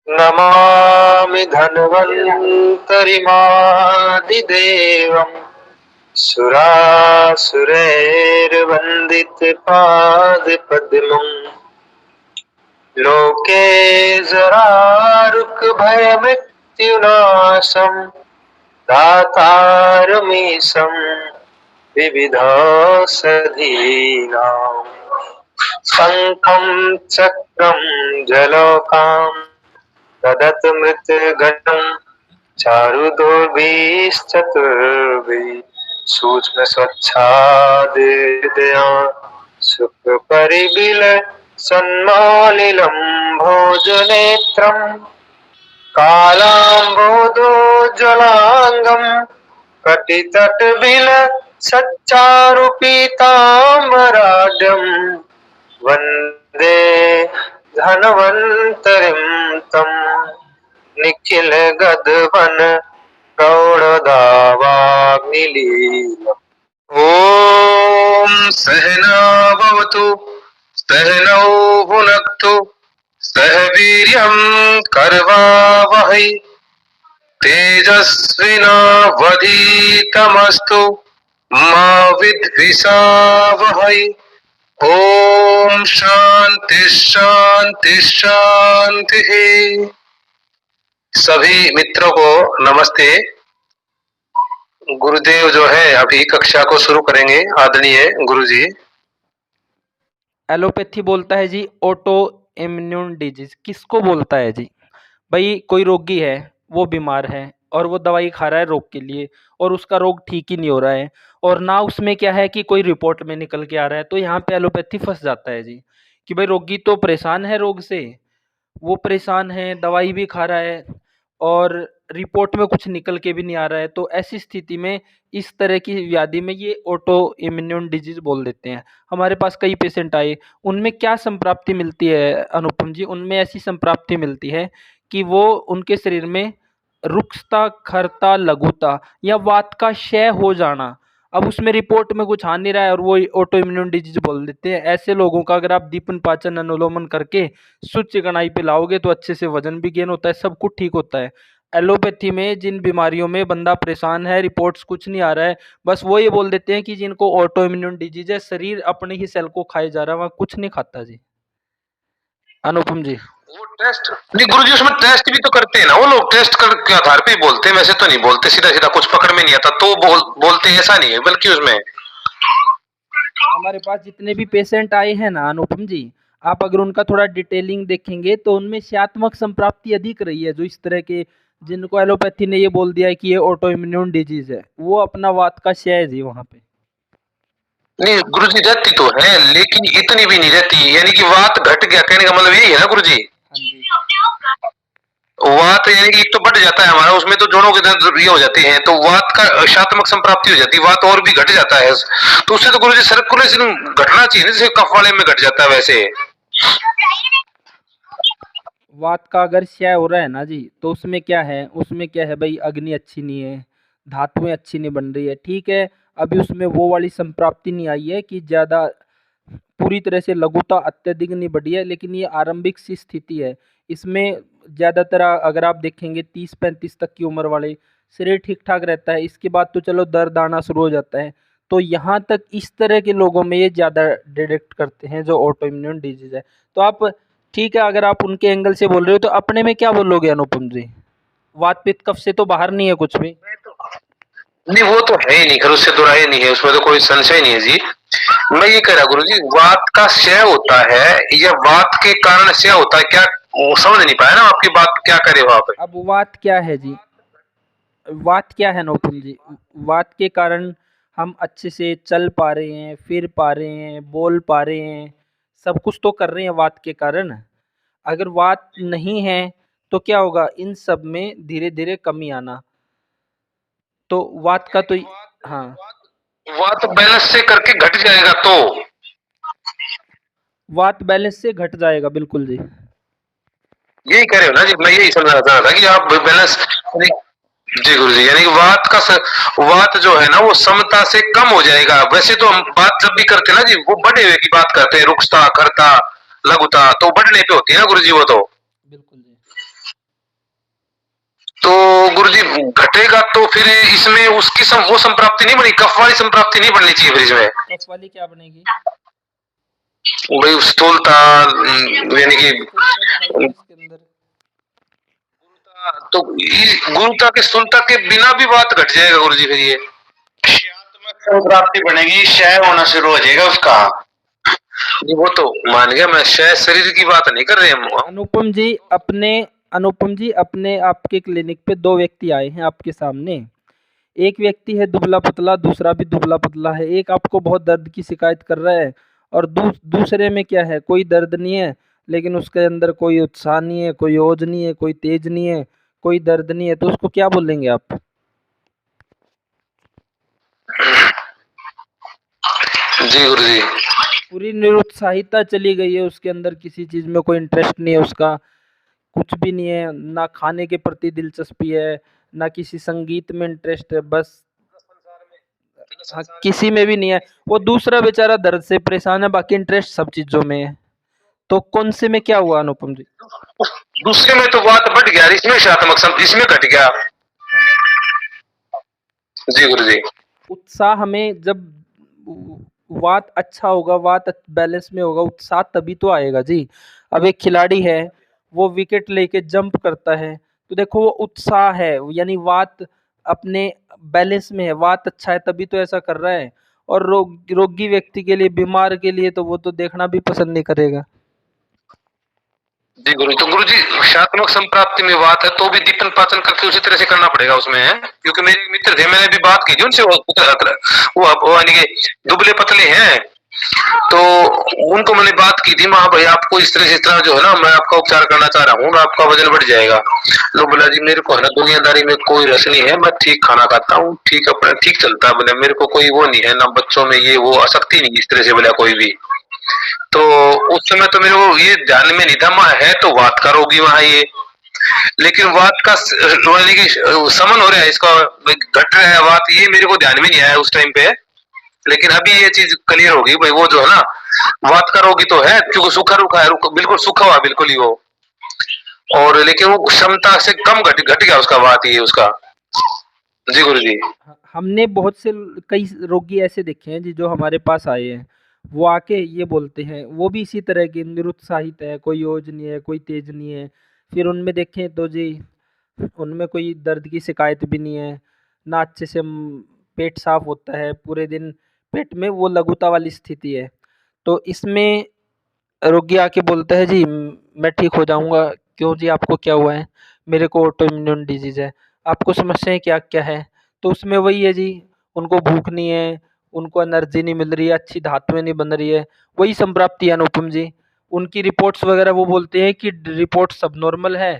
नमामि धन्वन्तरिमादिदेवम् सुरासुरैर्वन्दितपादपद्मम् लोके जरारुकभयमृत्युनाशम् दातारमीशं विविधौषधीनाम् शङ्खं चक्रं जलौकाम् तदतमृतघटं चारुदोर्भिश्चतुर्भिः सूक्ष्मस्वच्छादिदया सुखपरिबिलसन्मालिलं भोजनेत्रम् कालाम्बोदोज्ज्वलाङ्गं कटितटविलसच्चारुपीताम्बराढ्यं वन्दे धन्वन्तरिं तं निखिलगगन प्रौढदावाग्निलीलम्। ॐ सहना भवतु सहनौ भुनक्तु सह वीर्यं करवावहै तेजस्विनावधीतमस्तु मा विद्विषावहै। ओम शांति शांति शांति। सभी मित्रों को नमस्ते। गुरुदेव जो है अभी कक्षा को शुरू करेंगे। आदरणीय गुरुजी। एलोपैथी बोलता है जी ऑटो इम्यून डिजीज। किसको बोलता है जी? भाई कोई रोगी है, वो बीमार है और वो दवाई खा रहा है रोग के लिए और उसका रोग ठीक ही नहीं हो रहा है और ना उसमें क्या है कि कोई रिपोर्ट में निकल के आ रहा है, तो यहाँ पे एलोपैथी फंस जाता है जी कि भाई रोगी तो परेशान है रोग से, वो परेशान है, दवाई भी खा रहा है और रिपोर्ट में कुछ निकल के भी नहीं आ रहा है। तो ऐसी स्थिति में इस तरह की व्याधि में ये ऑटो इम्यून डिजीज बोल देते हैं। हमारे पास कई पेशेंट आए, उनमें क्या संप्राप्ति मिलती है अनुपम जी? उनमें ऐसी संप्राप्ति मिलती है कि वो उनके शरीर में रुक्षता, खरता, लघुता या वात का क्षय हो जाना, अब उसमें रिपोर्ट में कुछ आ नहीं रहा है और वो ऑटो इम्यून डिजीज बोल देते हैं। ऐसे लोगों का अगर आप दीपन पाचन अनुलोमन करके सूच चिकनाई पे लाओगे तो अच्छे से वजन भी गेन होता है, सब कुछ ठीक होता है। एलोपैथी में जिन बीमारियों में बंदा परेशान है, रिपोर्ट्स कुछ नहीं आ रहा है, बस वो ये बोल देते हैं कि जिनको ऑटो इम्यून डिजीज है, शरीर अपने ही सेल को खाए जा रहा है, वहाँ कुछ नहीं खाता जी। अनुपम जी वो टेस्ट नहीं गुरुजी, उसमें टेस्ट भी तो करते हैं ना वो लोग, टेस्ट कर के आधार पे ही बोलते हैं, वैसे तो नहीं बोलते सीधा सीधा, कुछ पकड़ में नहीं आता तो बोलते हैं, ऐसा नहीं है। बल्कि उसमें हमारे पास जितने भी पेशेंट आए हैं ना अनुपम जी, आप अगर उनका थोड़ा डिटेलिंग देखेंगे तो उनमें क्षयात्मक संप्राप्ति अधिक रही है। जो इस तरह के जिनको एलोपैथी ने ये बोल दिया है कि ये ऑटो इम्यून डिजीज है, वो अपना वात का क्षय है जी वहाँ पे। नहीं गुरुजी, रहती तो है लेकिन इतनी भी नहीं रहती, यानी कि वात घट गया कहने का मतलब यही है ना गुरुजी। हाँ जी। वात यानी कि एक तो बढ़ जाता है हमारा, उसमें तो जोड़ों के दर्द ये हो जाते हैं, तो वात का क्षात्मक संप्राप्ति हो जाती है, वात और भी घट जाता है, तो उससे तो गुरुजी सर्कुलेशन घटना चाहिए, जैसे कफ वाले में घट जाता है वैसे। वात का अगर क्षय हो रहा है ना जी, तो उसमें क्या है, उसमें क्या है भाई, अग्नि अच्छी नहीं है, धातुएं अच्छी नहीं बन रही है, ठीक है। अभी उसमें वो वाली संप्राप्ति नहीं आई है कि ज़्यादा पूरी तरह से लघुता अत्यधिक नहीं बढ़ी है, लेकिन ये आरंभिक सी स्थिति है। इसमें ज़्यादातर अगर आप देखेंगे 30-35 तक की उम्र वाले शरीर ठीक ठाक रहता है, इसके बाद तो चलो दर्द आना शुरू हो जाता है। तो यहाँ तक इस तरह के लोगों में ये ज़्यादा डिटेक्ट करते हैं जो ऑटो इम्यून डिजीज है। तो आप ठीक है, अगर आप उनके एंगल से बोल रहे हो तो अपने में क्या बोलोगे अनुपम जी? वात पित्त कफ से तो बाहर नहीं है कुछ भी। नहीं वो तो है ही नहीं, खैर उससे दुराई नहीं है, उसमें तो कोई संशय नहीं है जी। मैं ये कह रहा गुरु जी, वात का क्षय होता है या वात के कारण क्षय होता है, क्या वो समझ नहीं पाया ना आपकी बात, क्या करे वहां पे। अब वात क्या है जी? वात क्या है अनुपम जी? वात के कारण हम अच्छे से चल पा रहे हैं, फिर पा रहे हैं, बोल पा रहे हैं, सब कुछ तो कर रहे हैं वात के कारण। अगर वात नहीं है तो क्या होगा, इन सब में धीरे धीरे कमी आना। तो वात का तो हाँ, वात बैलेंस से करके घट जाएगा तो वात बैलेंस से घट जाएगा, बिल्कुल जी। यही कह रहे हो ना जी, मैं यही समझना चाह रहा था कि आप बैलेंस। जी गुरु जी, यानी कि वात जो है ना वो समता से कम हो जाएगा। वैसे तो हम बात जब भी करते हैं ना जी, वो बढ़े हुए की बात करते हैं, रुक्षता, खरता, लघुता, तो बढ़ने पे होती है ना गुरु जी वो तो। बिल्कुल जी। गुरुजी घटेगा तो फिर इसमें उसकी वो संप्राप्ति नहीं बनी, कफ वाली संप्राप्ति नहीं बननी चाहिए फिर इसमें। कफ वाली क्या बनेगी? भाई स्थूलता, यानी कि स्थूलता तो है ही नहीं इसके अंदर। तो गुरुता के स्थूलता के बिना भी बात घट जाएगा गुरुजी फिर ये प्राप्ति बनेगी, क्षय होना शुरू हो जाएगा उसका। जी वो तो मान गया मैं, शायद शरीर की बात नहीं कर रहे हम। अनुपम जी अपने आपके क्लिनिक पे 2 व्यक्ति आए हैं आपके सामने। एक व्यक्ति है दुबला पतला, दूसरा भी दुबला पतला है। एक आपको बहुत दर्द की शिकायत कर रहा है और दूसरे में क्या है, कोई दर्द नहीं है लेकिन उसके अंदर कोई उत्साह नहीं है, कोई ओज नहीं है, कोई तेज नहीं है, कोई दर्द नहीं है। तो उसको क्या बोलेंगे आप? जी गुरुजी। पूरी निरुत्साहिता चली गई है उसके अंदर, किसी चीज में कोई इंटरेस्ट नहीं है उसका, कुछ भी नहीं है, ना खाने के प्रति दिलचस्पी है, ना किसी संगीत में इंटरेस्ट है, बस हाँ, किसी में भी नहीं है। वो दूसरा बेचारा दर्द से परेशान है, बाकी इंटरेस्ट सब चीजों में है। तो कौन से में क्या हुआ अनुपम जी? दूसरे में तो बात बढ़ गया, इसमें शात्मक इसमें घट गया। जी गुरुजी। उत्साह हमें जब वात अच्छा होगा, वात बैलेंस में होगा, उत्साह तभी तो आएगा जी। अब एक खिलाड़ी है, वो विकेट लेके जंप करता है तो देखो वो उत्साह है, यानी वात अपने बैलेंस में है, वात अच्छा है तभी तो ऐसा कर रहा है। और रोगी व्यक्ति के लिए, बीमार के लिए तो वो तो देखना भी पसंद नहीं करेगा। जी गुरु, तो गुरु जी शात्मक संप्राप्ति में बात है तो भी दीपन पाचन करके उसी तरह से करना पड़ेगा उसमें, है? क्योंकि मेरे एक मित्र थे, मैंने भी बात की थी उनसे, वो यानी कि दुबले पतले हैं, तो उनको मैंने बात की थी, हाँ भाई आपको इस तरह जो है ना, मैं आपका उपचार करना चाह रहा हूँ, आपका वजन बढ़ जाएगा। लोग बोला जी मेरे को है ना दुनियादारी में कोई रस नहीं है, मैं ठीक खाना खाता हूँ, ठीक अपना ठीक चलता है, बोले मेरे को कोई वो नहीं है ना, बच्चों में ये वो आसक्ति नहीं इस तरह से, बोला कोई भी। तो उस समय तो मेरे को ये ध्यान में नहीं था, है तो वात का रोगी वहां ये, लेकिन वात का समन हो रहा है, इसका घट रहा है वात, ये मेरे को ध्यान में नहीं आया उस टाइम पे। लेकिन अभी ये चीज क्लियर होगी भाई, वो जो है ना वात का रोगी तो है, क्योंकि सूखा रूखा है, बिल्कुल सूखा हुआ बिल्कुल ही वो, और लेकिन वो क्षमता से कम घट गया उसका वात ये उसका। जी गुरु जी। हमने बहुत से कई रोगी ऐसे देखे हैं जी जो हमारे पास आए हैं, वो आके ये बोलते हैं, वो भी इसी तरह के निरुत्साहित है, कोई ओज नहीं है, कोई तेज नहीं है। फिर उनमें देखें तो जी उनमें कोई दर्द की शिकायत भी नहीं है, ना अच्छे से पेट साफ होता है, पूरे दिन पेट में वो लघुता वाली स्थिति है। तो इसमें रोगी आके बोलता है जी मैं ठीक हो जाऊंगा। क्यों जी, आपको क्या हुआ है? मेरे को ऑटो इम्यून डिजीज है। आपको समस्याएं क्या क्या है? तो उसमें वही है जी, उनको भूख नहीं है, उनको एनर्जी नहीं मिल रही है, अच्छी धातुएं नहीं बन रही है, वही संप्राप्ति है अनुपम जी। उनकी रिपोर्ट्स वगैरह वो बोलते हैं कि रिपोर्ट सब नॉर्मल है,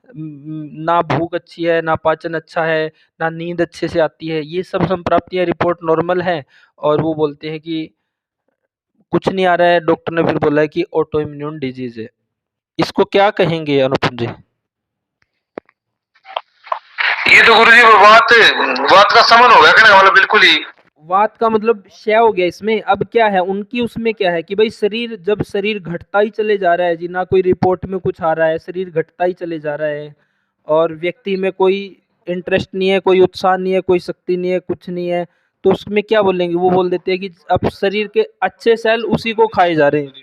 ना भूख अच्छी है, ना पाचन अच्छा है, ना नींद अच्छे से आती है, ये सब संप्राप्तियां रिपोर्ट नॉर्मल है। और वो बोलते हैं कि कुछ नहीं आ रहा है, डॉक्टर ने फिर बोला है कि ऑटो इम्यून डिजीज है। इसको क्या कहेंगे अनुपम जी? ये तो गुरु जी बात बात का समन हो गया, कहने का मतलब बिल्कुल ही वात का मतलब क्षय हो गया इसमें। अब क्या है उनकी, उसमें क्या है कि भाई शरीर, जब शरीर घटता ही चले जा रहा है जी, ना कोई रिपोर्ट में कुछ आ रहा है, शरीर घटता ही चले जा रहा है और व्यक्ति में कोई इंटरेस्ट नहीं है, कोई उत्साह नहीं है, कोई शक्ति नहीं है, कुछ नहीं है, तो उसमें क्या बोलेंगे? वो बोल देते हैं कि अब शरीर के अच्छे सेल उसी को खाए जा रहे हैं।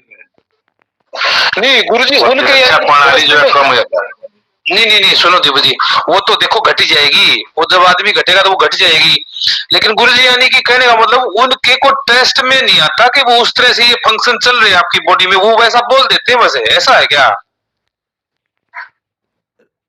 नहीं गुरु जी, उनके प्रणाली जो है कम हो जाता है। नहीं सुनो जी जी, वो तो देखो घटी जाएगी, वो जब आदमी घटेगा तो वो घट जाएगी, लेकिन गुरु जी यानी कि कहने का मतलब उनके को टेस्ट में नहीं आता कि वो उस तरह से ये फंक्शन चल रहे हैं आपकी बॉडी में, वो वैसा बोल देते हैं बस, ऐसा है क्या?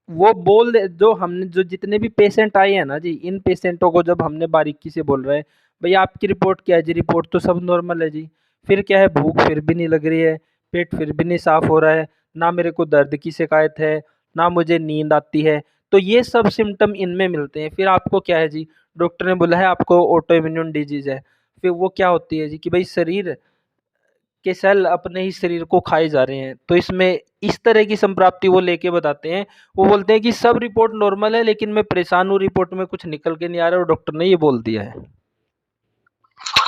वो बोल दे, जो हमने, जो जितने भी पेशेंट आए हैं ना जी, इन पेशेंटों को जब हमने बारीकी से बोल रहे हैं भैया आपकी रिपोर्ट क्या है जी, रिपोर्ट तो सब नॉर्मल है जी, फिर क्या है, भूख फिर भी नहीं लग रही है, पेट फिर भी नहीं साफ हो रहा है, ना मेरे को दर्द की शिकायत है, ना मुझे नींद आती है, तो ये सब सिम्टम इनमें मिलते हैं। फिर आपको क्या है जी, डॉक्टर ने बोला है आपको ऑटो इम्यून डिजीज है। फिर वो क्या होती है जी कि भाई शरीर के सेल अपने ही शरीर को खाए जा रहे हैं। तो इसमें इस तरह की संप्राप्ति वो लेके बताते हैं। वो बोलते हैं कि सब रिपोर्ट नॉर्मल है लेकिन मैं परेशान हूँ, रिपोर्ट में कुछ निकल के नहीं आ रहा और डॉक्टर ने ये बोल दिया है।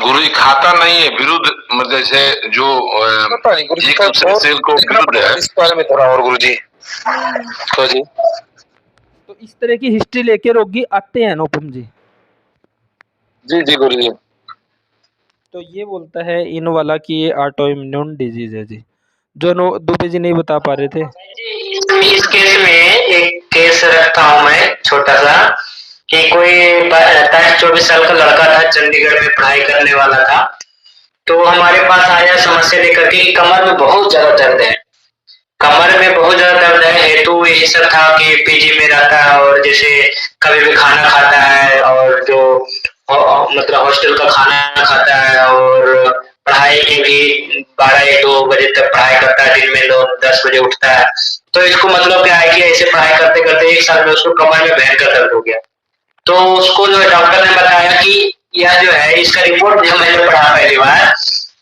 गुरु जी खाता नहीं है, विरुद्ध मतलब जैसे जो पता नहीं गुरु जी का सेल को विरुद्ध है इस बारे में थोड़ा और गुरु जी। तो जी तो तो इस तरह की हिस्ट्री लेके रोगी आते हैं अनुपम जी। जी जी गुरु जी। तो ये बोलता है इन वाला कि ये ऑटो इम्यून डिजीज है जी, जो दुबे जी नहीं बता पा रहे थे। इस केस में एक केस रखता हूँ मैं छोटा सा, कि कोई 23-24 साल का लड़का था, चंडीगढ़ में पढ़ाई करने वाला था। तो हमारे पास आया समस्या लेकर के कमर में बहुत ज्यादा दर्द है, कमर में बहुत ज्यादा दर्द है। हेतु यही सब था कि पीजी में रहता है और जैसे कभी भी खाना खाता है और जो मतलब हॉस्टल का खाना खाता है, और पढ़ाई में भी 12-1-2 बजे तक पढ़ाई करता है, दिन में 9-10 बजे उठता है। तो इसको मतलब क्या है कि ऐसे पढ़ाई करते करते 1 साल में उसको कमर में भयंकर दर्द हो गया। तो उसको जो है डॉक्टर ने बताया कि यह जो है, इसका रिपोर्ट जो मैंने पढ़ा पहली बार,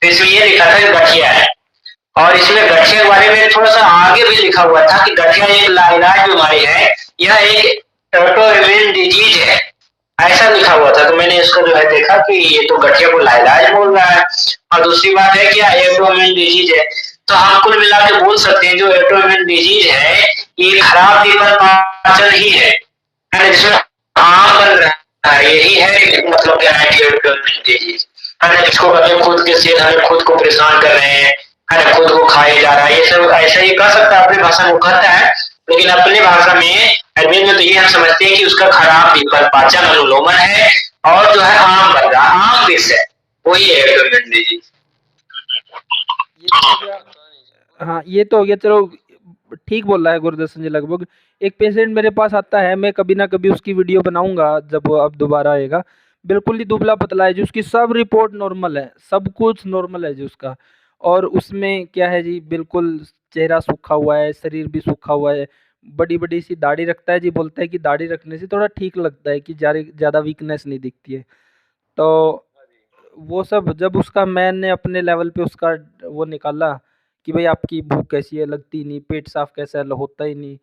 तो इसमें ये लिखा था कि गठिया है, और इसमें गठिया के बारे में थोड़ा सा आगे भी लिखा हुआ था कि गठिया एक लाइलाज बीमारी है, यह एक ऑटोइम्यून डिजीज है, ऐसा लिखा हुआ था। तो मैंने इसको जो है देखा कि ये तो गठिया को लाइलाज बोल रहा है, और दूसरी बात है कि ऑटोइम्यून डिजीज है। तो हम कुल मिला के बोल सकते हैं जो ऑटोइम्यून डिजीज है ये खराब दीपन पाचन ही है, जिसमें आम बन रहा है, यही है मतलब क्या है कि ऑटोइम्यून डिजीज है, जिसको मतलब खुद के सेहत हमें खुद को परेशान कर रहे हैं, है खुद को खाए जा रहा है, ये सब ऐसा ही कह सकता है, अपनी भाषा में कहता है। लेकिन अपनी भाषा में आयुर्वेद में तो ये हम समझते हैं कि उसका खराब दीपन पाचन अनुलोमन है, और जो है आम बन रहा, आम विष है, वही है ऑटोइम्यून डिजीज। ये तो हो गया। हाँ, ये तो हो गया, चलो ठीक बोल रहा है गुरदर्शन जी लगभग। एक पेशेंट मेरे पास आता है, मैं कभी ना कभी उसकी वीडियो बनाऊंगा जब वो अब दोबारा आएगा। बिल्कुल ही दुबला पतला है जी, उसकी सब रिपोर्ट नॉर्मल है, सब कुछ नॉर्मल है जी उसका। और उसमें क्या है जी, बिल्कुल चेहरा सूखा हुआ है, शरीर भी सूखा हुआ है, बड़ी बड़ी सी दाढ़ी रखता है जी, बोलता है कि दाढ़ी रखने से थोड़ा ठीक लगता है कि ज़्यादा वीकनेस नहीं दिखती है। तो वो सब जब उसका मैंने अपने लेवल पे उसका वो निकाला कि भाई आपकी भूख कैसी है, लगती नहीं, पेट साफ कैसा है, होता ही नहीं,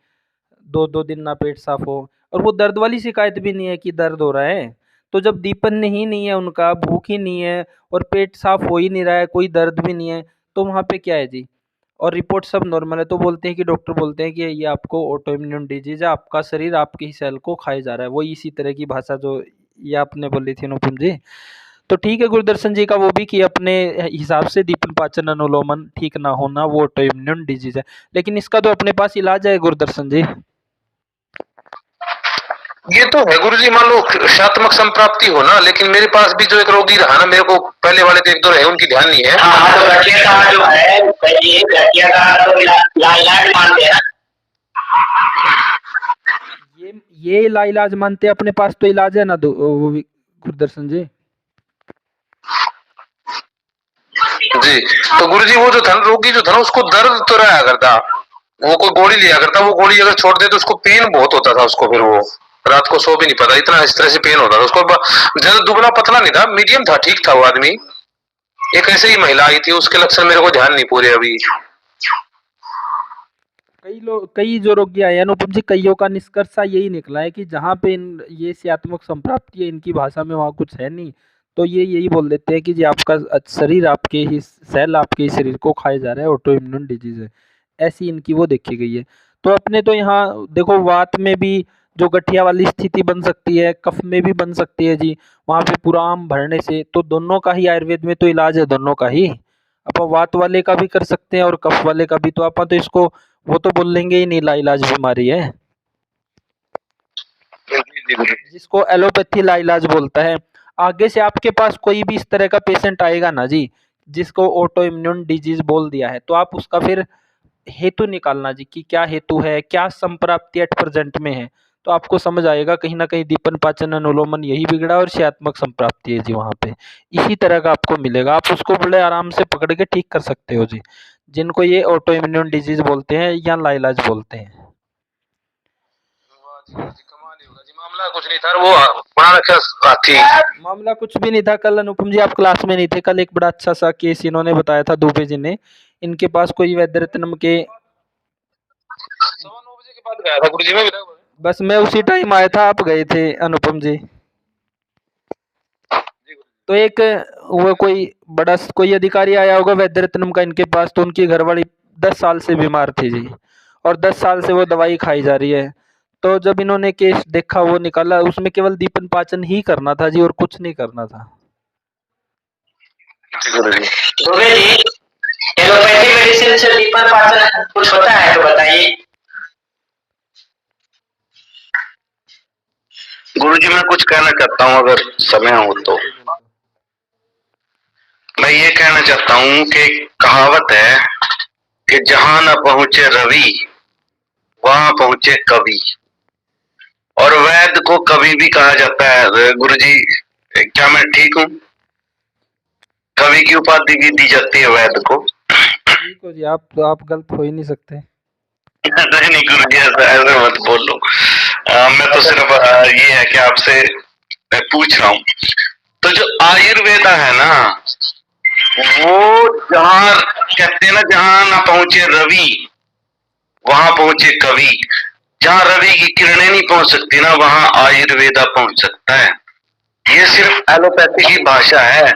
2-2 दिन ना पेट साफ हो, और वो दर्द वाली शिकायत भी नहीं है कि दर्द हो रहा है। तो जब दीपन ही नहीं है उनका, भूख ही नहीं है, और पेट साफ हो ही नहीं रहा है, कोई दर्द भी नहीं है, तो वहाँ पे क्या है जी, और रिपोर्ट सब नॉर्मल है, तो बोलते हैं कि डॉक्टर बोलते हैं कि ये आपको ऑटो इम्यून डिजीज है, आपका शरीर आपके ही सेल को खाए जा रहा है। वही इसी तरह की भाषा जो ये आपने बोली थी अनुपम जी। तो ठीक है गुरदर्शन जी का वो भी कि अपने हिसाब से दीपन पाचन अनुलोमन ठीक ना होना वो ऑटो इम्यून डिजीज है, लेकिन इसका तो अपने पास इलाज है गुरदर्शन जी। ये तो है गुरु जी, मान लो क्षात्मक संप्राप्ति हो ना, लेकिन मेरे पास भी जो एक रोगी रहा ना, मेरे को पहले वाले तो 1-2 रहे, उनकी ध्यान नहीं है। हाँ, तो गठिया का जो है, ये गठिया का तो इलाज मानते हैं ना। ये इलाज मानते हैं अपने पास, तो इलाज है ना वो भी गुरदर्शन जी। जी, तो गुरु जी वो जो था रोगी जो था ना, उसको दर्द तो रहा करता, वो कोई गोली लिया करता, वो गोली अगर छोड़ दे तो उसको पेन बहुत होता था उसको, फिर वो रात को सो भी नहीं पाता, इतना इस तरह से पेन होता था उसको। ज्यादा दुबला पतला नहीं था, मीडियम था, ठीक था वो आदमी। एक ऐसे ही महिला आई थी, उसके लक्षण मेरे को ध्यान नहीं पूरे अभी। कई जो रोगी आए हैं अनुपम जी, कईयों का निष्कर्ष यही निकला है कि जहाँ पे ये सियात्मक संप्राप्ति है, इनकी भाषा में वहाँ कुछ है नहीं, तो ये यही बोल देते हैं कि जी आपका शरीर आपके ही सेल आपके ही शरीर को खाए जा रहा है, ऑटो इम्यून डिजीज है, ऐसी इनकी वो देखी गई है। तो अपने तो यहाँ देखो वात में भी जो गठिया वाली स्थिति बन सकती है, कफ में भी बन सकती है जी, वहाँ पे पूरा आम भरने से, तो दोनों का ही आयुर्वेद में तो इलाज है, दोनों का ही। अपन वात वाले का भी कर सकते हैं और कफ वाले का भी, तो अपन तो इसको वो तो बोल लेंगे ही नहीं लाइलाज बीमारी है, जिसको एलोपैथी लाइलाज बोलता है। आगे से आपके पास कोई भी इस तरह का पेशेंट आएगा ना जी, जिसको ऑटो इम्यून डिजीज बोल दिया है, तो आप उसका फिर हेतु निकालना जी कि क्या हेतु है, क्या संप्राप्ति एट प्रेजेंट में है, तो आपको समझ आएगा कहीं ना कहीं दीपन पाचन अनुलोमन यही बिगड़ा और क्षयात्मक संप्राप्ति है जी, वहाँ पे इसी तरह का आपको मिलेगा। आप उसको बड़े आराम से पकड़ के ठीक कर सकते हो जी, जिनको ये ऑटो इम्यून डिजीज बोलते हैं या लाइलाज बोलते हैं। मामला कुछ नहीं था, वो बना रखा थी। मामला कुछ भी नहीं था। कल अनुपम जी आप क्लास में नहीं थे, कल एक बड़ा अच्छा सा केस इन्होंने बताया था, दुबे जी ने। इनके पास कोई वैद्य रत्नम के 9:15 बजे के बाद गया था गुरु जी, मैं बस मैं उसी टाइम आया था, आप गए थे अनुपम जी। तो एक वो कोई अधिकारी आया होगा वैद्य रत्नम का इनके पास, तो उनकी घरवाली 10 साल से बीमार थी जी, और 10 साल से वो दवाई खाई जा रही है। तो जब इन्होंने केस देखा, वो निकाला, उसमें केवल दीपन पाचन ही करना था जी, और कुछ नहीं करना था। गुरु जी दुबे जी, एलोपैथी मेडिसिन से दीपन पाचन कुछ होता है तो बताइए। गुरु जी मैं कुछ कहना चाहता हूँ अगर समय हो तो। मैं ये कहना चाहता हूँ कि कहावत है कि जहां न पहुंचे रवि वहां पहुंचे कवि, और वैद को कवि भी कहा जाता है। गुरु जी क्या मैं ठीक हूँ? कवि की उपाधि भी दी जाती है वैद को। ठीक हो जी, आप गलत हो ही नहीं सकते। नहीं नहीं गुरु जी ऐसे मत बोलो। मैं तो सिर्फ ये है कि आपसे मैं पूछ रहा हूँ। तो जो आयुर्वेदा है ना, वो जहाँ कहते हैं ना, जहाँ ना पहुंचे रवि वहां पहुंचे कवि। जहाँ रवि की किरणें नहीं पहुंच सकती ना, वहां आयुर्वेदा पहुंच सकता है। ये सिर्फ एलोपैथी की भाषा है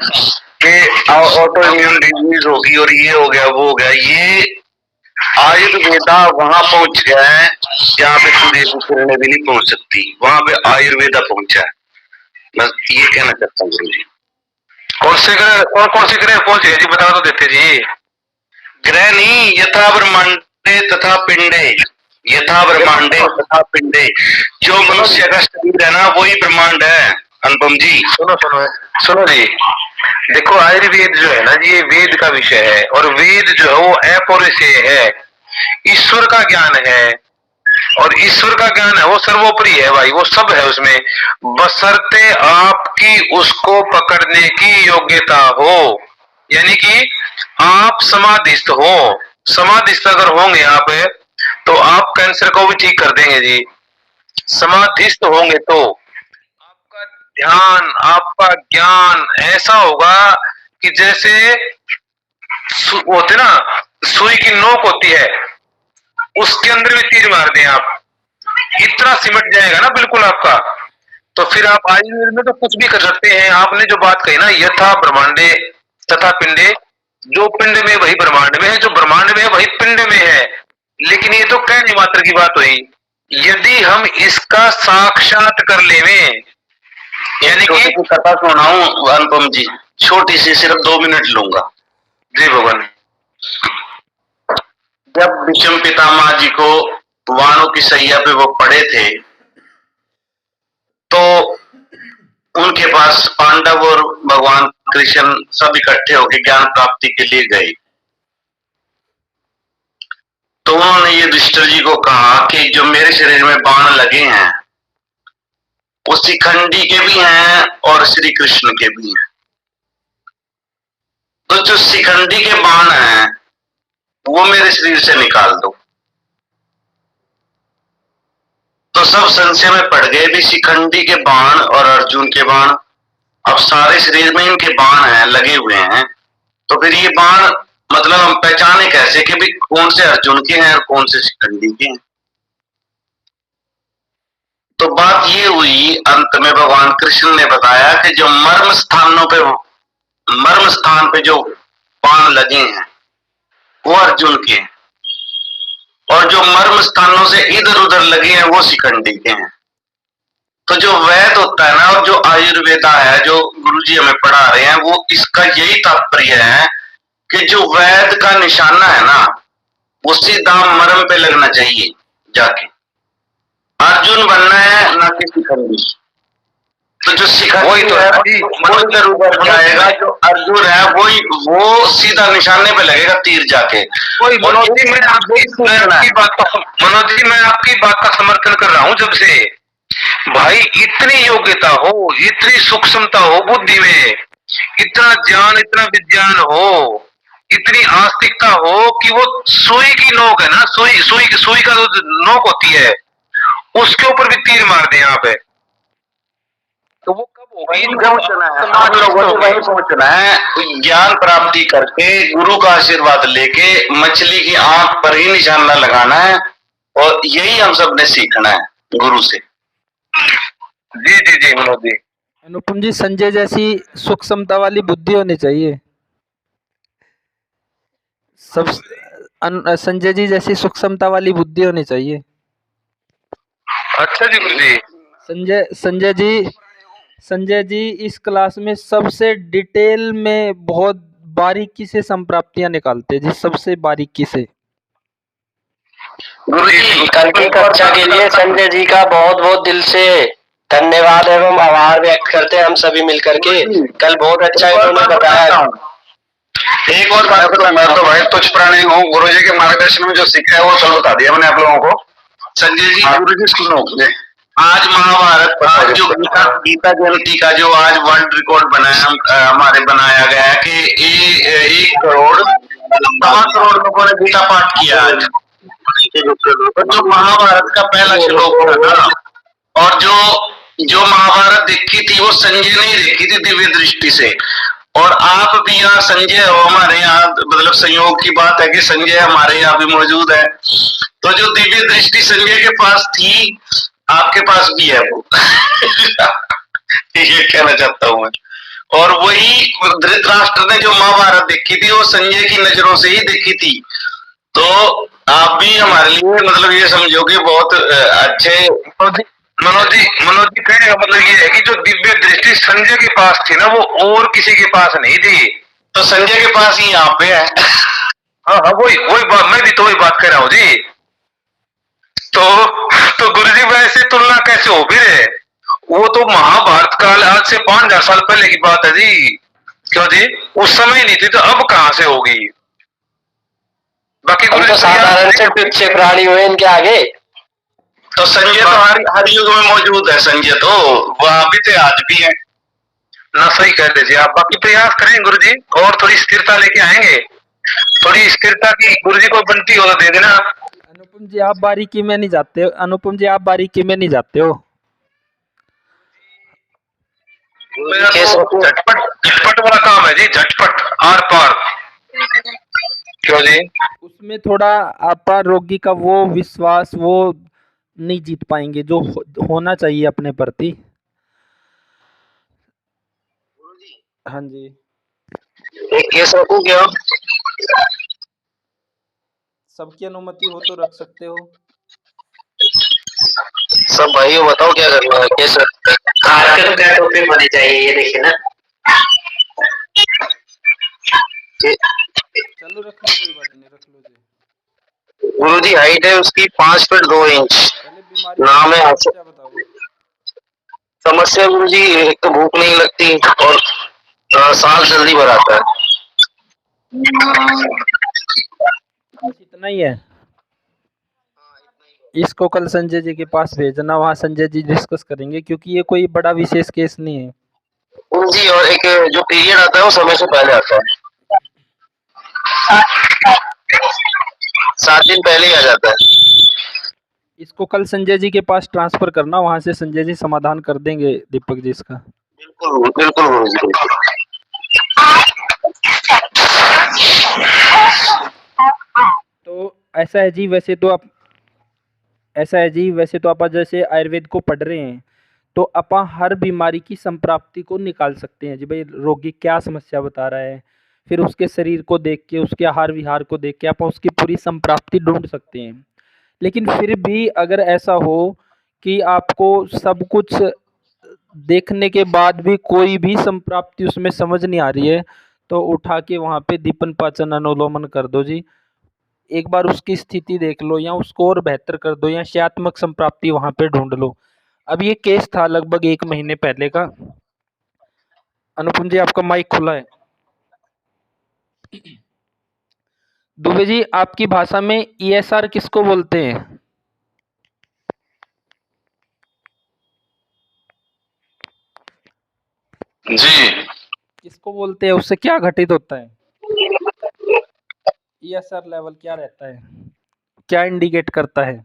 कि ऑटो इम्यून डिजीज होगी और ये हो गया वो हो गया। ये आयुर्वेदा वहां पहुंच गया है जहाँ पे सूर्य की किरणें भी नहीं पहुंच सकती, वहां पे आयुर्वेदा पहुंचा है। बस ये कहना चाहता हूँ गुरु जी। कौन से ग्रह पहुंच गए जी, बता तो देते जी। ग्रह नहीं, यथा ब्रह्मांडे तथा पिंडे, यथा ब्रह्मांडे तथा पिंडे। जो मनुष्य का शरीर है ना वही ब्रह्मांड है अनुपम जी। सुनो जी, देखो आयुर्वेद जो है ना जी, ये वेद का विषय है, और वेद जो है वो अपौरुषेय है, ईश्वर का ज्ञान है। और ईश्वर का ज्ञान है वो सर्वोपरि है भाई, वो सब है उसमें, बशर्ते आपकी उसको पकड़ने की योग्यता हो। यानी कि आप समाधिस्थ हो। समाधिस्थ अगर होंगे आप, तो आप कैंसर को भी ठीक कर देंगे जी। समाधिस्थ होंगे तो आपका ध्यान, आपका ज्ञान ऐसा होगा कि जैसे होते ना, सुई की नोक होती है, उसके अंदर भी तीर मार दें आप, इतना सिमट जाएगा ना बिल्कुल आपका। तो फिर आप आयुर्वेद में तो कुछ भी कर सकते हैं। आपने जो बात कही ना, यथा ब्रह्मांडे तथा पिंडे, जो पिंड में वही ब्रह्मांड में है, जो ब्रह्मांड में है वही पिंड में है। लेकिन ये तो कहने मात्र की बात हुई। यदि हम इसका साक्षात कर लेवें, यानी कि कथा सुनाऊं अनुपम जी, छोटी सी, सिर्फ 2 मिनट लूंगा जी भगवान। जब विषम पितामह जी को वाणों की सैया पे वो पड़े थे, तो उनके पास पांडव और भगवान कृष्ण सब इकट्ठे होकर ज्ञान प्राप्ति के लिए गए। तो उन्होंने ये युधिष्ठिर जी को कहा कि जो मेरे शरीर में बाण लगे हैं वो शिखंडी के भी हैं और श्री कृष्ण के भी हैं। तो जो शिखंडी के बाण हैं वो मेरे शरीर से निकाल दो। तो सब संशय में पड़ गए भी, शिखंडी के बाण और अर्जुन के बाण, अब सारे शरीर में इनके बाण हैं, लगे हुए हैं, तो फिर ये बाण मतलब हम पहचाने कैसे कि भी कौन से अर्जुन के हैं और कौन से शिखंडी के हैं। तो बात ये हुई, अंत में भगवान कृष्ण ने बताया कि जो मर्म स्थान पे जो बाण लगे हैं वो अर्जुन के हैं, और जो मर्म स्थानों से इधर उधर लगे हैं वो शिखंडी के हैं। तो जो वैद होता है ना, और जो आयुर्वेदा है जो गुरुजी हमें पढ़ा रहे हैं, वो इसका यही तात्पर्य है कि जो वैद का निशाना है ना, वो सीधा मर्म पे लगना चाहिए जाके। अर्जुन बनना है ना कि शिखंडी। तो जो शिखंडी तो है वो इधर उधर जाएगा, जो अर्जुन है वो सीधा निशाने पे लगेगा तीर जाके। मनोज जी मैं आपकी बात का समर्थन कर रहा हूँ जब से। भाई इतनी योग्यता हो, इतनी सूक्ष्मता हो बुद्धि में, इतना ज्ञान, इतना विज्ञान हो, इतनी आस्तिकता हो कि वो सुई की नोक है ना, सुई का जो नोक होती है उसके ऊपर भी तीर मार दे यहाँ पे, तो वो कब होगा? हम लोगों को वही पहुंचना है, ज्ञान प्राप्ति करके गुरु का आशीर्वाद लेके मछली की आंख पर ही निशाना लगाना है, और यही हम सब ने सीखना है गुरु से। जी जी जी मनोज जी। अनुपम जी, संजय जैसी सूक्ष्मता वाली बुद्धि होनी चाहिए संजय जी जैसी सूक्ष्मता वाली बुद्धि होनी चाहिए। अच्छा जी गुरुजी। संजय जी इस क्लास में सबसे डिटेल में बहुत बारीकी से संप्राप्तियां निकालते हैं जी, सबसे बारीकी से। गुरुजी कल की कक्षा के लिए संजय जी का बहुत बहुत दिल से धन्यवाद एवं आभार व्यक्त करते हैं हम सभी मिलकर के। कल बहुत अच्छा इन्होंने बताया। एक और बात बताऊं, मैं तो भाई तुच्छ प्राणी हूँ, गुरुजी के मार्गदर्शन में जो सीखा है वो सब बता दिया मैंने आप लोगों को। संजय जी गुरुजी सुनो, आज महाभारत, आज जो गीता जयंती का जो आज वर्ल्ड रिकॉर्ड बनाया हमारे बनाया गया है कि 1 करोड़ 1.25 करोड़ लोगों ने गीता पाठ किया आज। तो जो महाभारत का पहला श्लोक था ना, और जो जो महाभारत देखी थी वो संजय ने ही देखी थी दिव्य दृष्टि से। और आप भी यहाँ संजय हो, हमारे यहाँ मतलब संयोग की बात है कि संजय हमारे यहाँ भी मौजूद है। तो जो दिव्य दृष्टि संजय के पास थी आपके पास भी है वो ये कहना चाहता हूँ मैं। और वही धृतराष्ट्र ने जो महाभारत देखी थी वो संजय की नजरों से ही देखी थी। तो आप भी हमारे लिए मतलब ये समझो कि बहुत अच्छे। मनोज जी कहने का मतलब ये है कि जो दिव्य दृष्टि संजय के पास थी ना वो और किसी के पास नहीं थी, तो संजय के पास ही यहाँ पे है। हाँ हाँ, वही वही बात, मैं भी तो वही बात कर रहा हूँ जी। तो गुरुजी वैसे तुलना कैसे हो फिर? वो तो महाभारत काल आज से 5000 साल पहले की बात है जी। क्यों जी? उस समय नहीं थी तो अब कहाँ से होगी? बाकी हम तो साधारण से तुच्छ प्राणी हुए इनके आगे। तो संजय तो हर युग में मौजूद है। संजय तो वह भी थे, आज भी है ना। सही कह दीजिए आप। बाकी प्रयास करें गुरुजी, और थोड़ी स्थिरता लेके आएंगे। थोड़ी स्थिरता की गुरुजी को बनती हो तो दे देना। अनुपम जी आप बारीकी में नहीं जाते हो, अनुपम जी आप बारीकी में नहीं जाते हो। मेरा तो झटपट झटपट वाला काम है जी, झटपट आर पार। क्यों जी? उसमें थोड़ा आप रोगी का वो विश्वास वो नहीं जीत पाएंगे जो होना चाहिए अपने प्रति। हाँ जी, एक केस रखूं क्या? सबकी अनुमति हो तो रख सकते हो। सब भाइयों बताओ क्या करना है, केस आज का तो क्या टॉपिक होनी चाहिए ये देखिए ना। चलो रख लो, कोई बात नहीं, रख लो जी। गुरुजी हाइट है उसकी 5 फीट 2 इंच। पहले बीमारी नाम है क्या बताओ। समस्या गुरुजी, एक तो भूख नहीं लगती और सांस जल्दी भर आता है। बस इतना ही है। इसको कल संजय जी के पास भेजना, वहाँ संजय जी डिस्कस करेंगे, क्योंकि ये कोई बड़ा विशेष केस नहीं है। गुरुजी और एक जो पीरियड आता है वो समय से पहले आता है, 7 दिन पहले ही आ जाता है। इसको कल संजय जी के पास ट्रांसफर करना, वहाँ से संजय जी समाधान कर देंगे दीपक जी इसका। बिल्कुल बिल्कुल गुरुजी। तो ऐसा है जी, वैसे तो आप जैसे आयुर्वेद को पढ़ रहे हैं तो अपा हर बीमारी की संप्राप्ति को निकाल सकते हैं जी। भाई रोगी क्या समस्या बता रहा है, फिर उसके शरीर को देख के, उसके आहार विहार को देख के आप उसकी पूरी संप्राप्ति ढूंढ सकते हैं। लेकिन फिर भी अगर ऐसा हो कि आपको सब कुछ देखने के बाद भी कोई भी संप्राप्ति उसमें समझ नहीं आ रही है, तो उठा के वहाँ पे दीपन पाचन अनुलोमन कर दो जी। एक बार उसकी स्थिति देख लो, या उसको और बेहतर कर दो, या शयात्मक संप्राप्ति वहाँ पे ढूंढ लो। अब ये केस था लगभग 1 महीने पहले का। अनुपम जी आपका माइक खुला है। दुबे जी आपकी भाषा में ESR किसको बोलते हैं? जी किसको बोलते हैं, उससे क्या घटित होता है? ESR लेवल क्या रहता है, क्या इंडिकेट करता है?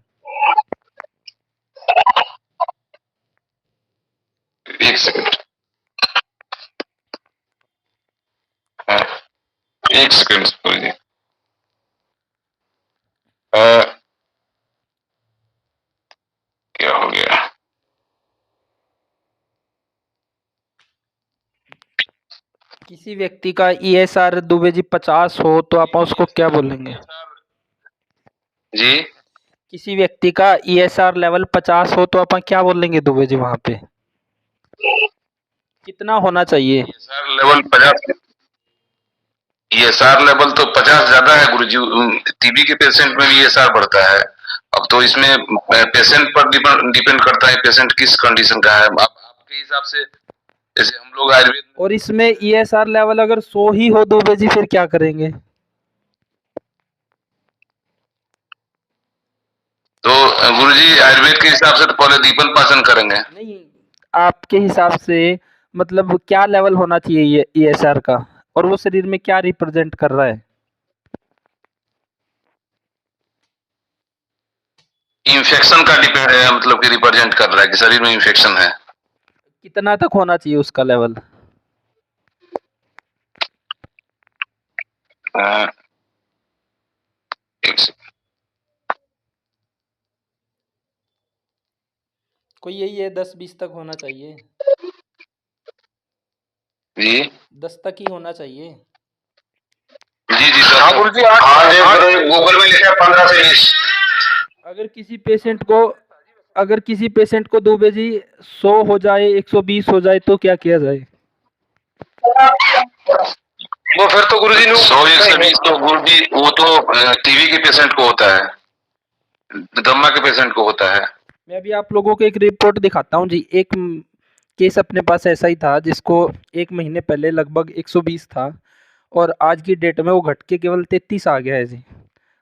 एक सेकंड, हाँ, एक सेकंड जी। क्या हो गया? किसी व्यक्ति का ESR दुबे जी 50 हो तो आप उसको क्या बोलेंगे जी किसी व्यक्ति का ईएसआर लेवल 50 हो तो अपन क्या बोलेंगे दुबे जी वहाँ पे? कितना होना चाहिए? ईएसआर लेवल 50, ईएसआर लेवल तो 50 ज्यादा है गुरुजी। टीबी के पेशेंट में भी ईएसआर बढ़ता है। अब तो इसमें पेशेंट पर डिपेंड करता है, पेशेंट किस कंडीशन का है। आपके हिसाब से, जैसे हम लोग आयुर्वेद में, और इसमें ईएसआर लेवल अगर 100 ही हो दुबे जी फिर क्या करेंगे? तो गुरुजी आयुर्वेद के हिसाब से तो पहले दीपन पाचन करेंगे। नहीं, आपके हिसाब से मतलब क्या लेवल होना चाहिए ये ईएसआर का, और वो शरीर में क्या रिप्रेजेंट कर रहा है? इन्फेक्शन का डिपेंड है, मतलब कि रिप्रेजेंट कर रहा है कि शरीर में इन्फेक्शन है। कितना तक होना चाहिए उसका लेवल? एक सेकंड। कोई यही है 10-20 तक होना चाहिए। जी 10 तक ही होना चाहिए। जी जी हाँ गुरुजी, गूगल में लिखा है 15 से 20। अगर किसी पेशेंट को दुबे जी 100 हो जाए, 120 हो जाए तो क्या किया जाए? वो फिर तो गुरुजी 100-120 तो गुरुजी वो तो टीबी के पेशेंट को होता है, दम्मा के पेशेंट को होता है। मैं अभी आप लोगों को एक रिपोर्ट दिखाता हूँ जी। एक केस अपने पास ऐसा ही था जिसको 1 महीने पहले लगभग 120 था और आज की डेट में वो घट के केवल 33 आ गया है जी।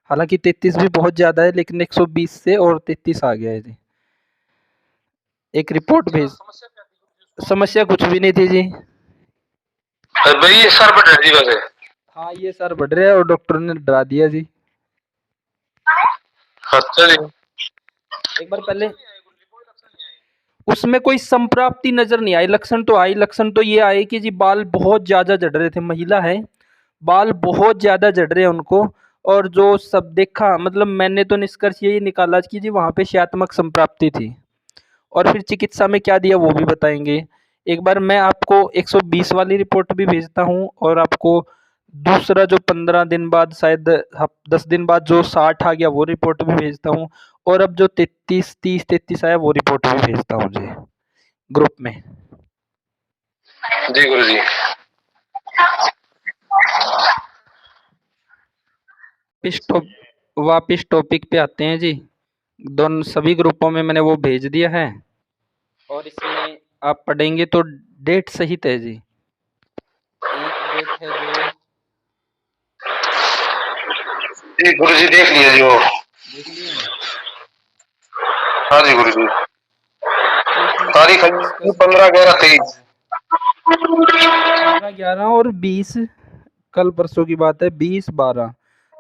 हालांकि 33 भी बहुत ज़्यादा है, लेकिन 120 से और 33 आ गया है जी। एक रिपोर्ट भेज। समस्या कुछ भी नहीं थी जी। भाई ये सर बढ़ रही वैसे। हाँ, ये सर बढ़ रहे हैं और डॉक्टर ने डरा दिया जी। अच्छा जी। एक बार पहले उसमें कोई संप्राप्ति नजर नहीं आई। लक्षण तो आई, लक्षण तो ये आए कि जी बाल बहुत ज्यादा झड़ रहे थे। महिला है, बाल बहुत ज्यादा झड़ रहे हैं उनको। और जो सब देखा, मतलब मैंने तो निष्कर्ष यही निकाला कि जी वहाँ पे शयात्मक संप्राप्ति थी। और फिर चिकित्सा में क्या दिया वो भी बताएंगे। एक बार मैं आपको 120 वाली रिपोर्ट भी भेजता हूँ और आपको दूसरा जो 15 दिन बाद, शायद 10 दिन बाद जो 60 आ गया वो रिपोर्ट भी भेजता हूँ। और अब जो 33 आया वो रिपोर्ट भी भेजता हूँ जी ग्रुप में। जी गुरुजी। वापिस टॉपिक पे आते हैं जी। दोनों सभी ग्रुपों में मैंने वो भेज दिया है और इसमें आप पढ़ेंगे तो डेट सहित है जी। एक डेट है जो, जी गुरुजी देख लिए जी वो। देख लिए हैं? हाँ जी गुरुजी। तो इसमें तारीख 15/11/23। 15/11 और 20, कल परसों की बात है। 20/12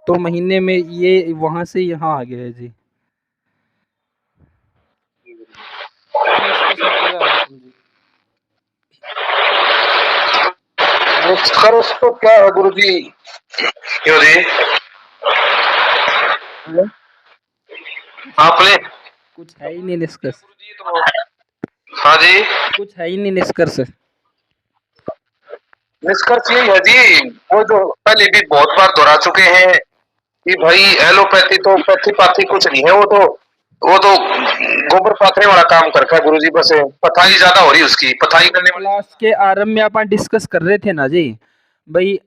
तो महीने में ये वहां से यहाँ आ गया है जी। चलिए इसको सेट लगा रहा हूँ जी। निष्कर्ष तो क्या है गुरुजी? क्यों जी? आपने कुछ है ही नहीं निष्कर्ष। हाँ जी, कुछ है ही नहीं निष्कर्ष। निष्कर्ष यही है जी, वो जो पहले भी बहुत बार दोहरा चुके हैं कि भाई एलोपैथी तो पैथी कुछ नहीं है। वो तो गोबर पाथरे वाला काम करता है गुरुजी। बस पथाई ज्यादा हो रही है उसकी, पथाई करने वाली। क्लास के आरंभ में अपन डिस्कस कर रहे थे ना जी भाई,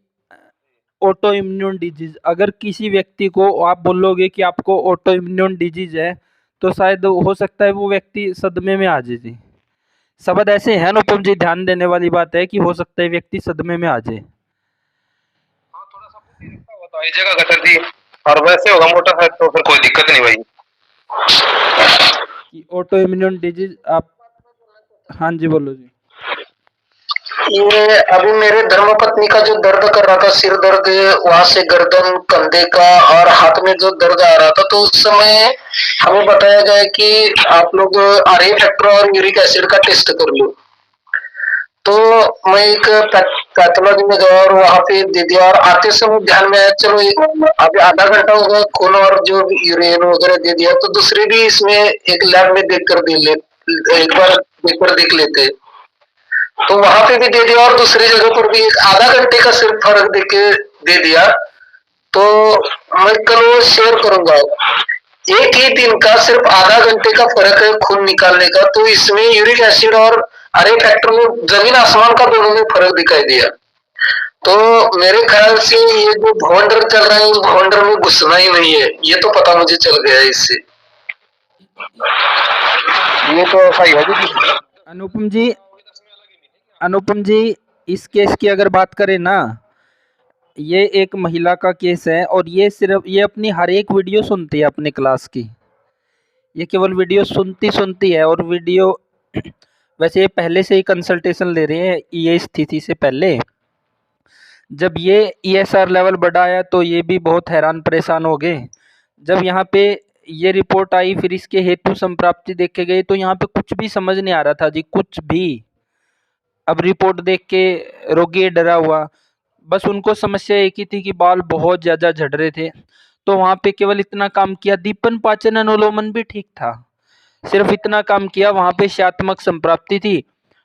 ऑटो इम्यून डिजीज। अगर किसी व्यक्ति को आप बोलोगे कि आपको ऑटो इम्यून डिजीज है तो शायद हो सकता है वो व्यक्ति सदमे में आ जाए जी। शब्द ऐसे हैं अनुपम जी, ध्यान देने वाली बात है कि हो सकता है व्यक्ति सदमे में आ जाए। हाँ, थोड़ा सा बुद्धि रखता हुआ तो आई जगह गटर जी। और वैसे होगा मोटा है तो फिर कोई दिक्कत नहीं भाई। कि ऑटो इम्यून डिजीज आप, हाँ जी बोलो जी। ये अभी मेरे धर्मपत्नी का जो दर्द कर रहा था, सिर दर्द, वहां से गर्दन, कंधे का और हाथ में जो दर्द आ रहा था, तो उस समय हमें बताया गया कि आप लोग आरए फैक्टर और यूरिक एसिड का टेस्ट कर लो। तो मैं एक पैथोलॉजी में गया और वहां पे दे दिया और आते समय ध्यान में आया, चलो अभी आधा घंटा होगा, खून और जो यूरिन वगैरह दे दिया, तो दूसरे भी इसमें एक लैब में एक बार देखकर देख लेते। तो वहां पे भी दे दिया और दूसरी जगह पर भी एक आधा घंटे का सिर्फ फर्क देके दे दिया। तो मैं कल वो शेयर करूंगा। एक ही दिन का सिर्फ आधा घंटे का फर्क है खून निकालने का, तो इसमें यूरिक एसिड और आरए फैक्टर में जमीन आसमान का दोनों में फर्क दिखाई दिया। तो मेरे ख्याल से ये जो भवंडर चल रहा है उस भवंडर में घुसना ही नहीं है, ये तो पता मुझे चल गया है इससे। ये तो ऐसा ही है जी। अनुपम जी इस केस की अगर बात करें ना, ये एक महिला का केस है और ये अपनी हर एक वीडियो सुनती है अपनी क्लास की। ये केवल वीडियो सुनती है और वीडियो वैसे ये पहले से ही कंसल्टेशन ले रही है ये स्थिति से पहले। जब ये ESR लेवल बढ़ा आया तो ये भी बहुत हैरान परेशान हो गए। जब यहाँ पे ये रिपोर्ट आई फिर इसके हेतु संप्राप्ति देखे गए तो यहाँ पे कुछ भी समझ नहीं आ रहा था जी, कुछ भी। अब रिपोर्ट देख के रोगी डरा हुआ, बस उनको समस्या एक ही थी कि बाल बहुत ज़्यादा झड़ रहे थे। तो वहाँ पे केवल इतना काम किया, दीपन पाचन अनुलोमन भी ठीक था, सिर्फ इतना काम किया। वहाँ पे शात्मक संप्राप्ति थी।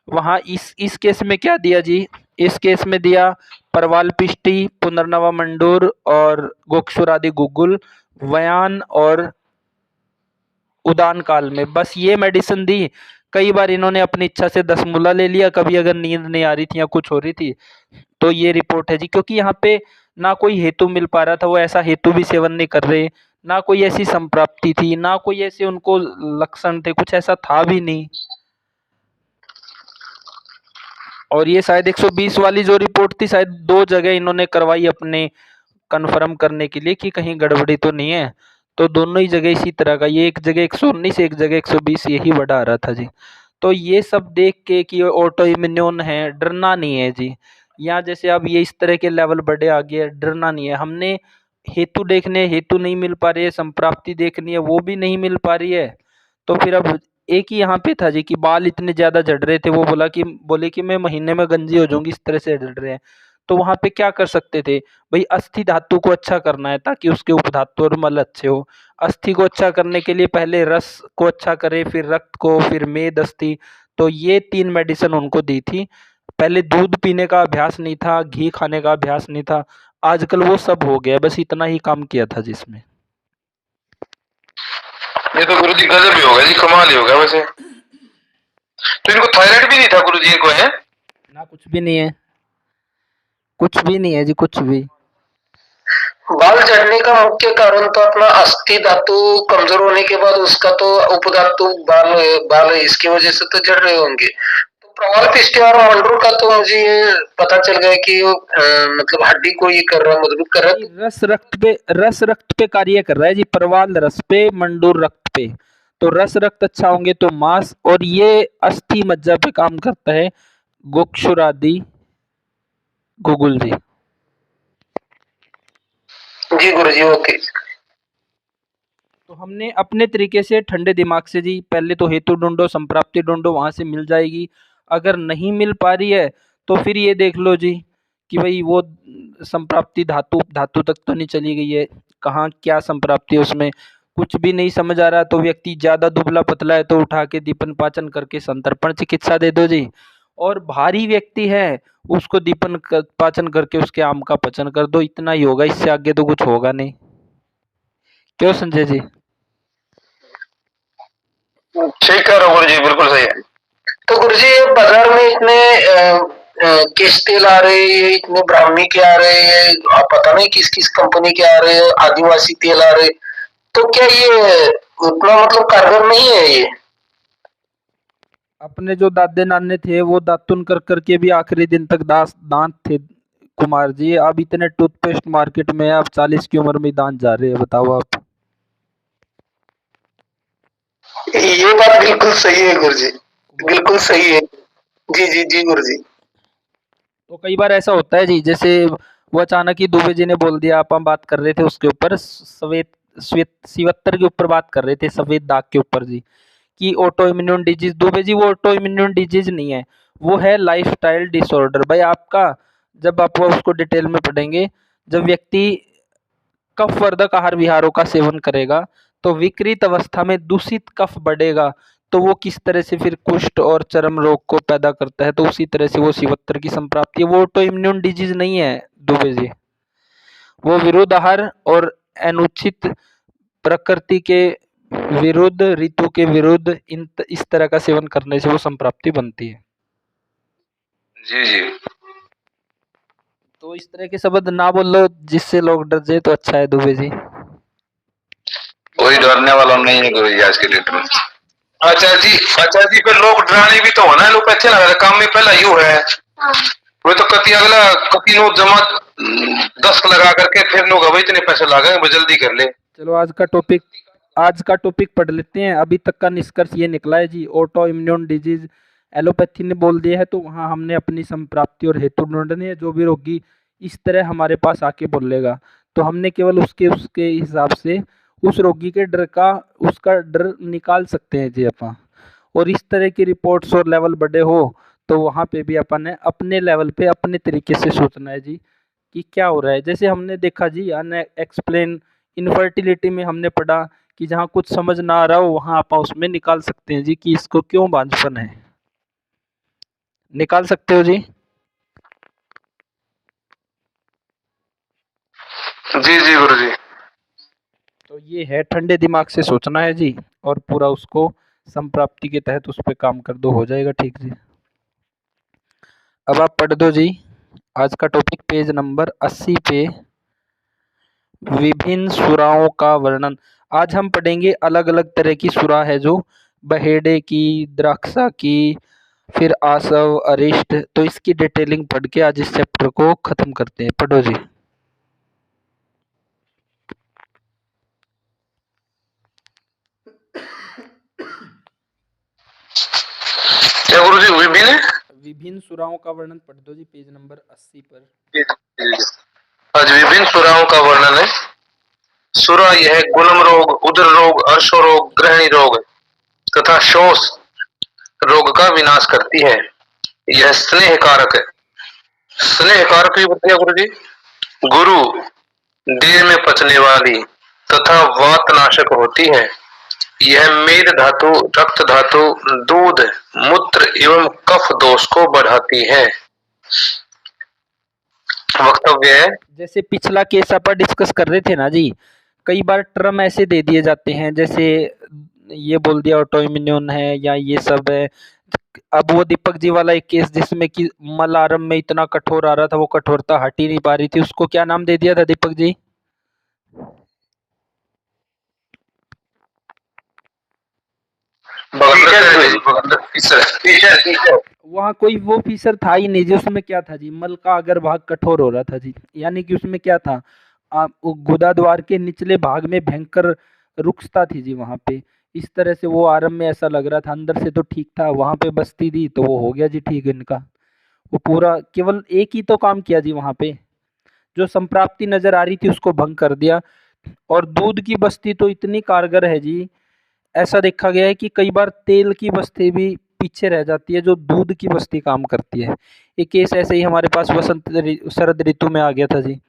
वहाँ इस केस में क्या दिया जी, इस केस में दिया परवाल पिष्टि, पुनर्नवा मंडूर और गोक्षुर आदि गुगुल, व्यान और उदान काल में, बस ये मेडिसिन दी। कई बार इन्होंने अपनी इच्छा से 10 मूला ले लिया, कभी अगर नींद नहीं आ रही थी या कुछ हो रही थी तो ये रिपोर्ट है जी। क्योंकि यहाँ पे ना कोई हेतु मिल पा रहा था, वो ऐसा हेतु भी सेवन नहीं कर रहे, ना कोई ऐसी संप्राप्ति थी, ना कोई ऐसे उनको लक्षण थे, कुछ ऐसा था भी नहीं। और ये शायद 120 वाली जो रिपोर्ट थी शायद 2 जगह इन्होंने करवाई अपने कन्फर्म करने के लिए कि कहीं गड़बड़ी तो नहीं है। तो दोनों ही जगह इसी तरह का, ये एक जगह 119 एक जगह 120 यही बढ़ा रहा था जी। तो ये सब देख के कि ऑटो इम्यून है, डरना नहीं है जी। यहाँ जैसे अब ये इस तरह के लेवल बढ़े आगे, डरना नहीं है। हमने हेतु देखने, हेतु नहीं मिल पा रही है, संप्राप्ति देखनी है वो भी नहीं मिल पा रही है। तो फिर अब एक ही यहाँ पे था जी कि बाल इतने ज़्यादा झड़ रहे थे, वो बोले कि मैं महीने में गंजी हो जाऊंगी, इस तरह से झड़ रहे हैं। तो वहाँ पे क्या कर सकते थे भाई, अस्थि धातु को अच्छा करना है ताकि उसके उपधातु और मल अच्छे हो। अस्थि को अच्छा करने के लिए पहले रस को अच्छा करे, फिर रक्त को, फिर मेद अस्थि। तो ये 3 मेडिसिन उनको दी थी। पहले दूध पीने का अभ्यास नहीं था, घी खाने का अभ्यास नहीं था, आजकल वो सब हो गया। बस इतना ही काम किया था जिसमें। ये तो गुरुजी गजब ही होगा जी, कमाल ही होगा वैसे। तो इनको थायराइड भी नहीं था गुरुजी, इनको है ना? कुछ भी नहीं है, कुछ भी नहीं है जी, कुछ भी। बाल झड़ने का मुख्य कारण तो अपना अस्थि धातु कमजोर होने के बाद उसका तो उपधातु बाल बाल इसकी वजह से तो झड़ रहे होंगे। तो प्रवाल पिष्टि और मंडूर का तो मुझे ये पता चल गया कि वो मतलब हड्डी को ये कर रहा है, मजबूत कर रहा है। रस रक्त पे कार्य कर रहा है जी। परवाल रस पे, मंडूर रक्त पे। तो रस रक्त अच्छा होंगे तो मांस, और ये अस्थि मज्जा पे काम करता है, गोक्षुर आदि गुगुल जी। जी गुरुजी, ओके। तो हमने अपने तरीके से ठंडे दिमाग से जी पहले तो हेतु ढूंढो, संप्राप्ति ढूंढो, वहां से मिल जाएगी। अगर नहीं मिल पा रही है तो फिर ये देख लो जी कि भाई वो संप्राप्ति धातु धातु तक तो नहीं चली गई है, कहाँ क्या संप्राप्ति है उसमें कुछ भी नहीं समझ आ रहा। तो व्यक्ति ज़्यादा दुबला पतला है तो उठा के दीपन पाचन करके संतर्पण चिकित्सा दे दो जी। और भारी व्यक्ति है उसको पाचन करके उसके आम का पचन कर दो। इतना ही होगा, इससे आगे तो कुछ होगा नहीं। क्यों संजय जी? ठीक कह रहे हो गुरुजी, बिल्कुल सही है। तो गुरुजी ये बाजार में इतने किस तेल आ रहे हैं, इतने ब्राह्मी के आ रहे हैं, आप पता नहीं किस किस कंपनी के आ रहे हैं, आदिवासी तेल आ रहे, तो क्या ये उतना मतलब कारगर नहीं है ये? अपने जो दादे नाने थे वो दातुन कर करके भी आखिरी दिन तक दांत थे कुमार जी। अब इतने टूथपेस्ट मार्केट में है, अब 40 की उम्र में दांत जा रहे हैं, बताओ आप। ये बात बिल्कुल सही है गुरुजी, बिल्कुल सही है। जी जी जी गुरुजी। तो कई बार ऐसा होता है जी, जैसे वो अचानक ही दुबे जी ने बोल दिया, आप हम बात कर रहे थे उसके ऊपर, श्वेत श्वेत शिवत्तर के ऊपर बात कर रहे थे, सफेद दाग के ऊपर जी, कि auto immune disease. Dubey ji वो ऑटो इम्यून डिजीज नहीं है, वो है लाइफस्टाइल डिसऑर्डर। भाई आपका जब आप उसको डिटेल में पढ़ेंगे, जब व्यक्ति कफवर्धक आहार विहारों का सेवन करेगा तो विकृत अवस्था में दूषित कफ बढ़ेगा, तो वो किस तरह से फिर कुष्ठ और चर्म रोग को पैदा करता है। तो उसी तरह से वो शिवत्तर की संप्राप्ति है, वो ऑटो इम्यून डिजीज नहीं है दुबे जी। वो विरोध आहार और अनुचित प्रकृति के विरुद्ध, ऋतु के विरुद्ध इस तरह का सेवन करने से वो संप्राप्ति बनती है। जी जी। तो इस तरह के शब्द ना बोलो जिससे लोग डर जाए तो अच्छा है दुबे जी। कोई डरने वाला नहीं है गुरु जी आज के डेट में। अच्छा जी फिर लोग डराने भी तो होना है, लोग अच्छे लगा काम में पहला यू है वो तो कति अगला कति नो जमा 10 लगा करके फिर लोग अब इतने पैसे लगा वो जल्दी कर ले। चलो आज का टॉपिक पढ़ लेते हैं। अभी तक का निष्कर्ष ये निकला है जी, ऑटो इम्यून डिजीज एलोपैथी ने बोल दिया है, तो वहाँ हमने अपनी संप्राप्ति और हेतु ढूंढनी है। जो भी रोगी इस तरह हमारे पास आके बोलेगा तो हमने केवल उसके हिसाब से उस रोगी के उसका डर निकाल सकते हैं जी अपन। और इस तरह की रिपोर्ट्स और लेवल बड़े हो तो वहाँ पे भी अपन ने अपने लेवल पे अपने तरीके से सोचना है जी कि क्या हो रहा है। जैसे हमने देखा जी अनएक्सप्लेन इनफर्टिलिटी में हमने पढ़ा कि जहाँ कुछ समझ ना आ रहा हो वहाँ आप उसमें निकाल सकते हैं जी कि इसको क्यों बांझपन है। निकाल सकते हो जी? जी जी गुरु जी। तो ये है ठंडे दिमाग से सोचना है जी और पूरा उसको संप्राप्ति के तहत उस पर काम कर दो, हो जाएगा ठीक जी। अब आप पढ़ दो जी आज का टॉपिक पेज नंबर 80 पे विभिन्न सुराओं का वर्णन। आज हम पढ़ेंगे अलग अलग तरह की सुरा है जो बहेड़े की, द्राक्षा की, फिर आसव, अरिष्ट। तो इसकी डिटेलिंग पढ़ के आज इस चैप्टर को खत्म करते हैं। पढ़ो जी। क्या गुरु जी विभिन्न सुराओं का वर्णन पढ़ दो जी पेज नंबर 80 पर। आज विभिन्न सुराओं का वर्णन है। सुरा यह गुलम रोग, उदर रोग, अर्शो रोग, ग्रहणी रोग तथा शोष रोग का विनाश करती है। यह स्नेह कारक है। स्नेह कारक भी बताया गुरु जी। गुरु देह में पचने वाली तथा वातनाशक होती है। यह मेद धातु, रक्त धातु, दूध, मूत्र एवं कफ दोष को बढ़ाती है। वक्तव्य है, जैसे पिछला केस अपन डिस्कस कर रहे थे ना जी, कई बार टर्म ऐसे दे दिए जाते हैं जैसे ये बोल दिया ऑटो इम्यून है या ये सब है। अब वो दीपक जी वाला एक केस जिसमें कि मलारम में इतना कठोर आ रहा था, वो कठोरता हट ही नहीं पा रही थी, उसको क्या नाम दे दिया था दीपक जी? वहाँ कोई वो फीसर था ही नहीं जी। उसमें क्या था जी, मल का अगर भाग कठोर हो रहा था जी, यानी कि उसमें क्या था, गुदा द्वार के निचले भाग में भयंकर रुक्षता थी जी। वहाँ पे इस तरह से वो आरंभ में ऐसा लग रहा था, अंदर से तो ठीक था, वहाँ पे बस्ती दी तो वो हो गया जी ठीक इनका। वो पूरा केवल एक ही तो काम किया जी वहाँ पे, जो संप्राप्ति नजर आ रही थी उसको भंग कर दिया। और दूध की बस्ती तो इतनी कारगर है जी, ऐसा देखा गया है कि कई बार तेल की बस्ती भी पीछे रह जाती है जो दूध की बस्ती काम करती है। एक केस ऐसे ही हमारे पास शरद ऋतु में आ गया था जी।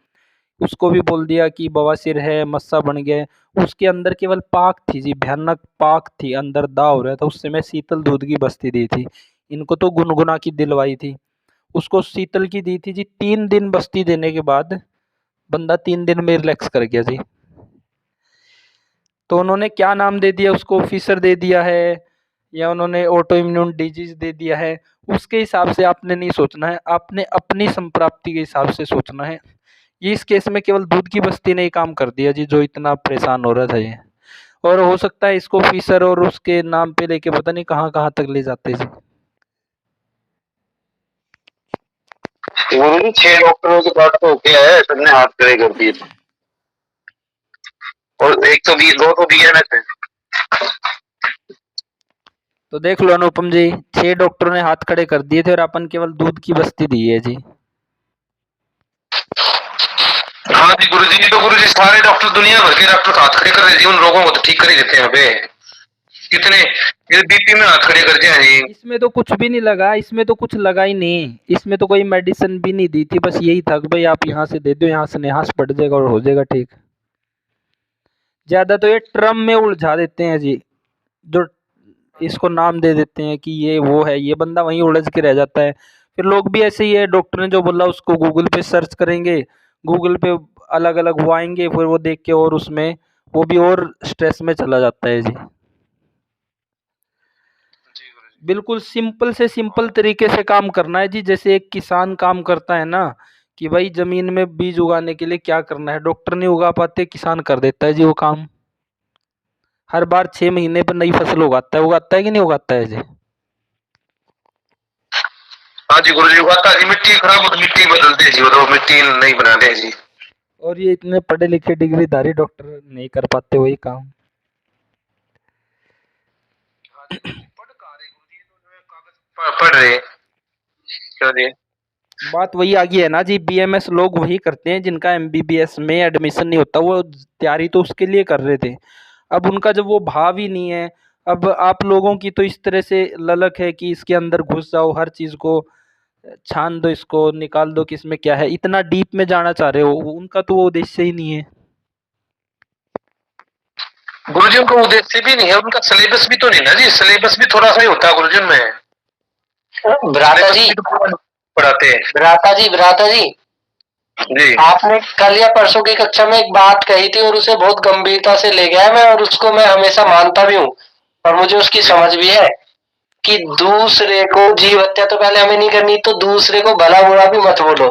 उसको भी बोल दिया कि बवासीर है, मस्सा बन गया। उसके अंदर केवल पाक थी जी, भयानक पाक थी, अंदर दाव हो रहा था। उससे मैं शीतल दूध की बस्ती दी थी। इनको तो गुनगुना की दिलवाई थी, उसको शीतल की दी थी जी। 3 दिन बस्ती देने के बाद बंदा 3 दिन में रिलैक्स कर गया जी। तो उन्होंने क्या नाम दे दिया उसको, ऑफिसर दे दिया है या उन्होंने ऑटो इम्यून डिजीज दे दिया है, उसके हिसाब से आपने नहीं सोचना है, आपने अपनी संप्राप्ति के हिसाब से सोचना है। ये इस केस में केवल दूध की बस्ती ने ही काम कर दिया जी, जो इतना परेशान हो रहा था ये। और हो सकता है इसको ऑफिसर और उसके नाम पे लेके पता नहीं कहाँ कहाँ तक ले जाते जी। गुरु जी 6 डॉक्टरों के पास तो क्या है, सबने हाथ खड़े कर दिए और एक तो भी 2 तो बीएमएस है। तो देख लो अनुपम जी, 6 डॉक्टरों ने हाथ खड़े कर दिए थे और अपन केवल दूध की बस्ती दी है जी। हाँ जी गुरु जी। तो गुरु जी सारे डॉक्टर, दुनिया भर के डॉक्टर हाथ खड़े कर रहे हैं, उन रोगों को तो ठीक कर ही देते हैं। अबे कितने बीपी में हाथ खड़े कर दिए जी। इसमें तो कुछ भी नहीं लगा, इसमें तो कुछ लगा ही नहीं, इसमें तो कोई मेडिसिन भी नहीं दी थी। बस यही था कि भाई आप यहाँ से दे दो, यहाँ से निहास पड़ जाएगा और हो जाएगा ठीक। ज्यादा तो ये ट्रम में उलझा देते हैं जी, जो इसको नाम दे देते हैं कि ये वो है, ये बंदा वहीं उलझ के रह जाता है। फिर लोग भी ऐसे ही है, डॉक्टर ने जो बोला उसको गूगल पे सर्च करेंगे, गूगल पे अलग अलग वो आएंगे, फिर वो देख के और उसमें वो भी और स्ट्रेस में चला जाता है जी। बिल्कुल सिंपल से सिंपल तरीके से काम करना है जी। जैसे एक किसान काम करता है ना कि भाई जमीन में बीज उगाने के लिए क्या करना है, डॉक्टर नहीं उगा पाते, किसान कर देता है जी वो काम। हर बार 6 महीने पर नई फसल उगाता है कि नहीं उगाता है जी। हाँ जी गुरु जी, उगाता है जी। मिट्टी खराब हो तो मिट्टी बदलते हैं जी, वो तो मिट्टी नहीं बनाते हैं जी। और ये इतने पढ़े लिखे डिग्रीधारी डॉक्टर नहीं कर पाते वही काम। पढ़ रहे क्यों जी? बात वही आ गई है ना जी, बीएमएस लोग वही करते हैं जिनका एमबीबीएस में एडमिशन नहीं होता, वो तैयारी तो उसके लिए कर रहे थे। अब उनका जब वो भाव ही नहीं है, अब आप लोगों की तो इस तरह से ललक है कि इसके अंदर घुस जाओ, हर चीज़ को छान दो, इसको निकाल दो कि इसमें क्या है, इतना डीप में जाना चाह रहे हो, उनका तो वो उद्देश्य ही नहीं है। गुरुजी उनका उद्देश्य भी नहीं है, उनका सिलेबस भी तो नहीं ना जी, सिलेबस भी थोड़ा सा ही होता है गुरुजी में। भ्राता जी, पढ़ाते हैं भ्राता जी, जी। आपने कल या परसों की कक्षा में एक बात कही थी और उसे बहुत गंभीरता से ले गया मैं, और उसको मैं हमेशा मानता भी हूँ और मुझे उसकी समझ भी है कि दूसरे को जीव हत्या तो पहले हमें नहीं करनी, तो दूसरे को भला बुरा भी मत बोलो।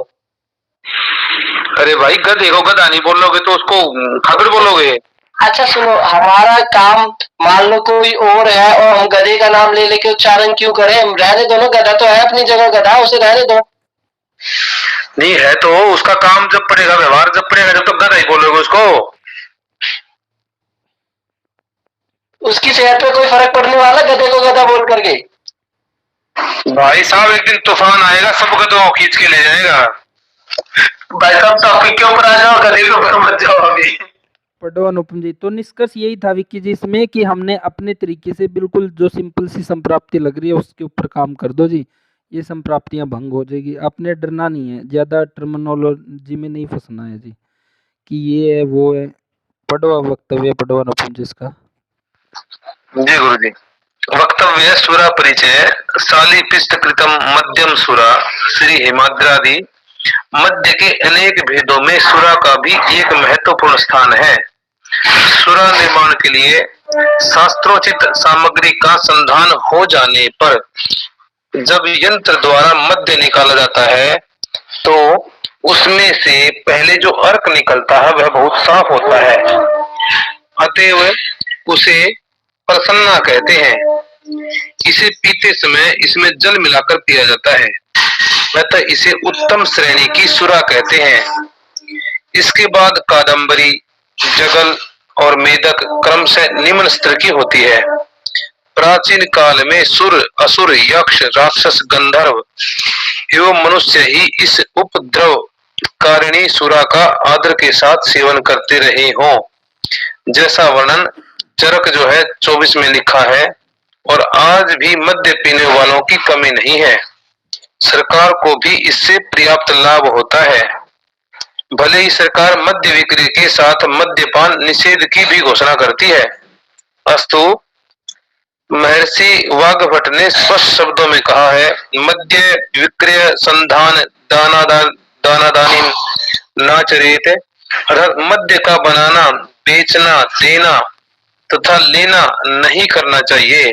अरे भाई गधे को गधा नहीं बोलोगे तो उसको खबर बोलोगे। अच्छा सुनो, हमारा काम मान लो कोई और है और हम गधे का नाम ले लेके उच्चारण क्यों करें, हम रहने दो ना, गधा तो है अपनी जगह, गधा उसे रहने दो। नहीं है तो उसका काम जब पड़ेगा, व्यवहार जब पड़ेगा, जब तक गधा ही बोलोगे उसको। उसकी सेहत पे कोई फर्क पड़ने वाला गधे को गधा बोल करके? भाई साहब एक दिन तूफान आएगा, सब गधों को खींच के ले जाएगा। भाई साहब टॉपिक के ऊपर आ जाओ, गधे के ऊपर मत जाओ अभी। पढ़ो अनुपम जी। तो निष्कर्ष यही था विक्की जी इसमें कि हमने अपने तरीके से बिल्कुल जो सिंपल सी संप्राप्ति लग रही है उसके ऊपर काम कर दो जी, ये संप्राप्तियां भंग हो जाएगी। आपने डरना नहीं है, ज़्यादा टर्मिनोलॉजी में नहीं फंसना है जी कि ये है वो है। पढ़ो वक्तव्य, पढ़ो अनुपम जी इसका। जी गुरु जी। वक्तव्य सुरा परिचय साली पिष्ट कृतम मध्यम सुरा श्री हिमाद्रादि मध्य के अनेक भेदों में सुरा का भी एक महत्वपूर्ण स्थान है। सुरा निर्माण के लिए शास्त्रोचित सामग्री का संधान हो जाने पर जब यंत्र द्वारा मध्य निकाला जाता है तो उसमें से पहले जो अर्क निकलता है वह बहुत साफ होता है, अतएव उसे प्रसन्ना कहते हैं। इसे पीते समय इसमें जल मिलाकर पिया जाता है, अतः इसे उत्तम श्रेणी की सुरा कहते हैं। इसके बाद कादम्बरी, जगल और मेदक क्रमशः निम्न स्तर की होती है। प्राचीन काल में सुर, असुर, यक्ष, राक्षस, गंधर्व एवं मनुष्य ही इस उपद्रव कारिणी सुरा का आदर के साथ सेवन करते रहे हों, जैसा वर्णन चरक जो है 24 में लिखा है। और आज भी मद्य पीने वालों की कमी नहीं है, सरकार को भी इससे पर्याप्त लाभ होता है। भले ही सरकार मद्य विक्रय के साथ मद्यपान निषेध की भी घोषणा करती है, अस्तु महर्षि वाग्भट ने स्पष्ट शब्दों में कहा है, मद्य विक्रय संधान दानादानी नाचरेत, अर्थात मद्य का बनाना, बेचना, देना तथा लेना नहीं करना चाहिए।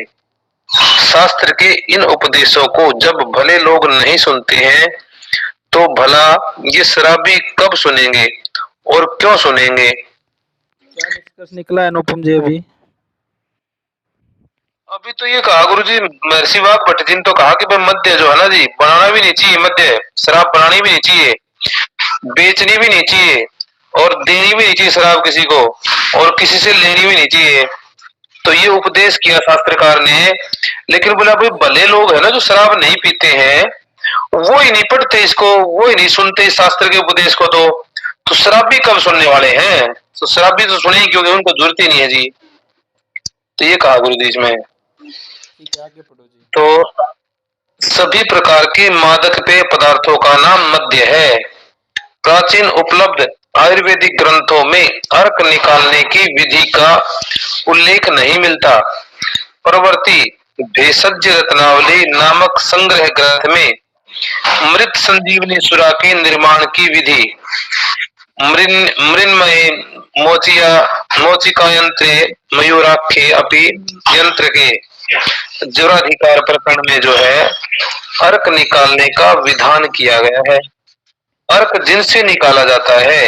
शास्त्र के इन उपदेशों को जब भले लोग नहीं सुनते हैं तो भला ये शराबी कब सुनेंगे और क्यों सुनेंगे? क्या निष्कर्ष निकला है अनुपम जी? अभी तो ये कहा गुरुजी, महर्षि वाग्भट जी ने तो कहा कि भाई मद्य जो है ना जी, बनाना भी नहीं चाहिए, मद्य शराब बनानी भी नहीं चाहिए, बेचनी भी नहीं चाहिए और देनी भी नहीं चाहिए शराब किसी को, और किसी से लेनी भी नहीं चाहिए। तो ये उपदेश किया शास्त्रकार ने। लेकिन बोला भाई भले लोग है ना जो शराब नहीं पीते हैं, वो ही नहीं पढ़ते इसको, वो ही नहीं सुनते इस शास्त्र के उपदेश को, तो शराबी कब सुनने वाले हैं? तो शराबी तो सुने क्योंकि उनको जरूरत ही नहीं है जी। तो ये कहा गुरुजी इसमें। तो सभी प्रकार के मादक पेय पदार्थों का नाम मद्य है। प्राचीन उपलब्ध आयुर्वेदिक ग्रंथों में अर्क निकालने की विधि का उल्लेख नहीं मिलता। परवर्ती भेषज रत्नावली नामक संग्रह ग्रंथ में मृत संजीवनी सुरा के निर्माण की विधि मृन्मये मोचिका यंत्रे मयूराख्ये अपि यंत्र के जुराधिकार प्रकरण में जो है अर्क निकालने का विधान किया गया है। अर्क जिनसे निकाला जाता है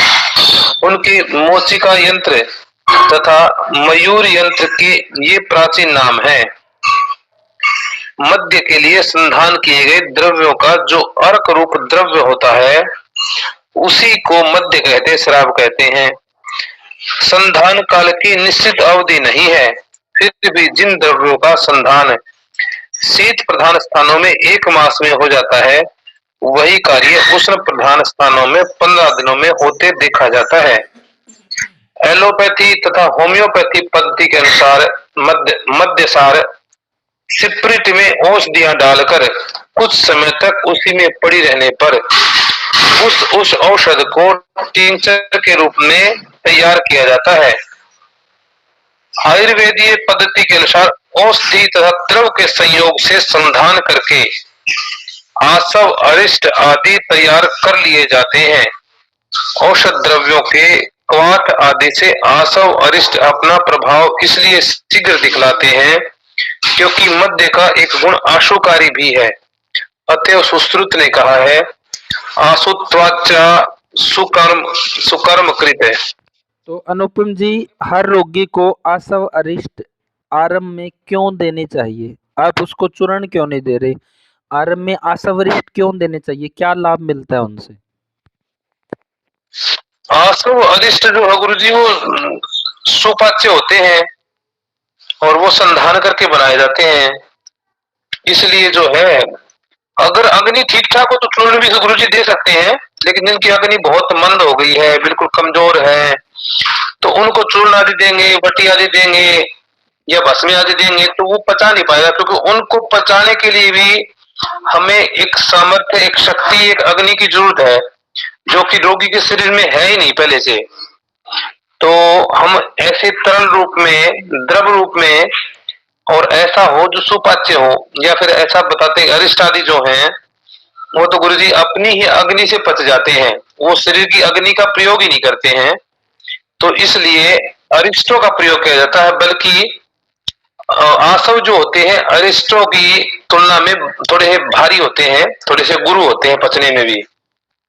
उनके मोचिका यंत्र तथा मयूर यंत्र के ये प्राचीन नाम है। मध्य के लिए संधान किए गए द्रव्यों का जो अर्क रूप द्रव्य होता है उसी को मध्य कहते, श्राव कहते हैं। संधान काल की निश्चित अवधि नहीं है, फिर भी जिन द्रव्यों का संधान शीत प्रधान स्थानों में 1 मास में हो जाता है वही कार्य उष्ण प्रधान स्थानों में 15 दिनों में होते देखा जाता है। एलोपैथी तथा होम्योपैथी पद्धति के अनुसार मध्यसार सिप्रिट में औषधियां डालकर कुछ समय तक उसी में पड़ी रहने पर उस औषध को टिंचर के रूप में तैयार किया जाता है। आयुर्वेदीय पद्धति के अनुसार औषधि तथा द्रव के संयोग से संधान करके आसव अरिष्ट आदि तैयार कर लिए जाते हैं। औषध द्रव्यों के क्वाथ आदि से आसव अरिष्ट अपना प्रभाव इसलिए शीघ्र दिखलाते हैं क्योंकि मध्य का एक गुण आशुकारी भी है। अतएव सुश्रुत ने कहा है आशुत्वाचा सुकर्म कृत है। तो अनुपम जी, हर रोगी को आसव अरिष्ट आरंभ में क्यों देने चाहिए? आप उसको चूर्ण क्यों नहीं दे रहे? आरंभ में आसव अरिष्ट क्यों देने चाहिए? क्या लाभ मिलता है उनसे? आसव अरिष्ट जो है गुरु जी वो सुपाच्य होते हैं और वो संधान करके बनाए जाते हैं। इसलिए जो है अगर अग्नि ठीक ठाक हो तो चूर्ण भी गुरु जी दे सकते हैं, लेकिन जिनकी अग्नि बहुत मंद हो गई है, बिल्कुल कमजोर है, तो उनको चूर्ण आदि देंगे, बटी आदि देंगे या भस्मी आदि देंगे तो वो पचा नहीं पाएगा, क्योंकि उनको पचाने के लिए भी हमें एक सामर्थ्य, एक शक्ति, एक अग्नि की जरूरत है जो कि रोगी के शरीर में है ही नहीं पहले से। तो हम ऐसे तरल रूप में, द्रव रूप में, और ऐसा हो जो सुपाच्य हो, या फिर ऐसा बताते हैं अरिष्ट आदि जो हैं वो तो गुरुजी अपनी ही अग्नि से पच जाते हैं, वो शरीर की अग्नि का प्रयोग ही नहीं करते हैं, तो इसलिए अरिष्टों का प्रयोग किया जाता है। बल्कि आसव जो होते हैं अरिष्टों की तुलना में थोड़े भारी होते हैं, थोड़े से गुरु होते हैं पचने में भी।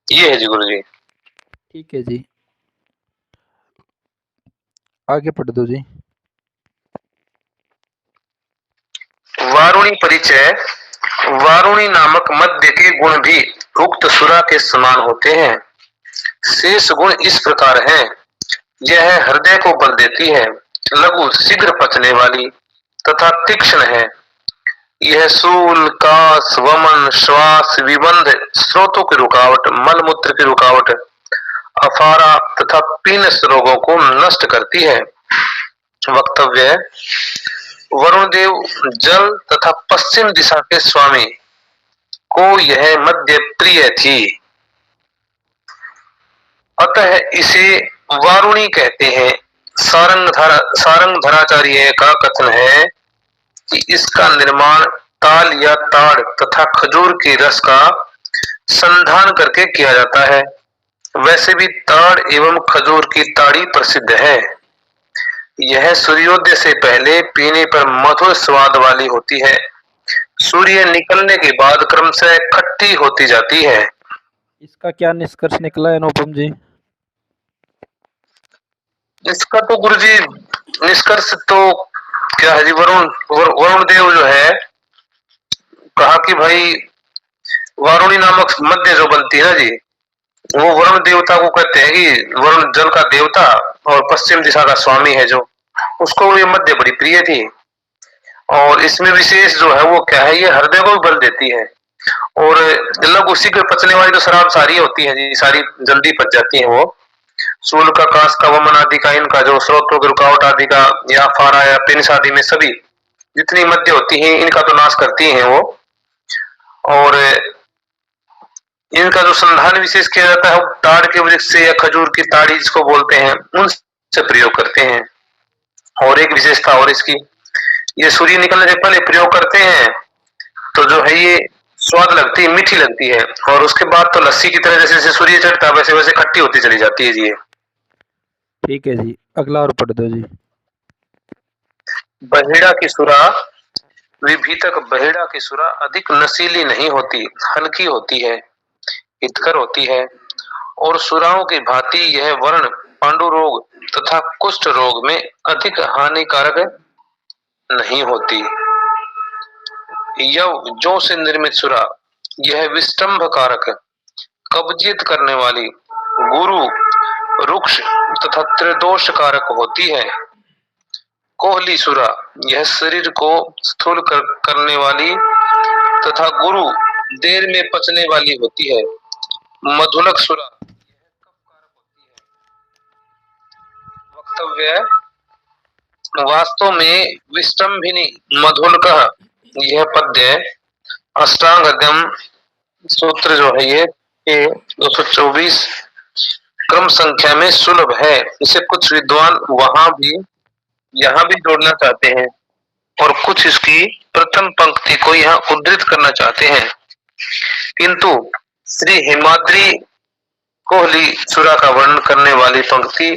ये है जी गुरुजी। ठीक है जी, आगे पढ़ दो जी। वारुणी परिचय। वारुणी नामक मध्य के गुण भी उक्त सुरा के समान होते हैं। शेष गुण इस प्रकार हैं। यह हृदय को बल देती है, लघु शीघ्र पचने वाली तथा तीक्ष्ण है। यह सूल, कास, वमन, श्वास, विबंध, स्रोतों की रुकावट, मल मूत्र की रुकावट, अफारा तथा पीनस रोगों को नष्ट करती है। वक्तव्य है, वरुण देव जल तथा पश्चिम दिशा के स्वामी को यह मध्य प्रिय थी, अतः इसे वारुणी कहते हैं। सारंगधराचार्य का कथन है कि इसका निर्माण ताल या ताड़ तथा खजूर के रस का संधान करके किया जाता है। वैसे भी ताड़ एवं खजूर की ताड़ी प्रसिद्ध है। यह सूर्योदय से पहले पीने पर मधुर स्वाद वाली होती है, सूर्य निकलने के बाद क्रमशः खट्टी होती जाती है। इसका क्या निष्कर्ष निकला है अनुपम जी? इसका तो गुरुजी निष्कर्ष तो क्या है जी, वरुण देव जो है कहा कि भाई वारुणी नामक मध्य जो बनती है ना जी, वो वरुण देवता को कहते हैं कि वरुण जल का देवता और पश्चिम दिशा का स्वामी है, जो उसको ये मध्य बड़ी प्रिय थी। और इसमें विशेष जो है वो क्या है, ये हृदय को भी बल देती है और लघु शीघ्र पचने वाली जो शराब सारी होती है जी, सारी जल्दी पच जाती है। वो सूल का, कास का, वमन आदि का, इनका जो स्रोतों की रुकावट आदि का, या फारा या पेनिस आदि में सभी जितनी मध्य होती हैं इनका तो नाश करती हैं वो। और इनका जो संधान विशेष किया जाता है वो ताड़ के वृक्ष से या खजूर की ताड़ी जिसको बोलते हैं उनसे प्रयोग करते हैं। और एक विशेषता और इसकी, ये सूर्य निकलने से पहले प्रयोग करते हैं तो जो है ये स्वाद लगती है, मीठी लगती है, और उसके बाद तो लस्सी की तरह जैसे जैसे सूर्य चढ़ता है वैसे वैसे खट्टी होती चली जाती है जी। ठीक है जी, अगला और पढ़ दो जी। बहेड़ा की सुरा विभीतक बहेड़ा की सुरा अधिक नशीली नहीं होती, हल्की होती है, हितकर होती है, और सुराओं की भांति यह वर्ण पांडु रोग तथा कुष्ठ रोग में अधिक हानिकारक नहीं होती। यव जौ से निर्मित सुरा यह विष्टम्भ कारक, कब्जियत करने वाली, गुरु, रुक्ष तथा त्रिदोष कारक होती है। कोहली सुरा यह शरीर को स्थूल करने वाली तथा गुरु देर में पचने वाली होती है। मधुलक सुरा वक्तव्य वास्तव में विष्टम्भिनी मधुलक यह पद्य अष्टांगम सूत्र जो है ये 224 क्रम संख्या में सुलभ है। इसे कुछ विद्वान वहां भी यहाँ भी जोड़ना चाहते हैं और कुछ इसकी प्रथम पंक्ति को यहाँ उद्धृत करना चाहते हैं, किंतु श्री हिमाद्री कोहली सुरा का वर्णन करने वाली पंक्ति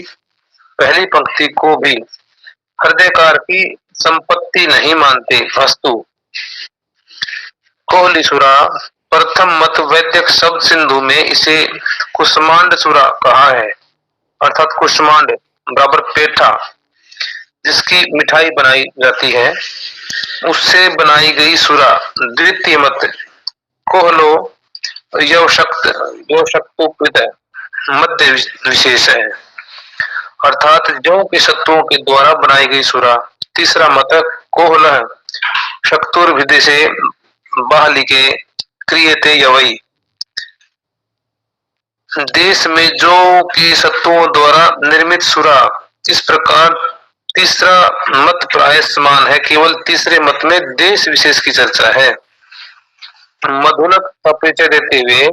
पहली पंक्ति को भी हृदयकार की संपत्ति नहीं मानते। अस्तु कोहली सुरा प्रथम मत वैदिक शब्द सिंधु में इसे कुष्मांड सुरा कहा है, अर्थात कुष्मांड बराबर पेठा जिसकी मिठाई बनाई जाती है उससे बनाई गई सुरा। द्वितीय मत कोहलो यवशक्तोकृत मध्य विशेष है, अर्थात जौ के सत्वों के द्वारा बनाई गई सुरा। तीसरा मत कोहल शक्तुर्भिदे से बाहलिके क्रियते यवई, देश में जौ के सत्वों द्वारा निर्मित सुरा। इस प्रकार तीसरा मत प्राय समान है, केवल तीसरे मत में देश विशेष की चर्चा है। मधुलक का परिचय देते हुए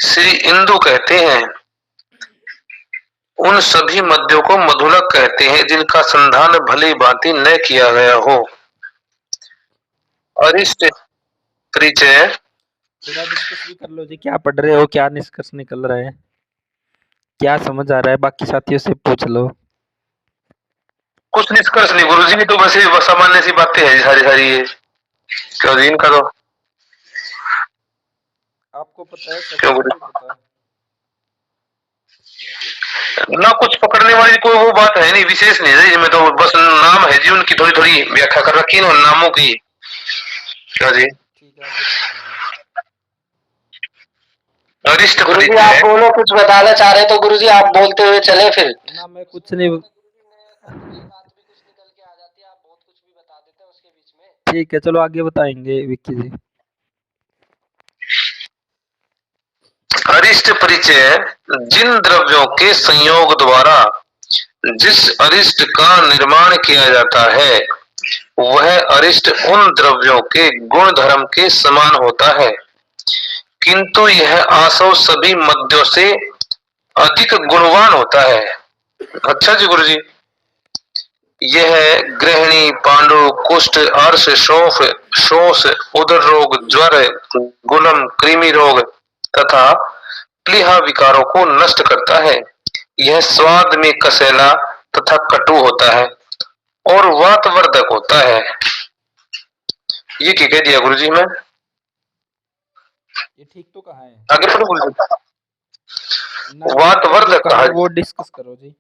श्री इंदु कहते हैं उन सभी मद्यों को मधुलक कहते हैं जिनका संधान भली भांति न किया गया हो। अरिष्ट परिचय थोड़ा डिस्कस भी कर लो जी, क्या पढ़ रहे हो, क्या निष्कर्ष निकल रहा है, क्या समझ आ रहा है, बाकी साथियों से पूछ लो। कुछ निष्कर्ष नहीं गुरुजी की तो बस ये सामान्य सी बातें हैं सारी सारी ये क्यों जी इनका तो आपको पता है क्यों गुरु पता है? ना कुछ पकड़ने वाली कोई वो बात है नहीं, विशेष नहीं है इसमें, तो बस नाम है जी उनकी थोड़ी थोड़ी व्याख्या कर रखी है उन नामों की। क्या जी ठीक है, आगे अरिष्ट गुरुजी परिचय आप बोलो, कुछ बताना चाह रहे तो गुरुजी आप बोलते हुए चले फिर। ना मैं कुछ नहीं। ठीक है, चलो आगे बताएंगे विक्की जी। अरिष्ट परिचय जिन द्रव्यों के संयोग द्वारा जिस अरिष्ट का निर्माण किया जाता है वह अरिष्ट उन द्रव्यों के गुण धर्म के समान होता है, किंतु यह आसव सभी मद्यों से अधिक गुणवान होता है। अच्छा जी गुरुजी, यह ग्रहणी, पांडु, कुष्ठ, अर्श, शोफ, शोष, उदर रोग, ज्वर, गुलम, कृमि रोग तथा प्लीहा विकारों को नष्ट करता है। यह स्वाद में कसैला तथा कटु होता है और वातवर्धक होता है। ये क्या कह दिया गुरुजी मैं? ये ठीक तो कहा है, आगे पढ़ो गुरुजी। ना वातवर्धक कहा, वो डिस्कस करो जी।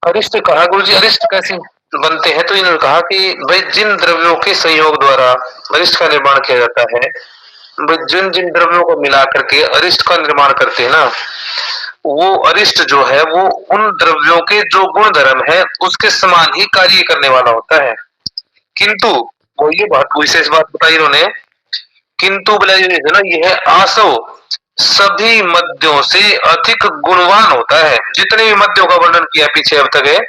अरिष्ट कहा गुरुजी, अरिष्ट कैसे बनते हैं? तो इन्होंने कहा कि भाई जिन द्रव्यों के संयोग द्वारा अरिष्ट का निर्माण किया जाता है, भाई जिन जिन द्रव्यों को मिला करके अरिष्ट का निर्माण करते हैं ना, वो अरिष्ट जो है वो उन द्रव्यों के जो गुण धर्म है उसके समान ही कार्य करने वाला होता है। किंतु वो ये बात विशेष बात बताई इन्होंने, किंतु बोला ना यह आसव सभी मद्यों से अधिक गुणवान होता है। जितने भी मद्यों का वर्णन किया पीछे अब तक है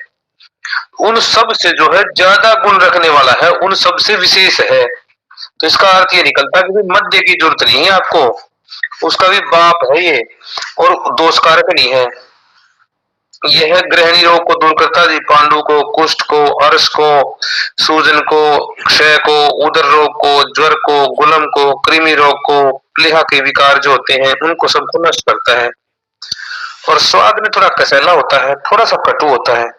उन सब से जो है ज्यादा गुण रखने वाला है, उन सब से विशेष है। तो इसका अर्थ ये निकलता है कि मद्य की जरूरत नहीं है आपको, उसका भी बाप है ये और दोष कारक नहीं है। यह ग्रहणी रोग को दूर करता है जी। पांडु को, कुष्ठ को, अर्श को, सूजन को, क्षय को, उदर रोग को, ज्वर को, गुलम को, कृमि रोग को, प्लीहा के विकार जो होते हैं उनको सबको नष्ट करता है। और स्वाद में थोड़ा कसैला होता है, थोड़ा सा कटु होता है।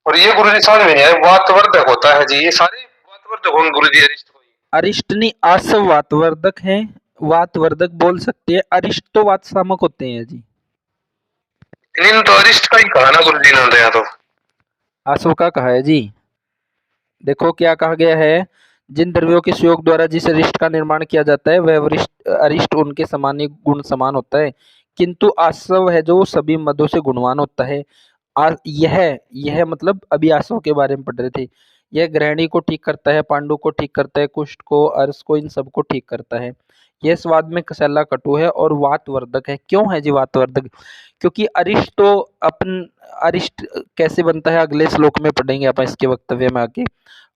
और ये गुरुजी समझ में नहीं आया, वातवर्धक होता है जी। ये सारे वातवर्धक होंगे गुरुजी अरिष्ट को। अरिष्ट नहीं, आसव वातवर्धक है, वातवर्धक बोल सकते हैं। अरिष्ट तो वातशामक होते हैं जी। इन्होंने तो अरिष्ट का ही कहा ना गुरुजी ने यहाँ तो। आसव का कहा है जी। देखो क्या कहा गया है, जिन द्रव्यों के सुयोग द्वारा जिस अरिष्ट का निर्माण किया जाता है वह अरिष्ट उनके समान ही गुण समान होता है, किंतु आसव है जो सभी मदों से गुणवान होता है। यह मतलब अभी आसव के बारे में पढ़ रहे थे। यह ग्रहणी को ठीक करता है, पांडु को ठीक करता है, कुष्ठ को, अर्श को, इन सब को ठीक करता है। यह स्वाद में कसैला कटु है और वातवर्धक है। क्यों है जी वातवर्धक? क्योंकि अरिष्ट तो अरिष्ट कैसे बनता है अगले श्लोक में पढ़ेंगे अपन इसके वक्तव्य में आके।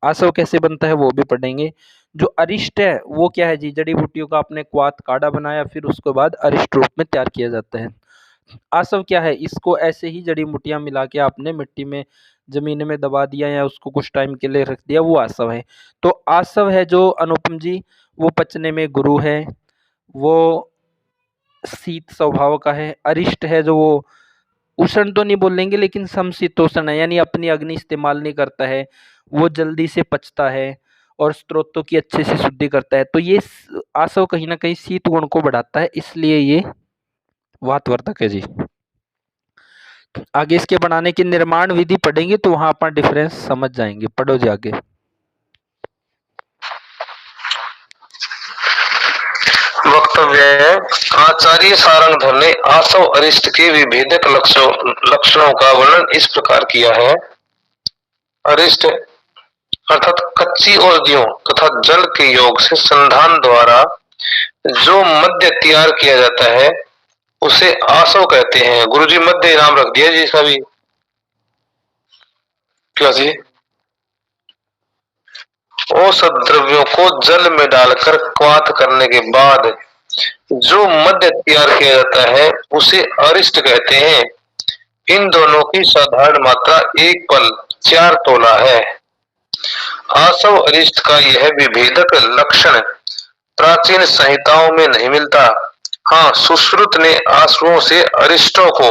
आसव कैसे बनता है वो भी पढ़ेंगे। जो अरिष्ट है वो क्या है जी, जड़ी बूटियों का आपने क्वाथ काढ़ा बनाया, फिर उसके बाद अरिष्ट रूप में तैयार किया जाता है। आसव क्या है, इसको ऐसे ही जड़ी बूटियां मिला के आपने मिट्टी में जमीन में दबा दिया या उसको कुछ टाइम के लिए रख दिया, वो आसव है। तो आसव है जो अनुपम जी, वो पचने में गुरु है, वो शीत स्वभाव का है। अरिष्ट है जो वो उष्ण तो नहीं बोलेंगे लेकिन समशीतोष्ण है, यानी अपनी अग्नि इस्तेमाल नहीं करता है, वो जल्दी से पचता है और स्रोतों की अच्छे से शुद्धि करता है। तो ये आसव कहीं ना कहीं शीत गुण को बढ़ाता है, इसलिए ये वातवर्धक है जी। आगे इसके बनाने की निर्माण विधि पढ़ेंगे तो वहां अपन डिफरेंस समझ जाएंगे। पढ़ो जी आगे। वक्तव्य है, आचार्य सारंगधर ने आसव अरिष्ट के विभेदक लक्षणों का वर्णन इस प्रकार किया है। अरिष्ट अर्थात कच्ची औषधियों तथा जल के योग से संधान द्वारा जो मद्य तैयार किया जाता है उसे आसव कहते हैं। गुरुजी मध्य नाम रख दिया जी इसका भी। क्या जी? औषध द्रव्यों को जल में डालकर क्वाथ करने के बाद जो मद्य तैयार किया जाता है उसे अरिष्ट कहते हैं। इन दोनों की साधारण मात्रा 1 पल 4 तोला है। आसव अरिष्ट का यह विभेदक लक्षण प्राचीन संहिताओं में नहीं मिलता। हाँ, सुश्रुत ने आसवों से अरिष्टों को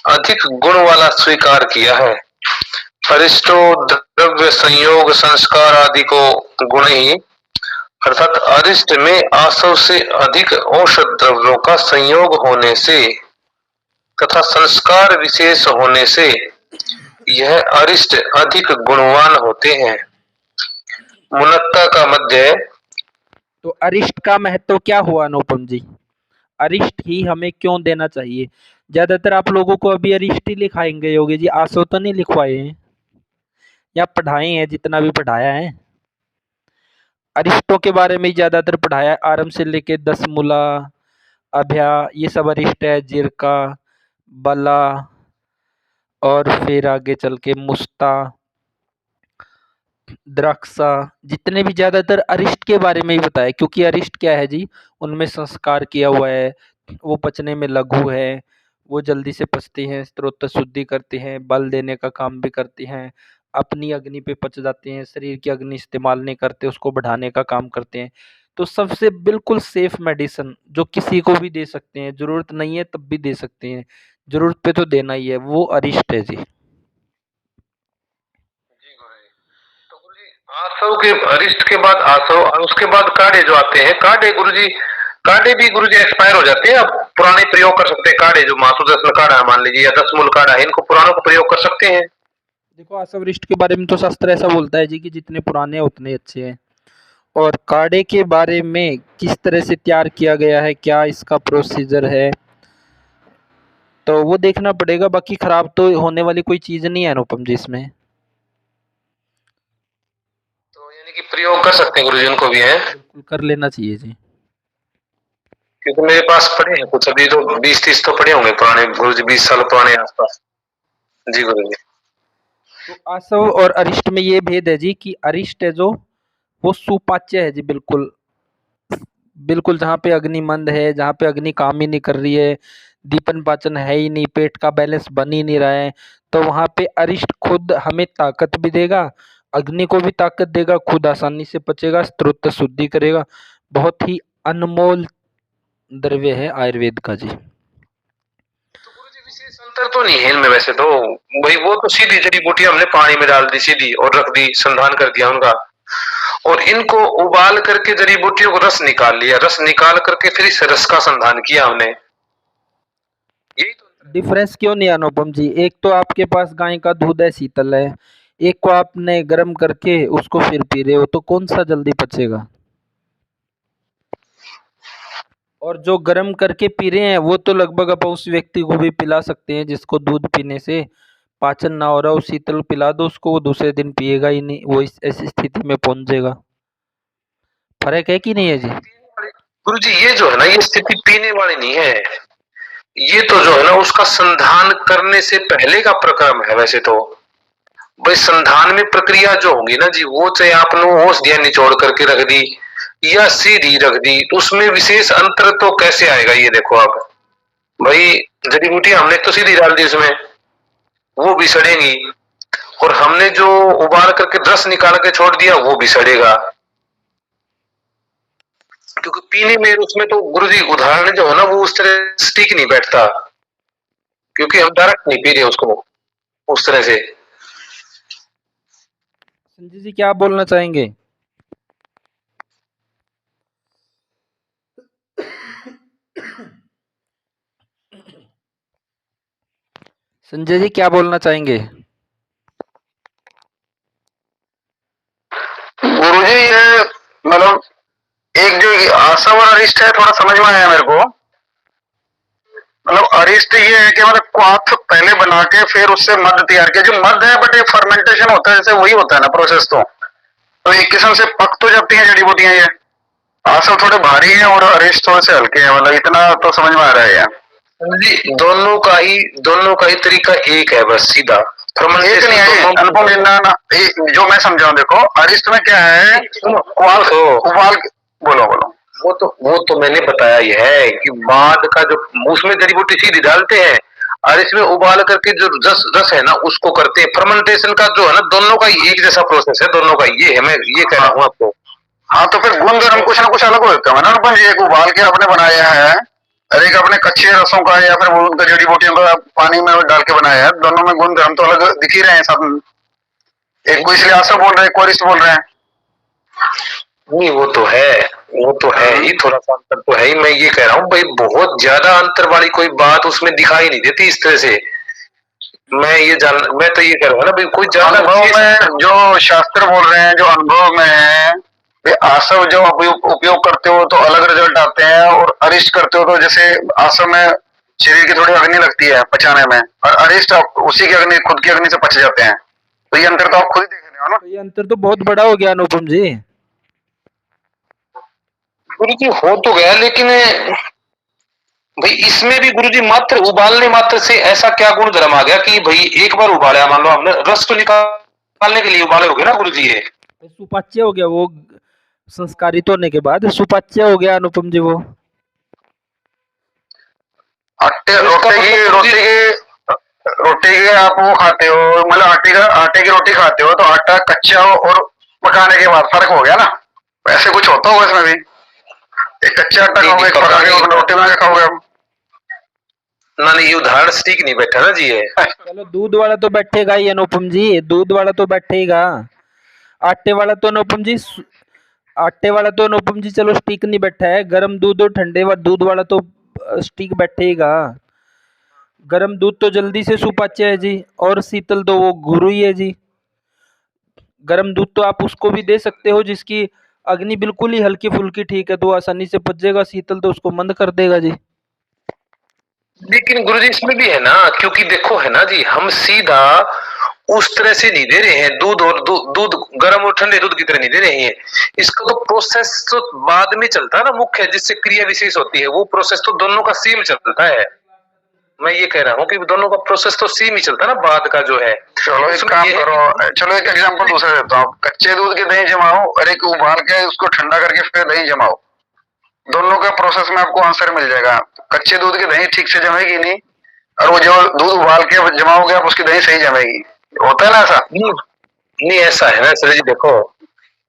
अधिक गुण वाला स्वीकार किया है। अरिष्टो द्रव्य संयोग संस्कार आदि को गुण ही, अर्थात अरिष्ट में आसव से अधिक औषध द्रव्यों का संयोग होने से तथा संस्कार विशेष होने से यह अरिष्ट अधिक गुणवान होते हैं। मुनक्ता का मध्य। तो अरिष्ट का महत्व क्या हुआ अनुपम जी? अरिष्ट ही हमें क्यों देना चाहिए? ज्यादातर आप लोगों को अभी अरिष्ट ही लिखाएंगे योगी जी, आसव तो नहीं लिखवाए हैं या पढ़ाए हैं? जितना भी पढ़ाया है अरिष्टों के बारे में ज्यादातर पढ़ाया है, आरंभ से लेके 10 मूला, अभ्या, ये सब अरिष्ट है, जिरका, बला और फिर आगे चल के मुस्ता, द्राक्षा, जितने भी ज्यादातर अरिष्ट के बारे में ही बताया। क्योंकि अरिष्ट क्या है जी, उनमें संस्कार किया हुआ है, वो पचने में लघु है, वो जल्दी से पचती हैं, स्त्रोत शुद्धि करती हैं, बल देने का काम भी करती हैं, अपनी अग्नि पे पच जाती हैं, शरीर की अग्नि इस्तेमाल नहीं करते, उसको बढ़ाने का काम करते हैं। तो सबसे बिल्कुल सेफ मेडिसिन जो किसी को भी दे सकते हैं, जरूरत नहीं है तब भी दे सकते हैं, जरूरत पे तो देना ही है, वो अरिष्ट है जी। आसव के अरिष्ट के बाद आसव और उसके बाद काढ़े जो आते हैं, काढ़े गुरुजी, काढ़े भी गुरुजी एक्सपायर हो जाते हैं। अब पुराने प्रयोग कर सकते हैं काढ़े, जो मासुदर्शन काढ़ा है मान लीजिए या 10 मूल काढ़ा है, इनको पुरानों को प्रयोग कर सकते हैं। देखो आसव अरिष्ट के बारे में तो शास्त्र ऐसा बोलता है जी कि जितने पुराने हैं उतने अच्छे हैं। और काढ़े के बारे में किस तरह से तैयार किया गया है, क्या इसका प्रोसीजर है, तो वो देखना पड़ेगा। बाकी खराब तो होने वाली कोई चीज नहीं है अनुपम जी इसमें। तो यानी कि प्रयोग कर सकते हैं गुरुजी उनको भी, है बिल्कुल कर लेना चाहिए जी। क्योंकि मेरे पास पड़े हैं कुछ, अभी तो 20-30 तो पड़े होंगे पुराने गुरुजी, 20 साल पुराने आसपास। जी गुरुजी। तो आसव और अरिष्ट में ये भेद है जी कि अरिष्ट है जो वो सुपाच्य है जी, बिल्कुल बिल्कुल जहाँ पे अग्नि मंद है, जहाँ पे अग्नि काम ही नहीं कर रही है, दीपन पाचन है ही नहीं, पेट का बैलेंस बन ही नहीं रहा है, तो वहाँ पे अरिष्ट खुद हमें ताकत भी देगा, अग्नि को भी ताकत देगा, खुद आसानी से पचेगा, स्त्रोत शुद्धि करेगा। बहुत ही अनमोल द्रव्य है आयुर्वेद का जी। तो गुरुजी विशेष अंतर तो नहीं है इनमें वैसे तो। भाई वो तो सीधी जड़ी बूटियां हमने पानी में डाल दी सीधी और रख दी, संधान कर दिया उनका, और इनको उबाल करके जड़ी बूटियों को रस निकाल लिया, रस निकाल करके फिर इस रस का संधान किया हमने, यही तो। डिफरेंस क्यों नहीं अनुपम जी? एक तो आपके पास गाय का दूध है, शीतल है, एक को आपने गर्म करके उसको फिर पी रहे हो, तो कौन सा जल्दी पचेगा? और जो गर्म करके पी रहे हैं वो तो लगभग आप उस व्यक्ति को भी पिला सकते हैं जिसको दूध पीने से पाचन ना हो रहा हो, शीतल पिला दो उसको, वो दूसरे दिन पिएगा ही नहीं, वो इस ऐसी स्थिति में पहुंच जाएगा। फर्क है कि नहीं है जी? गुरु जी ये जो है ना, ये स्थिति पीने वाली नहीं है, ये तो जो है ना उसका संधान करने से पहले का प्रक्रम है वैसे तो। भाई संधान में प्रक्रिया जो होगी ना जी, वो चाहे आपने होश दिया निचोड़ करके रख दी या सीधी रख दी, तो उसमें विशेष अंतर तो कैसे आएगा ये देखो आप। भाई जड़ी बूटियां हमने तो सीधी डाल दी उसमें, वो भी सड़ेंगी, और हमने जो उबाल करके रस निकाल के छोड़ दिया वो भी सड़ेगा, क्योंकि पीने में उसमें तो गुरुजी उदाहरण जो है ना वो उस तरह स्टिक नहीं बैठता, क्योंकि हम डायरेक्ट नहीं पी रहे उसको उस तरह से। संजय जी क्या बोलना चाहेंगे? संजय जी क्या बोलना चाहेंगे? गुरुजी ये मतलब एक जो आशा और अरिष्ट है थोड़ा समझ में आया मेरे को। मतलब अरिष्ट ये है कि मतलब क्वाथ पहले बना के फिर उससे मध तैयार किया, जो मध है बट ये फर्मेंटेशन होता है जैसे वही होता है ना प्रोसेस। तो एक किस्म से पक तो जाती हैं जड़ी बूटियां ये। आशा थोड़े भारी है और अरिष्ट थोड़े से हल्के हैं, मतलब इतना तो समझ में आ रहा है यार जी दोनों का ही तरीका एक है, बस सीधा एक नहीं है अनुपम ना, जो मैं समझाऊं देखो अरिष्ट में क्या है क्वाथ उबाल बोलो बोलो। वो तो मैंने बताया ही है कि बाद का जो उसमें जड़ी बूटी सीधी डालते हैं और इसमें उबाल करके जो रस है ना उसको करते हैं। फर्मेंटेशन का जो है ना दोनों का ही एक जैसा प्रोसेस है, दोनों का ये है, मैं ये कह रहा हूँ आपको। हाँ तो फिर गुण धर्म कुछ ना कुछ अलग होता है ना अनुपम जी, एक उबाल के आपने बनाया है और एक अपने कच्चे रसों का या फिर उनका जड़ी बूटियों का पानी में डाल के बनाया है, दोनों में गुण धर्म तो अलग दिख ही रहे हैं सब। एक को इसलिए आशा बोल रहे हैं, एक को अरिष्ट बोल रहे हैं। नहीं वो तो है ही, थोड़ा सा अंतर तो है ही। मैं ये कह रहा हूँ भाई बहुत ज्यादा अंतर वाली कोई बात उसमें दिखाई नहीं देती इस तरह से। मैं तो ये कह रहा हूँ ना भाई कोई ज्यादा अनुभव में जो शास्त्र बोल रहे हैं, जो अनुभव में है आसव जो उपयोग करते हो तो अलग रिजल्ट आते हैं और अरिष्ट करते हो तो जैसे आसव में शरीर की थोड़ी अग्नि लगती है पचाने में और अरिष्ट आप उसी की अग्नि खुद की अग्नि से पच जाते हैं। तो ये अंतर तो आप खुद ही देख रहे हो ना। तो ये अंतर तो बहुत बड़ा हो गया अनुपम जी। गुरु जी हो तो गया, लेकिन भाई इसमें भी गुरुजी मात्र उबालने मात्र से ऐसा क्या गुण धर्म आ गया कि भाई एक बार उबाला, मान लो हमने रस तो निकालने के लिए उबाले हो गए ना गुरुजी, ये सुपाच्य हो गया, वो संस्कारित होने के बाद सुपाच्य हो गया अनुपम जी। वो रोटी की आप वो खाते हो, मतलब आटे की रोटी खाते हो तो आटा कच्चा और पकाने के बाद फर्क हो गया ना, ऐसे कुछ होता होगा इसमें भी। एक कच्चा आटा खाओगे, पका के रोटी बना के खाओगे आप। ना नहीं ये उदाहरण ठीक नहीं बैठा ना जी। ये चलो दूध वाला तो बैठेगा ही अनुपम जी, दूध वाला तो बैठेगा। आटे वाला तो अनुपम जी चलो स्टिक नहीं बैठा है। गर्म दूध और ठंडे दूध वाला तो स्टिक बैठेगा। गर्म दूध तो जल्दी से सुपाच्य है जी, और शीतल तो वो गुरु ही है जी। गर्म दूध तो आप उसको भी दे सकते हो जिसकी अग्नि बिल्कुल ही हल्की फुल्की ठीक है, तो आसानी से पच जाएगा। शीतल तो उसको मंद कर देगा जी। लेकिन गुरुजी इसमें भी है ना, क्योंकि देखो है ना जी, हम सीधा उस तरह से नहीं दे रहे हैं दूध, और दूध गर्म और ठंडे दूध की तरह नहीं दे रहे हैं। इसका तो प्रोसेस तो बाद में चलता है ना, मुख्य जिससे क्रिया विशेष होती है वो प्रोसेस तो दोनों का सेम चलता है। मैं ये कह रहा हूँ कि दोनों का प्रोसेस तो सेम ही चलता है ना बाद का जो है। चलो एक काम करो, चलो एक एग्जांपल दूसरा देता हूँ। कच्चे दूध के दही जमाओ और एक उबाल के उसको ठंडा करके फिर दही जमाओ, दोनों का प्रोसेस में आपको आंसर मिल जाएगा। कच्चे दूध की दही ठीक से जमेगी नहीं, और वो जो दूध उबाल के जमाओगे आप उसकी दही सही जमेगी। होता है ना ऐसा? नहीं नहीं, ऐसा है ना सर जी, देखो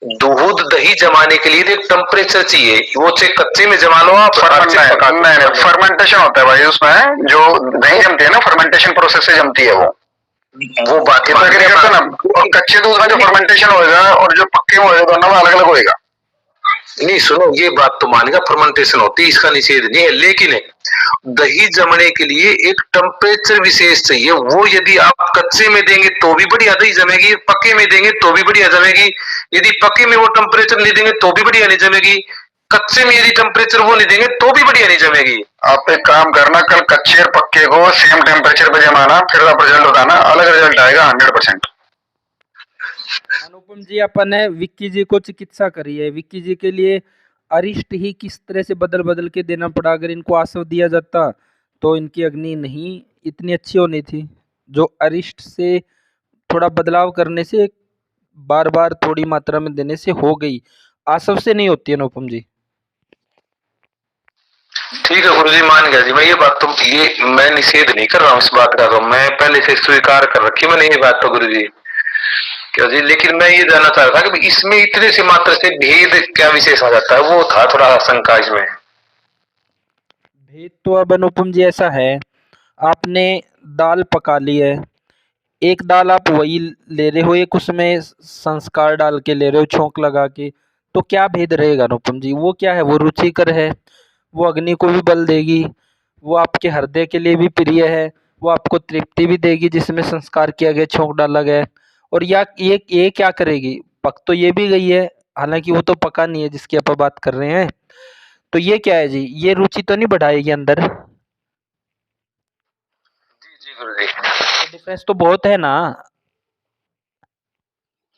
दूध दही जमाने के लिए एक टेम्परेचर चाहिए, वो चाहे कच्चे में जमा लो आप, नहीं, फर्मेंटेशन होता है भाई उसमें, जो दही जमती है ना फर्मेंटेशन प्रोसेस से जमती है वो बात ये प्रक्रिया करता है ना। और कच्चे दूध में जो फर्मेंटेशन होएगा और जो पक्के में होएगा दोनों में अलग अलग होएगा। नहीं सुनो, ये बात तो मानेगा फर्मेंटेशन होती है, इसका निषेध नहीं है, लेकिन दही जमने के लिए एक टेम्परेचर विशेष चाहिए। वो यदि आप कच्चे में देंगे तो भी बढ़िया दही जमेगी, पक्के में देंगे तो भी बढ़िया जमेगी। यदि पक्के में वो टेम्परेचर नहीं देंगे तो भी बढ़िया नहीं जमेगी, कच्चे में यदि टेम्परेचर वो नहीं देंगे तो भी बढ़िया नहीं जमेगी। आप एक काम करना, कल कच्चे और पक्के को सेम टेम्परेचर पे जमाना, फिर आप रिजल्ट बताना, अलग रिजल्ट आएगा 100%। अनुपम जी, अपन ने विक्की जी को चिकित्सा करी है, विक्की जी के लिए अरिष्ट ही किस तरह से बदल बदल के देना पड़ा। अगर इनको आसव दिया जाता तो इनकी अग्नि नहीं इतनी अच्छी होनी थी। जो अरिष्ट से थोड़ा बदलाव करने से, बार बार थोड़ी मात्रा में देने से हो गई, आसव से नहीं होती है अनुपम जी। ठीक है गुरुजी, मान गया जी मैं, ये बात तो ये मैं निषेध नहीं कर रहा हूँ इस बात का, तो मैं पहले से स्वीकार कर रखी मैंने ये बात तो गुरुजी क्या जी। लेकिन मैं ये जानना चाह रहा था कि इसमें इतने से मात्र से भेद क्या विशेष आ जाता है, वो था थोड़ा शंका इसमें। भेद तो अब अनुपम जी ऐसा है, आपने दाल पका ली है, एक दाल आप वही ले रहे हो, एक उसमें संस्कार डाल के ले रहे हो छोंक लगा के, तो क्या भेद रहेगा अनुपम जी? वो क्या है, वो रुचिकर है, वो अग्नि को भी बल देगी, वो आपके हृदय के लिए भी प्रिय है, वो आपको तृप्ति भी देगी जिसमें संस्कार किया गया, छोंक डाला गया है। और या ये क्या करेगी, पक तो ये भी गई है, हालांकि वो तो पका नहीं है जिसकी आप बात कर रहे हैं। तो ये क्या है जी, ये रुचि तो नहीं बढ़ाएगी अंदर? जी गुरुजी। तो डिफरेंस तो बहुत है ना।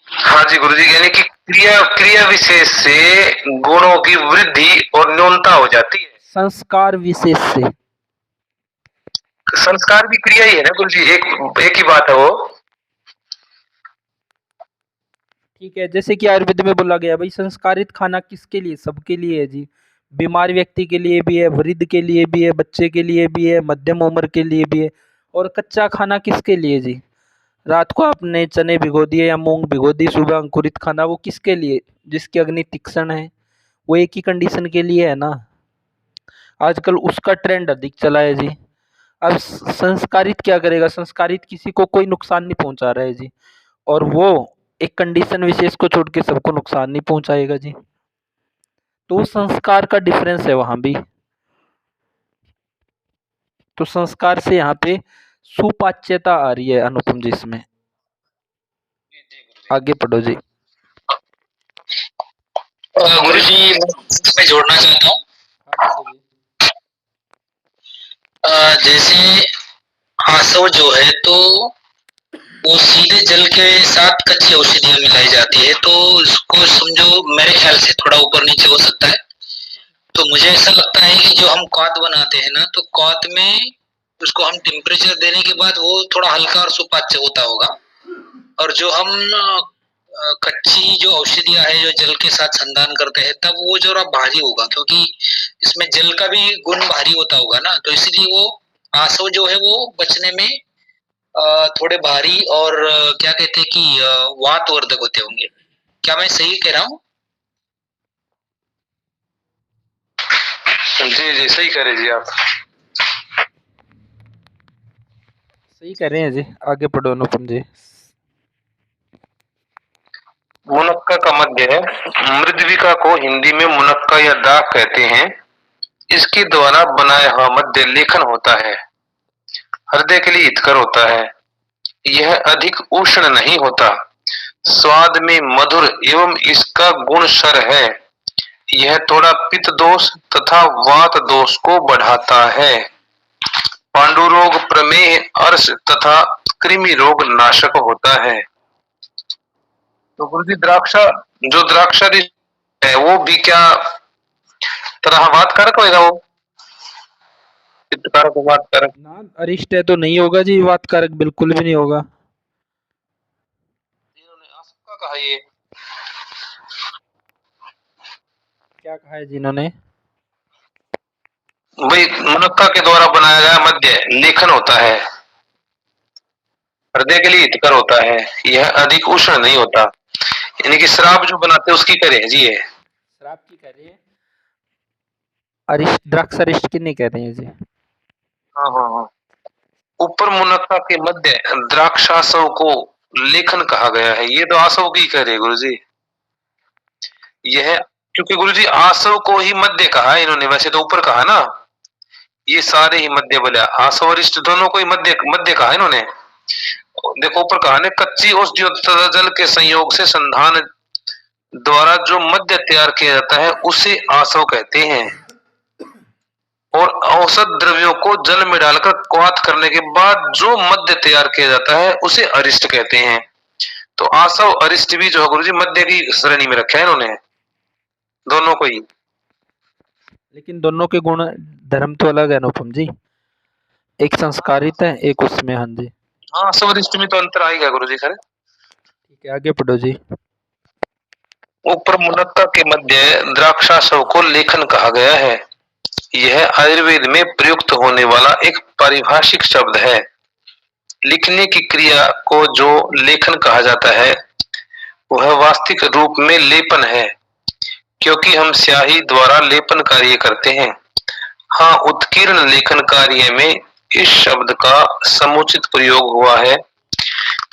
हाँ जी गुरुजी, यानी कि क्रिया क्रिया विशेष से गुणों की वृद्धि और न्यूनता हो जाती है। संस्कार विशेष से, संस्कार भी क्रिया ही है ना गुरुजी, एक ही बात है वो। ठीक है, जैसे कि आयुर्वेद में बोला गया भाई, संस्कारित खाना किसके लिए? सबके लिए है जी। बीमार व्यक्ति के लिए भी है, वृद्ध के लिए भी है, बच्चे के लिए भी है, मध्यम उम्र के लिए भी है। और कच्चा खाना किसके लिए जी? रात को आपने चने भिगो दिए या मूंग भिगो दी, सुबह अंकुरित खाना, वो किसके लिए? जिसकी अग्नि तीक्ष्ण है, वो एक ही कंडीशन के लिए है ना। आजकल उसका ट्रेंड अधिक चला है जी। अब संस्कारित क्या करेगा? संस्कारित किसी को कोई नुकसान नहीं पहुंचा रहा है जी, और वो एक कंडीशन विशेष को छोड़ के सबको नुकसान नहीं पहुंचाएगा जी। तो संस्कार का डिफरेंस है वहां भी। तो संस्कार से यहाँ पे सुपाच्यता आ रही है अनुपम जी इसमें। आगे पढ़ो जी। गुरुजी, मैं जोड़ना चाहता हूँ। जैसे आसव जो है तो वो सीधे जल के साथ कच्ची औषधियां मिलाई जाती है, तो इसको समझो मेरे ख्याल से थोड़ा ऊपर नीचे हो सकता है। तो मुझे ऐसा लगता है कि जो हम क्वाथ बनाते हैं ना, तो क्वाथ में उसको हम टेम्परेचर देने के बाद वो थोड़ा हल्का और सुपाच्य होता होगा, और जो हम कच्ची जो औषधियां है जो जल के साथ संधान करते हैं, तब वो जरा भारी होगा, क्योंकि इसमें जल का भी गुण भारी होता होगा ना, तो इसलिए वो आसव जो है वो बचने में थोड़े भारी और क्या कहते हैं कि वातवर्धक होते होंगे। क्या मैं सही कह रहा हूँ? जी जी सही कह रहे जी आप। सही कह रहे हैं जी, आगे पढ़ो अनुपम जी। मुनक्का का मध्य है, मृदविका को हिंदी में मुनक्का या दाग कहते हैं। इसके द्वारा बनाया हुआ मध्य लेखन होता है, हृदय के लिए हितकर होता है। यह अधिक उष्ण नहीं होता, स्वाद में मधुर एवं इसका गुण सर है। यह थोड़ा पित्त दोष तथा वात दोष को बढ़ाता है। पांडु रोग, प्रमेह, अर्श तथा कृमि रोग नाशक होता है। तो गुरुजी द्राक्षा, जो द्राक्षादि है वो भी क्या तरह वात कारक होगा, वो पित्त कारक, वात कारक? ना, अरिष्ट है तो नहीं होगा जी, वात कारक बिल्कुल भी नहीं होगा। इन्होंने आसव का कहा ये। क्या कहा है जिन्होंने? भाई मनुक्का के द्वारा बनाया गया मद्य लेखन होता है, हृदय के लिए हितकर होता है, यह अधिक उष्ण नहीं होता। यानी कि शराब जो बनाते हैं उसकी करें जी, ये शराब की कह रहे हैं, अरिष्ट द्राक्ष अरिष्ट की नहीं कह रहे हैं जी। हाँ हाँ हाँ। ऊपर मुनक्का के मध्य द्राक्षासव को लेखन कहा गया है, ये तो आसव की कह रहे गुरु जी। यह क्योंकि गुरु जी आसव को ही मध्य कहा है इन्होंने, वैसे तो ऊपर कहा ना, ये सारे ही मध्य बोले, आसव और इष्ट दोनों को ही मध्य मध्य कहा इन्होंने। देखो ऊपर कहा ने कच्ची औषधि और तथा जल के संयोग से संधान द्वारा जो मद्य तैयार किया जाता है उसे आसव कहते हैं, और औषध द्रव्यों को जल में डालकर क्वाथ करने के बाद जो मद्य तैयार किया जाता है उसे अरिष्ट कहते हैं। तो आसव अरिष्ट भी जो है गुरु जी मद्य की श्रेणी में रखा है इन्होंने, दोनों को ही। लेकिन दोनों के गुण धर्म तो अलग है अनुपम जी, एक संस्कारित है एक उसमें। हाँ जी हाँ, आसव अरिष्ट में तो अंतर आएगा गुरु जी खरे। ठीक है, आगे पढ़ो जी। ऊपर मुनक्का के मध्य द्राक्षासव को लेखन कहा गया है, यह आयुर्वेद में प्रयुक्त होने वाला एक पारिभाषिक शब्द है। लिखने की क्रिया को जो लेखन कहा जाता है वह वास्तविक रूप में लेपन है, क्योंकि हम स्याही द्वारा लेपन कार्य करते हैं। हाँ, उत्कीर्ण लेखन कार्य में इस शब्द का समुचित प्रयोग हुआ है,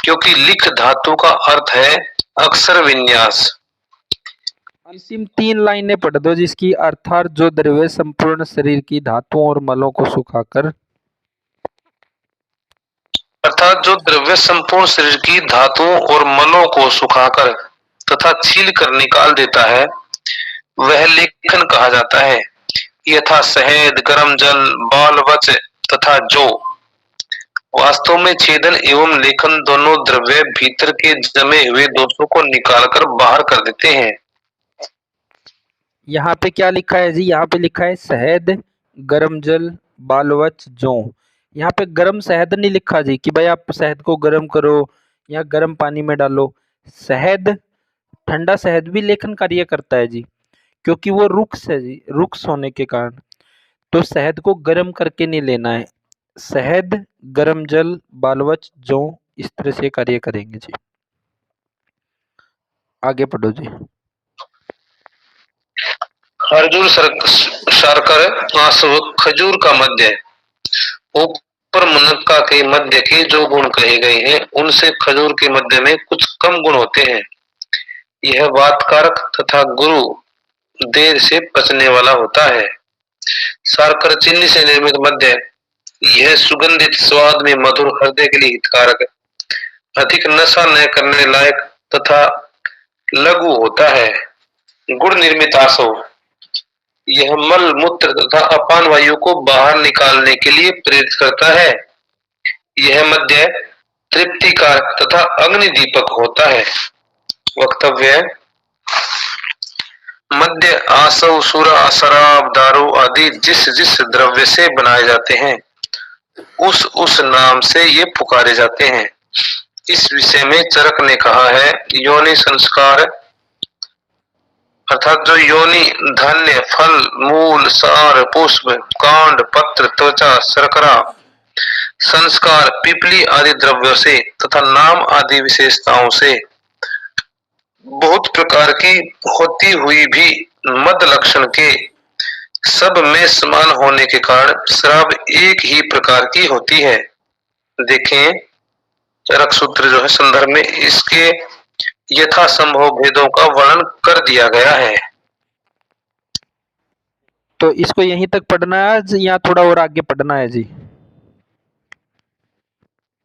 क्योंकि लिख धातु का अर्थ है अक्षर विन्यास। अंतिम 3 लाइनें पढ़ दो जिसकी, अर्थात जो द्रव्य संपूर्ण शरीर की धातुओं और मलों को सुखाकर, अर्थात जो द्रव्य संपूर्ण शरीर की धातुओं और मलों को सुखाकर तथा छील कर निकाल देता है वह लेखन कहा जाता है। यथा शहद, गरम जल, बाल वच तथा जो। वास्तव में छेदन एवं लेखन दोनों द्रव्य भीतर के जमे हुए दोषों को निकालकर बाहर कर देते हैं। यहाँ पे क्या लिखा है जी, यहाँ पे लिखा है शहद, गरम जल, बालवच, जौ। यहाँ पे गरम शहद नहीं लिखा जी कि भाई आप शहद को गरम करो या गरम पानी में डालो। शहद, ठंडा शहद भी लेखन कार्य करता है जी, क्योंकि वो रुक्ष है जी, रुक्ष होने के कारण। तो शहद को गरम करके नहीं लेना है। शहद, गरम जल, बालवच, जौ इस तरह से कार्य करेंगे जी। आगे पढ़ो जी। खजूर शर्कर आसव खजूर का मध्य। ऊपर मुनक्का के मध्य के जो गुण कहे गए हैं उनसे खजूर के मध्य में कुछ कम गुण होते हैं। यह वातकारक तथा गुरु देर से पचने वाला होता है। शर्कर चीनी से निर्मित मध्य, यह सुगंधित स्वाद में मधुर, हृदय के लिए हितकारक, अधिक नशा न करने लायक तथा लघु होता है। गुड़ निर्मित आसव, यह मल मूत्र तथा अपान वायु को बाहर निकालने के लिए प्रेरित करता है। यह मध्य तृप्तिकारक तथा अग्नि दीपक होता है। वक्तव्य, मद्य आसव, सुरा, शराब, दारू आदि जिस जिस द्रव्य से बनाए जाते हैं उस नाम से ये पुकारे जाते हैं। इस विषय में चरक ने कहा है, योनि संस्कार अर्थात जो योनि धान्य, फल, मूल, सार, पुष्प, कांड, पत्र, त्वचा, शर्करा, संस्कार, पिपली आदि द्रव्यों से तथा नाम आदि विशेषताओं से बहुत प्रकार की होती हुई भी मद लक्षण के सब में समान होने के कारण शराब एक ही प्रकार की होती है। देखें चरक सूत्र जो है संदर्भ में इसके यथासंभव भेदों का वर्णन कर दिया गया है। तो इसको यहीं तक पढ़ना है या थोड़ा और आगे पढ़ना है जी?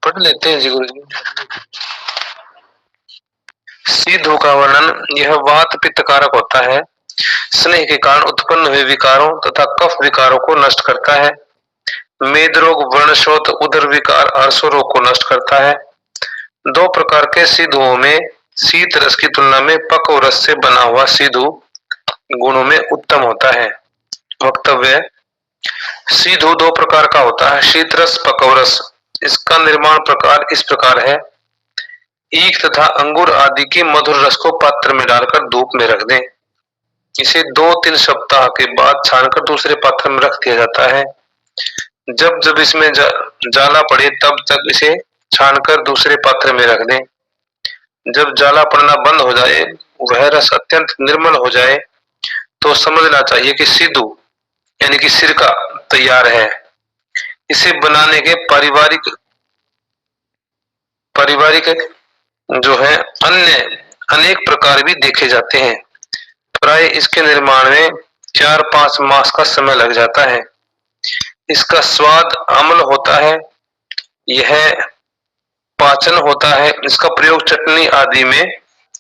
पढ़ लेते हैं जी गुरु जी। सीधु का वर्णन, यह वात पित्त कारक होता है, स्नेह के कारण उत्पन्न हुए विकारों तथा कफ विकारों को नष्ट करता है। मेद रोग, व्रणशोथ, उदर विकार, अरसो रोग को नष्ट करता है। 2 प्रकार के सिद्धुओं में शीत रस की तुलना में पक्व रस से बना हुआ सिद्धू गुणों में उत्तम होता है। वक्तव्य, सिद्धू 2 प्रकार का होता है, शीत रस, पक्व रस। इसका निर्माण प्रकार इस प्रकार है, ईख तथा अंगूर आदि के मधुर रस को पात्र में डालकर धूप में रख दें। इसे 2-3 सप्ताह के बाद छानकर दूसरे पात्र में रख दिया जाता है। जब जब इसमें जाला पड़े तब तक इसे छानकर दूसरे पात्र में रख दें। जब जाला पड़ना बंद हो जाए, वह रस अत्यंत निर्मल हो जाए, तो समझना चाहिए कि सिद्धू यानी कि सिरका तैयार है। इसे बनाने के पारिवारिक पारिवारिक जो है अन्य अनेक प्रकार भी देखे जाते हैं। प्राय इसके निर्माण में 4-5 मास का समय लग जाता है। इसका स्वाद अम्ल होता है, यह पाचन होता है, इसका प्रयोग चटनी आदि में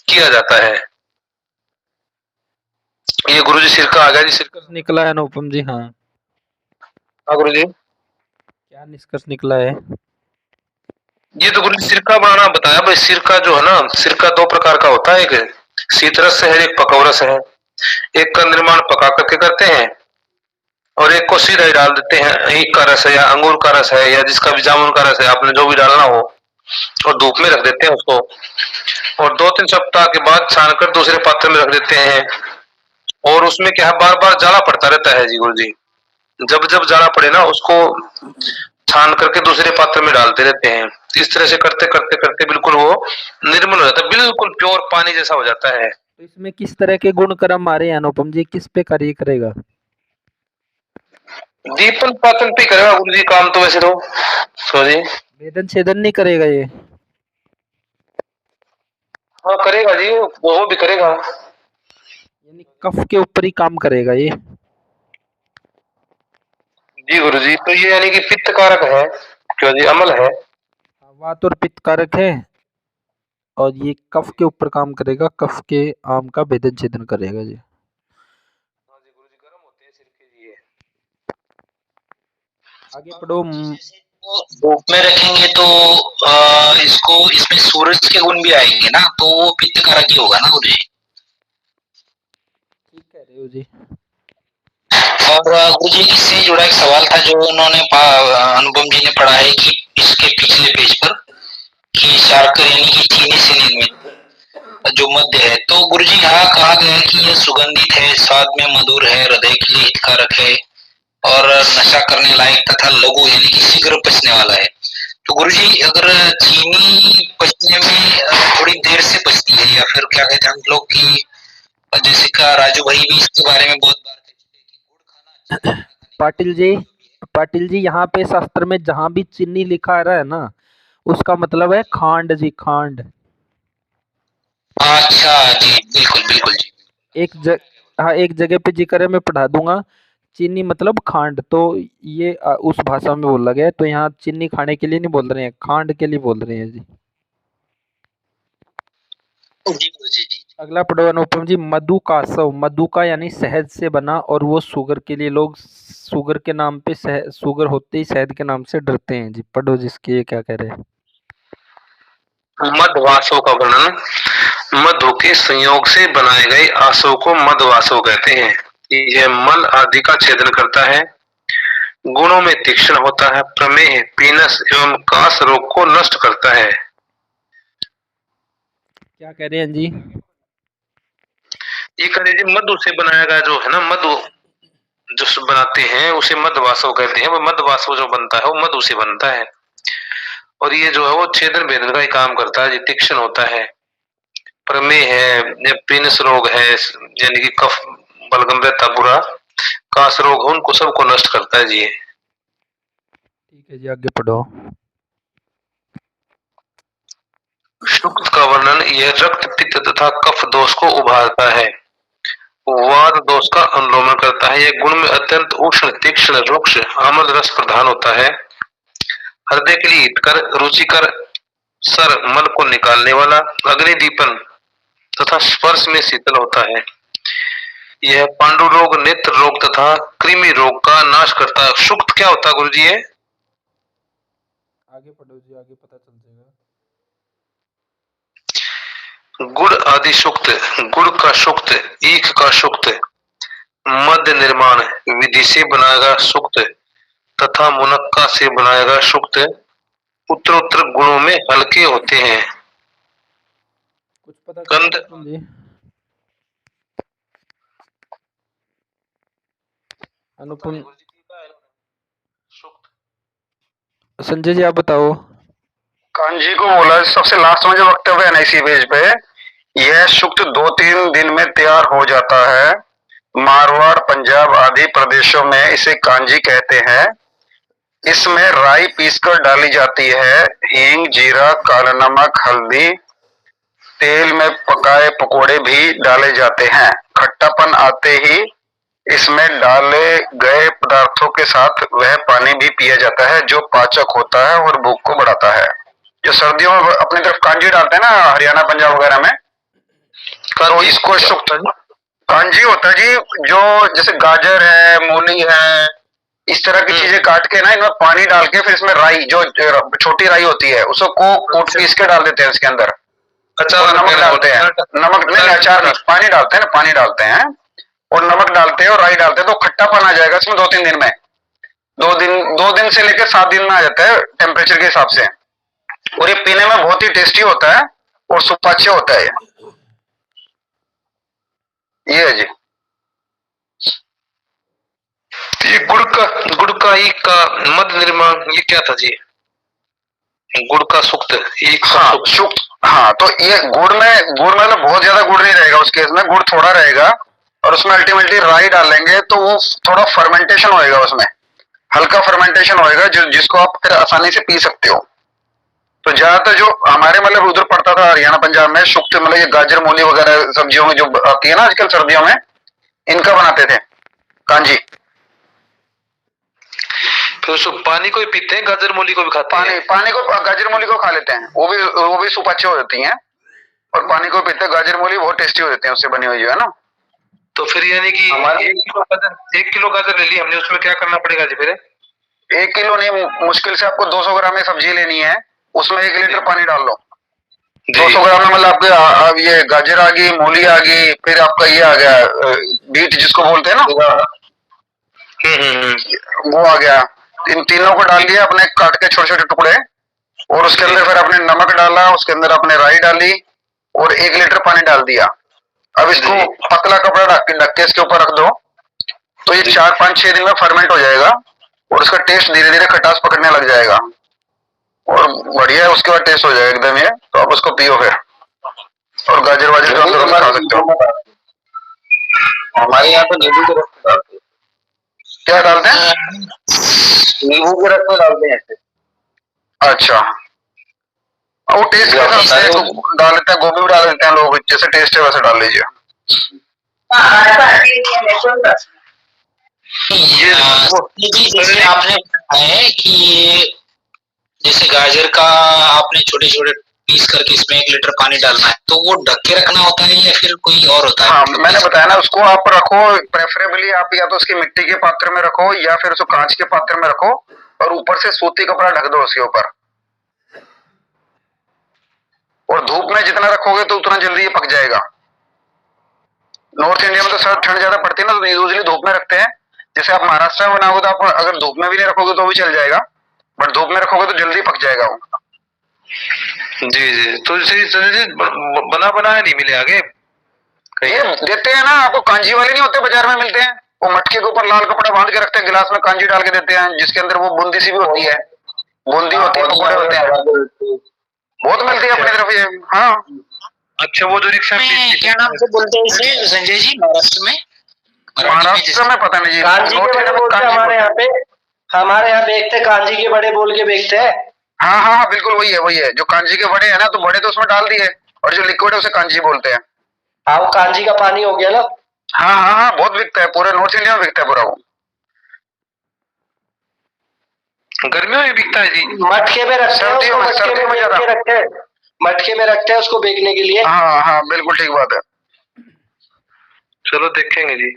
किया जाता है। ये गुरुजी सिरका आ गया जी। सिरका निकला है अनुपम जी। हाँ, हाँ गुरुजी, क्या निष्कर्ष निकला है? ये तो गुरुजी सिरका बनाना बताया भाई। सिरका जो है ना, सिरका 2 प्रकार का होता है, एक शीतरस है, एक पकौरस है। एक का निर्माण पका करके करते हैं और एक को सीधा ही डाल देते हैं। ईख का रस है या अंगूर का रस है या जिसका भी जामुन का रस है, आपने जो भी डालना हो, और धूप में रख देते हैं उसको, और 2-3 सप्ताह के बाद छानकर दूसरे पात्र में रख देते हैं। और उसमें क्या है, बार बार जाला पड़ता रहता है जी गुरुजी। जब जब जाला पड़े ना, उसको छान करके दूसरे पात्र में डालते रहते हैं। इस तरह से करते करते करते बिल्कुल वो निर्मल हो जाता है, बिल्कुल प्योर पानी जैसा हो जाता है। तो इसमें किस तरह के गुण कर्म आ रहे हैं अनुपम जी, किस पे कार्य करेगा? दीपन पाचन पे करेगा गुरु जी काम तो वैसे तो जी। वेदन छेदन नहीं करेगा ये? हाँ करेगा जी, वो भी करेगा। यानी कफ के ऊपर ही काम करेगा ये? जी गुरु जी, तो ये यानी कि पित्त कारक है, क्यों जी, अमल है। वात और पित्त कारक है, और ये कफ के ऊपर काम करेगा, कफ के आम का भेदन छेदन करेगा जी। हाँ जी गुरु जी, गर्म होते हैं सिर के लिए। आगे पढ़ो। धूप में रखेंगे तो इसको इसमें सूरज के गुण भी आएंगे ना, तो वो पित्त कारक ही होगा ना गुरु जी। ठीक कह रहे हो जी। और गुरु जी, इससे जुड़ा एक सवाल था जो उन्होंने अनुपम जी ने पढ़ा है कि इसके पिछले पेज पर कि शार्कर यानी कि चीनी से निर्मित जो मध्य है, तो गुरु जी यहाँ कहा गया है कि यह सुगंधित है, स्वाद में मधुर है, हृदय के लिए हितकारक है और नशा करने लायक तथा लघु यानी कि शीघ्र पचने वाला है। तो गुरुजी, अगर चीनी पचने में थोड़ी देर से पचती है, या फिर क्या कहते हैं हम लोग की, जैसे का राजू भाई भी इसके बारे में बहुत बार कहते हैं कि गुड़ खाना अच्छा है। पाटिल जी यहाँ पे शास्त्र में जहाँ भी चीनी लिखा आ रहा है ना, उसका मतलब है खांड जी, खांड। अच्छा जी, बिल्कुल बिल्कुल जी। हाँ, एक जगह पे जिक्र है, मैं पढ़ा दूंगा। चीनी मतलब खांड, तो ये उस भाषा में बोला गया है, तो यहाँ चीनी खाने के लिए नहीं बोल रहे हैं, खांड के लिए बोल रहे हैं जी। जी गुरुजी जी। अगला पढ़ो अनुपम जी। मधु कासव, मधु का यानी शहद से बना, और वो शुगर के लिए, लोग शुगर के नाम पे शुगर होते ही शहद के नाम से डरते हैं जी। पढ़ो जिसके ये क्या कह रहे हैं। मधवासों का वर्णन, मधु के संयोग से बनाए गए आसों को मधवासो कहते हैं। यह मल आदि का छेदन करता है, गुणों में तीक्ष्ण होता है, प्रमेह, पीनस एवं कास रोग को नष्ट करता है। क्या कह रहे हैं जी? ये कह रहे जी, मधु से बनाया गया जो है ना, मधु जो बनाते हैं उसे मधवासो कहते हैं। वो मधवासो जो बनता है वो मधु से बनता है, और ये जो है वो छेदन भेदन का ही काम करता है जी, तीक्ष्ण होता है, प्रमेह है, पीनस रोग है यानी कि कफ बलगम रहता पूरा, कास रोग है, उनको सबको नष्ट करता है जी। ठीक है जी, आगे पढ़ो। शुक्त का वर्णन, यह रक्त पित्त तथा कफ दोष को उभारता है, वात दोष का अनुलोमन करता है। यह गुण में अत्यंत उष्ण, तीक्ष्ण, रुक्ष, आम्ल रस प्रधान होता है, हृदय के लिए हितकर, रुचिकर, सर मल को निकालने वाला, अग्नि दीपन तथा स्पर्श में शीतल होता है। यह पांडु रोग, नेत्र रोग तथा कृमि रोग का नाश करता है। शुक्त क्या होता है गुरु जी? आगे पढ़ो जी, आगे पता चल जाएगा। गुड़ आदि शुक्त, गुड़ का शुक्त, ईख का शुक्त, मध्य निर्माण विधि से बनाएगा शुक्त तथा मुनक्का से बनाएगा शुक्त, उत्तरोत्तर गुणों में हल्के होते हैं। कुछ पता गंध, जी? अनुपम संजय जी आप बताओ। कांजी को बोला सबसे लास्ट में जो वक्तव्य है ना इसी पेज पे, यह सूक्त 2-3 दिन में तैयार हो जाता है। मारवाड़, पंजाब आदि प्रदेशों में इसे कांजी कहते हैं। इसमें राई पीसकर डाली जाती है, हींग, जीरा, काला नमक, हल्दी, तेल में पकाए पकोड़े भी डाले जाते हैं। खट्टापन आते ही इसमें डाले गए पदार्थों के साथ वह पानी भी पिया जाता है जो पाचक होता है और भूख को बढ़ाता है। जो सर्दियों में अपनी तरफ कांजी डालते हैं ना हरियाणा पंजाब वगैरह में, तो इसको कांजी होता है जी। जो जैसे गाजर है, मूली है, इस तरह की चीजें काट के ना इनमें पानी डाल के फिर इसमें राई, जो छोटी राई होती है, उसको कूट पीस के डाल देते हैं इसके अंदर। और नमक डालते हैं, नमक नहीं, अचार नहीं, पानी डालते हैं ना, पानी डालते हैं और नमक डालते हैं और राई डालते हैं, तो खट्टापन आ जाएगा इसमें 2-3 दिन में। 2 दिन से लेकर 7 दिन में आ जाता है टेम्परेचर के हिसाब से। और ये पीने में बहुत ही टेस्टी होता है और सुपाच्य होता है ये है जी। ये गुड़ का ईख का मद निर्माण ये क्या था जी? गुड़ का सुक्त, ईख का हाँ, सुक्त। हाँ, तो ये गुड़ में मतलब बहुत ज्यादा गुड़ नहीं रहेगा उस केस में, गुड़ थोड़ा रहेगा और उसमें अल्टीमेटली राई डालेंगे तो वो थोड़ा फर्मेंटेशन होएगा, उसमें हल्का फर्मेंटेशन होएगा जिसको आप फिर आसानी से पी सकते हो। तो ज्यादातर जो हमारे मतलब उधर पड़ता था हरियाणा पंजाब में सुक्त, मतलब ये गाजर मूली वगैरह सब्जियों में जो आती है ना आजकल सर्दियों में, इनका बनाते थे कांजी। फिर उसको पानी को भी पीते हैं, गाजर मूली को भी खाते हैं। पानी को गाजर मूली को खा लेते हैं, वो भी सुपाच्य हो जाती हैं और पानी को पीते हैं। गाजर मूली बहुत टेस्टी हो जाती है उससे बनी हुई जो है ना। तो फिर यानी कि 1 किलो गाजर ले ली हमने, उसमें क्या करना पड़ेगा जी फिर? 1 किलो नहीं, मुश्किल से आपको 200 ग्राम में सब्जी लेनी है, उसमें 1 लीटर पानी डाल लो। 200 ग्राम में मतलब आपके ये गाजर आ गई, मूली आ गई, फिर आपका ये आ गया बीट जिसको बोलते हैं ना, वो आ गया। इन तीनों को डाल दिया अपने काट के छोटे छोटे टुकड़े, और उसके अंदर फिर आपने नमक डाला, उसके अंदर आपने राई डाली और 1 लीटर पानी डाल दिया। अब इसको पतला कपड़ा ढक के इसके ऊपर रख दो, तो ये 4-5-6 दिन में फर्मेंट हो जाएगा और उसका टेस्ट धीरे धीरे खटास पकड़ने लग जाएगा और बढ़िया उसके बाद टेस्ट हो जाएगा एकदम ये। तो आप उसको पियो फिर, और गाजर वाजर जो आप खा सकते हो। हमारे यहाँ तो नींबू के रस में डालते हैं। क्या डालते हैं? नींबू के रस में डालते हैं ऐसे। अच्छा, वो टेस्ट के हिसाब से डाल लेते हैं, गोभी भी डाल देते हैं लोग, जैसे टेस्ट है वैसे डाल लीजिए। जैसे आपने बताया है कि ये जैसे गाजर का आपने छोटे छोटे पीस करके इसमें 1 लीटर पानी डालना है, तो वो ढक के रखना होता है या फिर कोई और होता है? हाँ, मैंने बताया ना, उसको आप रखो, प्रेफरेबली आप या तो उसकी मिट्टी के पात्र में रखो या फिर उसको कांच के पात्र में रखो और ऊपर से सूती कपड़ा ढक दो उसके ऊपर। और धूप में जितना रखोगे तो उतना जल्दी ये पक जाएगा। नॉर्थ इंडिया में तो सर ठंड ज्यादा पड़ती है ना, तो यूजली धूप में रखते हैं। जैसे आप महाराष्ट्र में बनाओगे तो आप अगर धूप में भी नहीं रखोगे तो भी चल जाएगा, बट धूप में रखोगे तो जल्दी पक जाएगा वो। जी जी, तो इसे बना बनाया नहीं मिले आगे? ये देते हैं ना आपको, कांजी वाले नहीं होते बाजार में मिलते हैं, वो मटके के ऊपर लाल कपड़ा बांध के रखते हैं, गिलास में कांजी डाल के देते हैं, जिसके अंदर वो बूंदी सी भी होती है, बूंदी होती है, पकौड़े होते हैं, बहुत मिलती है अपनी तरफ ये। हाँ, अच्छा, वो जो रिक्शा क्या नाम से बोलते हैं इसे संजय जी महाराष्ट्र में? महाराष्ट्र में पता नहीं जी, कांजी के बड़े बोलते हैं हमारे यहाँ बेचते, कांजी के बड़े बोल के बेचते हैं। हाँ हाँ हाँ, बिल्कुल वही है जो कांजी के बड़े हैं ना, तो बड़े तो उसमें डाल दिए और जो लिक्विड है उसे कांजी बोलते हैं। हाँ, वो कांजी का पानी हो गया ना। हाँ हाँ हाँ, बहुत बिकता है, पूरे नॉर्थ इंडिया में बिकता है पूरा वो। गर्मियों में बिकता है जी? मटके में रखते हैं उसको, सर्दियों में ज्यादा मटके में रखते हैं उसको बेचने के लिए। हाँ हाँ, बिल्कुल ठीक बात है। चलो देखेंगे जी।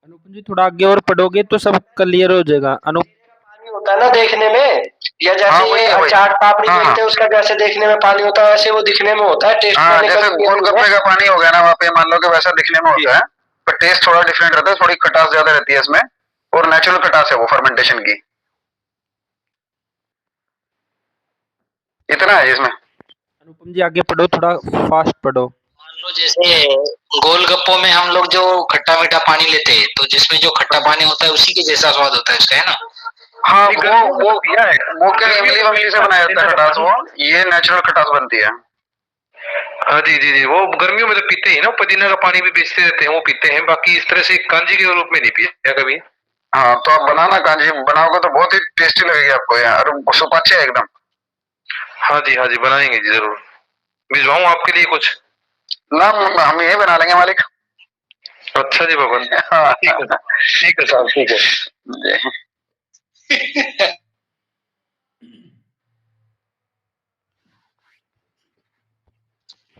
अनुपम जी थोड़ा आगे और पढ़ोगे तो सब क्लियर हो जाएगा। पानी होता है ना देखने में, या जैसे हाँ, वही ये है, वही। चाट पापड़ी हाँ, देखते हैं उसका जैसे देखने में पानी होता है, वैसे वो दिखने में होता है। टेस्ट हाँ, में जैसे गोलगप्पे का पानी हो गया ना, वहाँ पे मान लो कि वैसा दिखने में होता है, पर टेस्ट थोड़ा डिफरेंट रहता है, थोड़ी खटास ज्यादा रहती है इसमें, और नेचुरल खटास है वो फर्मेंटेशन की। इतना है इसमें। अनुपम जी आगे पढ़ो, थोड़ा फास्ट पढ़ो। मान तो जैसे गोलगप्पों में हम लोग जो खट्टा मीठा पानी लेते हैं, तो जिसमें जो खट्टा पानी होता है उसी के जैसा स्वाद होता है उसका, है ना? हाँ, वो किया है, वो क्या इमली वमली से बनाया जाता है खटास, वो ये नेचुरल खटास बनती है। हाँ जी जी जी, वो गर्मियों में तो पीते ही ना, पुदीना का पानी भी बेचते रहते हैं, वो पीते हैं, बाकी इस तरह से कांजी के रूप में नहीं पिया कभी। हाँ, तो आप बनाना कांजी, बनाओगे तो बहुत ही टेस्टी लगेगी आपको यार, सुपाच्य है एकदम। हाँ जी बनाएंगे जी जरूर। भिजवाऊं आपके लिए कुछ? ना, हम यही बना लेंगे मालिक। अच्छा जी भगवान। हाँ, ठीक है साहब, ठीक है।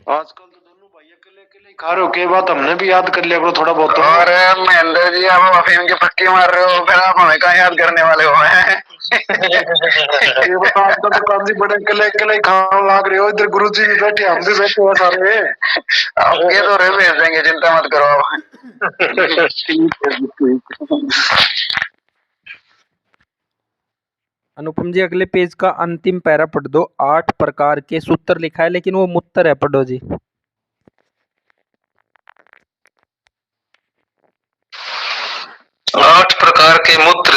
आजकल तो दोनों भाई अकेले अकेले खा रहे हो, के बात हमने भी याद कर लिया करो थोड़ा बहुत। और महेंद्र जी, आप अफीम की फक्की मार रहे हो, फिर आप हमें कहाँ याद करने वाले हो हैं? ये बताओ, आजकल तो काजी बड़े अकेले अकेले खाने लाग रहे हो, इधर गुरु जी भी बैठे, हम भी बैठे हैं सारे। आपके तो रे भेज देंगे, चिंता मत करो आप। अनुपम जी अगले पेज का अंतिम पैरा पढ़ दो। 8 प्रकार के सूत्र लिखा है, लेकिन वो मूत्र है, पढ़ो जी। 8 प्रकार के मूत्र: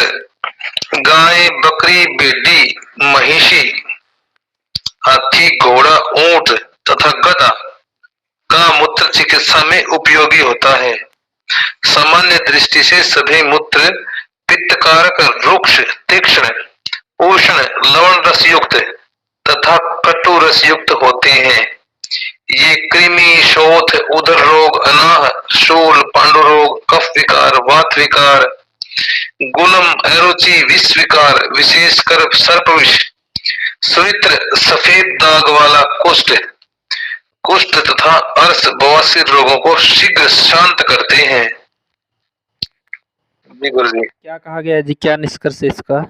गाय, बकरी, भेड़ी, महिषी, हाथी, घोड़ा, ऊंट तथा गधा का मूत्र चिकित्सा में उपयोगी होता है। सामान्य दृष्टि से सभी मूत्र पित्तकारक, रुक्ष, तीक्ष्ण, उष्ण, लवण रस युक्त तथा कटु रस युक्त होते हैं। ये कृमि, शोथ, उदर रोग, अनाह, शूल, पांडु रोग, कफ विकार, वात विकार, गुलम, अरुचि, विष विकार, विशेषकर सर्पविष, स्वित्र, सफेद दाग वाला कुष्ठ, कुष्ठ तथा अर्श, बवासीर रोगों को शीघ्र शांत करते हैं। जी गुरु जी। क्या कहा गया है जी, क्या निष्कर्ष है इसका?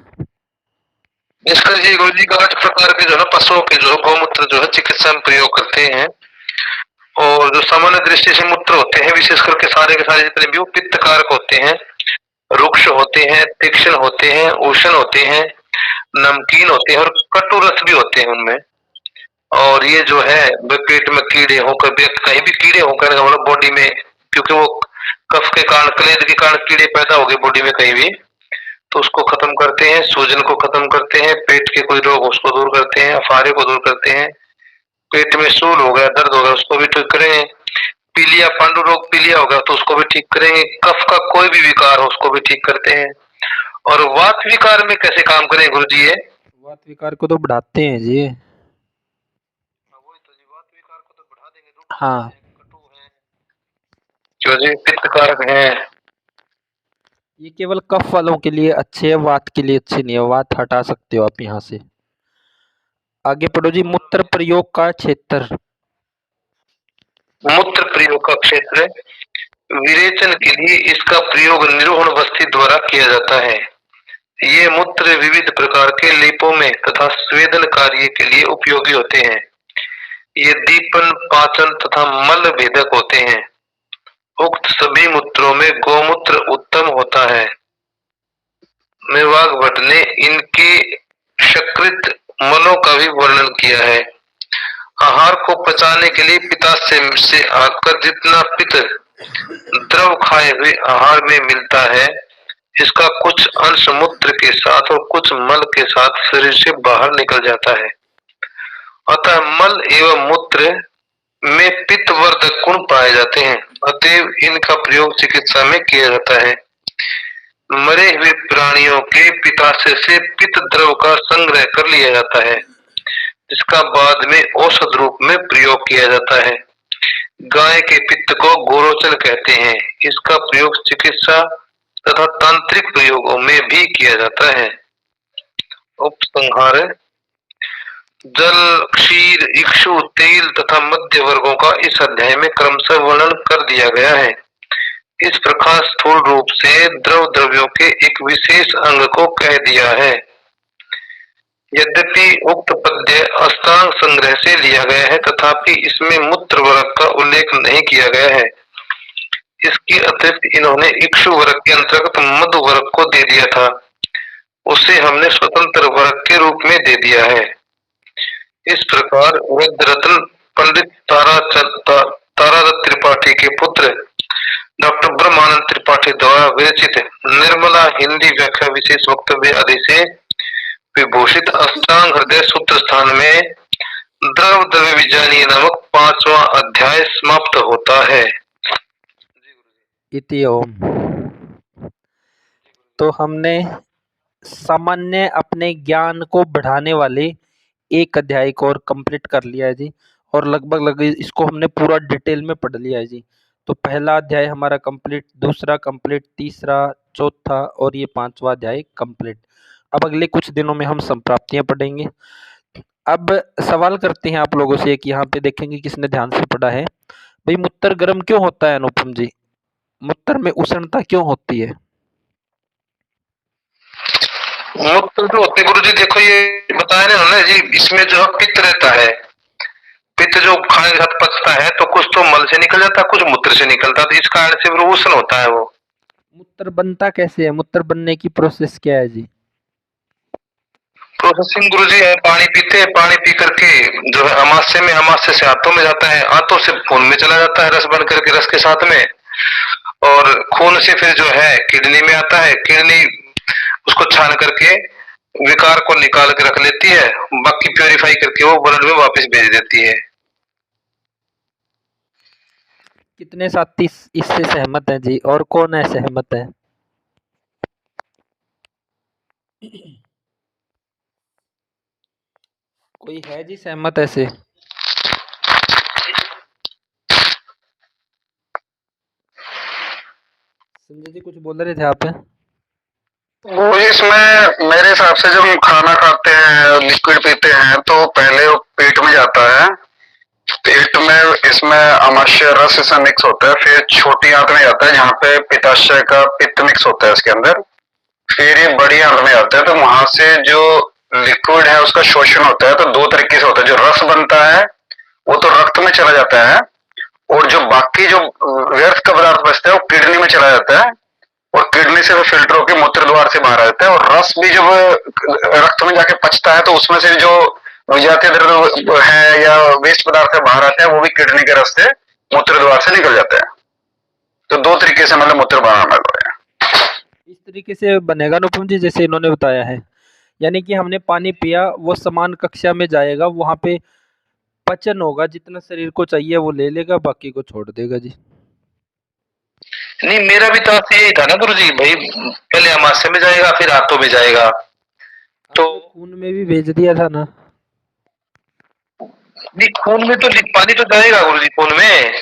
निष्कर्ष जी गुरु जी का 8 प्रकार के जो है पशुओं के जो गौमूत्र जो है चिकित्सा में प्रयोग करते हैं, और जो सामान्य दृष्टि से मूत्र होते हैं विशेष करके सारे के सारे जितने भी वो पित्त कारक होते हैं, रुक्ष होते हैं, तीक्ष्ण होते हैं, उष्ण होते हैं, नमकीन होते हैं और कटु रस भी होते हैं उनमें। और ये जो है पेट में कीड़े होकर, कहीं भी कीड़े होकर मतलब बॉडी में, क्योंकि वो कफ के कारण, क्लेद के कारण कीड़े पैदा हो गए बॉडी में कहीं भी, तो उसको खत्म करते हैं, सूजन को खत्म करते हैं, पेट के कोई रोग उसको दूर करते हैं, अफारे को दूर करते हैं, पेट में सूल हो गया, दर्द हो गया उसको भी ठीक करेंगे, पीलिया, पांडु रोग पीलिया होगा तो उसको भी ठीक करेंगे, कफ का कोई भी विकार हो उसको भी ठीक करते हैं। और वात विकार में कैसे काम करें गुरु जी? ये वात विकार को तो बढ़ाते हैं जी। वात विकार को तो बढ़ा देंगे, हाँ, जो जी पित्त कारक है। ये केवल कफ वालों के लिए अच्छे है, वात के लिए अच्छे नहीं है, वात हटा सकते हो आप यहाँ से। आगे पढ़ो जी। मूत्र प्रयोग का क्षेत्र। मूत्र प्रयोग का क्षेत्र: विरेचन के लिए इसका प्रयोग निरोहण बस्ती द्वारा किया जाता है। ये मूत्र विविध प्रकार के लेपों में तथा स्वेदन कार्य के लिए उपयोगी होते हैं। ये दीपन, पाचन तथा मल भेदक होते हैं। उक्त सभी मूत्रों में गौमूत्र उत्तम होता है। निर्वाग भट्ट ने इनके शकृत मलों का भी वर्णन किया है। आहार को पचाने के लिए पित्ताशय से आकर जितना पित्त द्रव खाए हुए आहार में मिलता है, इसका कुछ अंश मूत्र के साथ और कुछ मल के साथ शरीर से बाहर निकल जाता है। अतः मल एवं मूत्र में पित्तवर्धक गुण पाए जाते हैं, अतएव इनका प्रयोग चिकित्सा में किया जाता है। मरे हुए प्राणियों के पित्ताशय से पित्त द्रव का संग्रह कर लिया जाता है, जिसका बाद में औषध रूप में प्रयोग किया जाता है। गाय के पित्त को गोरोचन कहते हैं। इसका प्रयोग चिकित्सा तथा तांत्रिक प्रयोगों में भी किया जाता है। उपसंहार: जल, क्षीर, इक्षु, तेल तथा मध्य वर्गों का इस अध्याय में क्रमशः वर्णन कर दिया गया है। इस प्रकार स्थूल रूप से द्रव द्रव्यों के एक विशेष अंग को कह दिया है। यद्यपि उक्त पद्य अष्टांग संग्रह से लिया गया है, तथापि इसमें मूत्र वर्ग का उल्लेख नहीं किया गया है। इसके अतिरिक्त इन्होंने इक्षु वर्ग के अंतर्गत मधु वर्ग को दे दिया था, उसे हमने स्वतंत्र वर्ग के रूप में दे दिया है। इस प्रकार वैद्य रत्न पंडित तारादत्त त्रिपाठी के पुत्र डॉक्टर ब्रह्मानंद त्रिपाठी द्वारा विरचित निर्मला हिंदी व्याख्या विशेष वक्तव्य आदि से विभूषित अष्टांग हृदय सूत्र स्थान में द्रव द्रव्य विज्ञानीय नामक 5वां अध्याय समाप्त होता है। इति ओम। तो हमने सामान्य अपने ज्ञान को बढ़ाने वाले एक अध्याय को और कंप्लीट कर लिया है जी, और लगभग इसको हमने पूरा डिटेल में पढ़ लिया है जी। तो पहला अध्याय हमारा कंप्लीट, दूसरा कंप्लीट, तीसरा, चौथा और ये 5वां अध्याय कंप्लीट। अब अगले कुछ दिनों में हम संप्राप्तियां पढ़ेंगे। अब सवाल करते हैं आप लोगों से कि यहाँ पे देखेंगे किसने ध्यान से पढ़ा है। भाई मूत्र गर्म क्यों होता है अनुपम जी? मूत्र में उष्णता क्यों होती है? मूत्र जो होते गुरु जी, देखो ये बता रहे हो ना जी, इसमें जो पित्त रहता है, पित्त जो खाने के साथ पचता है तो कुछ तो मल से निकल जाता है, कुछ मूत्र से निकलता है, तो इस कारण से वो उष्ण होता है। वो मूत्र बनता कैसे है? मूत्र बनने की प्रोसेस क्या है जी? प्रोसेसिंग गुरु जी है, पानी पीते हैं, पानी पी करके जो है अमाशय में, अमाशय से आंतों में जाता है, आंतों से खून में चला जाता है रस बन करके, रस के साथ में, और खून से फिर जो है किडनी में आता है, किडनी उसको छान करके विकार को निकाल के रख लेती है, बाकी प्योरीफाई करके वो ब्लड में वापस भेज देती है। कितने साथी इससे सहमत हैं जी, और कौन है सहमत है? कोई है जी सहमत ऐसे? संजय जी कुछ बोल रहे थे आप? वो इसमें मेरे हिसाब से जब हम खाना खाते हैं, लिक्विड पीते हैं, तो पहले वो पेट में जाता है, पेट में इसमें अमाशय रस इसमें मिक्स होता है, फिर छोटी आंत में जाता है जहाँ पे पित्ताशय का पित्त मिक्स होता है इसके अंदर, फिर ये बड़ी आंत में आता है, तो वहां से जो लिक्विड है उसका शोषण होता है। तो दो तरीके से होता है, जो रस बनता है वो तो रक्त में चला जाता है, और जो बाकी जो व्यर्थ का पदार्थ बचता है वो किडनी में चला जाता है, और किडनी से वो फिल्टर होकर मूत्र द्वार से बाहर आ जाता है, और रस भी जब रक्त में जाके पचता है तो उसमें से जो विजातीय द्रव्य है या वेस्ट पदार्थ है बाहर आता है, वो भी किडनी के रस से मूत्र द्वार से निकल जाता है। तो दो तरीके से मतलब मूत्र बनाना है। इस तरीके से बनेगा अनुपम जी जैसे इन्होंने बताया है, यानी कि हमने पानी पिया, वो समान कक्षा में जाएगा, वहां पे पचन होगा, जितना शरीर को चाहिए वो ले लेगा, बाकी को छोड़ देगा जी। नहीं, मेरा भी तो यही था ना गुरु जी, भाई पहले अमाशय में जाएगा फिर आंतों में जाएगा, तो खून में भी भेज दिया था ना? नहीं, खून में तो पानी तो जाएगा गुरु जी, खून में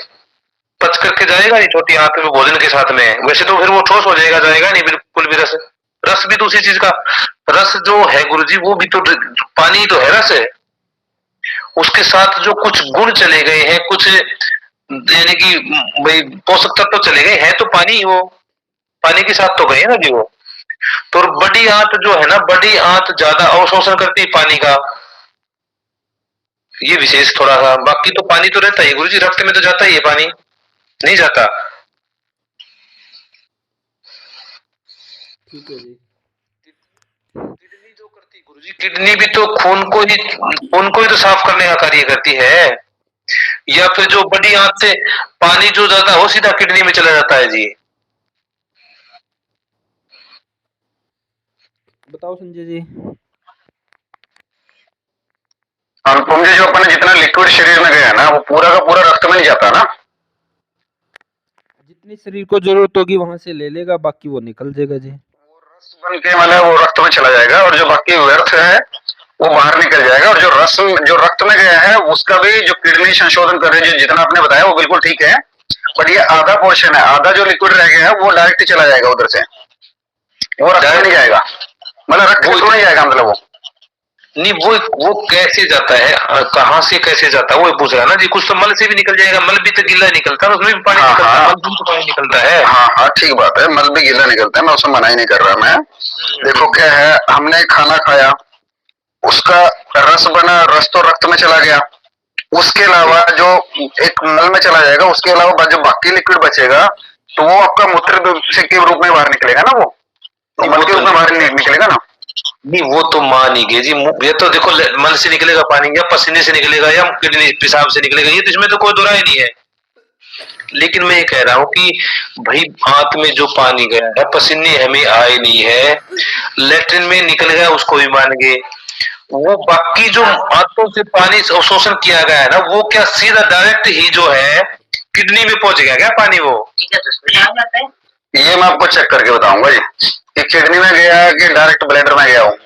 पच करके जाएगा नहीं, छोटी आंत में भोजन के साथ में, वैसे तो फिर वो ठोस हो जाएगा, जाएगा नहीं बिल्कुल भी रस। रस भी तो उसी चीज का, रस जो है गुरु जी वो भी तो पानी तो है, रस है, उसके साथ जो कुछ गुण चले गए हैं, कुछ यानी कि भाई पोषक तत्व चले गए हैं, तो पानी, वो पानी के साथ तो गए ना जी वो। तो बड़ी आंत जो है ना, बड़ी आंत ज्यादा अवशोषण करती है पानी का, ये विशेष थोड़ा सा, बाकी तो पानी तो रहता ही गुरु जी, रक्त में तो जाता ही है पानी, नहीं जाता। ठीक है जी। किडनी जो करती गुरु जी, किडनी भी तो खून को ही तो साफ करने का कार्य करती है, या फिर जो बड़ी आंत से पानी जो ज्यादा हो सीधा किडनी में चला जाता है जी। बताओ संजय जी। अनुपम जी, जो अपने जितना लिक्विड शरीर में गया ना वो पूरा का पूरा रक्त में नहीं जाता ना, जितनी शरीर को जरूरत होगी वहां से ले लेगा, बाकी वो निकल जाएगा जी। वो रस बन के मतलब वो रक्त में चला जाएगा, और जो बाकी व्यर्थ है वो बाहर निकल जाएगा, और जो रस जो रक्त में गया है उसका भी जो किडनी संशोधन कर रही है, जितना आपने बताया वो बिल्कुल ठीक है, बट ये आधा पोर्शन है, आधा जो लिक्विड रह गया है वो डायरेक्ट चला जाएगा उधर से, वो रक्त में नहीं जाएगा, मतलब रक्त में नहीं जाएगा, मतलब वो नहीं, वो कैसे जाता है, कहाँ से कैसे जाता है वो पूछ रहा है ना जी। कुछ तो मल से भी निकल जाएगा, मल भी तो गीला निकलता है, उसमें भी पानी निकलता है, मल भी तो पानी निकलता है। हाँ हाँ ठीक बात है, मल भी गीला निकलता है, मैं उसमें मना ही नहीं कर रहा। मैं देखो क्या है, हमने खाना खाया, उसका रस बना, रस तो रक्त में चला गया, उसके अलावा जो एक मल में चला जाएगा, उसके अलावा जो बाकी लिक्विड बचेगा तो वो आपका मूत्र से के रूप में बाहर निकलेगा ना, वो तो मल के रूप में बाहर निकलेगा ना। नहीं, वो तो मान ही गए जी, ये तो देखो मल से निकलेगा पानी, या पसीने से निकलेगा, या किडनी पेशाब से निकलेगा, ये तो इसमें तो कोई दो राय नहीं है। लेकिन मैं ये कह रहा हूँ कि भाई आंत में जो पानी गया है, पसीने हमें आए नहीं है, लेटरिन में निकल गया उसको भी मान गए, वो बाकी जो आंतों से पानी शोषण किया गया है ना, वो क्या सीधा डायरेक्ट ही जो है किडनी में पहुंच गया क्या पानी वो? ये मैं आपको चेक करके बताऊंगा जी कि किडनी में गया है कि डायरेक्ट ब्लैडर में गया हूँ।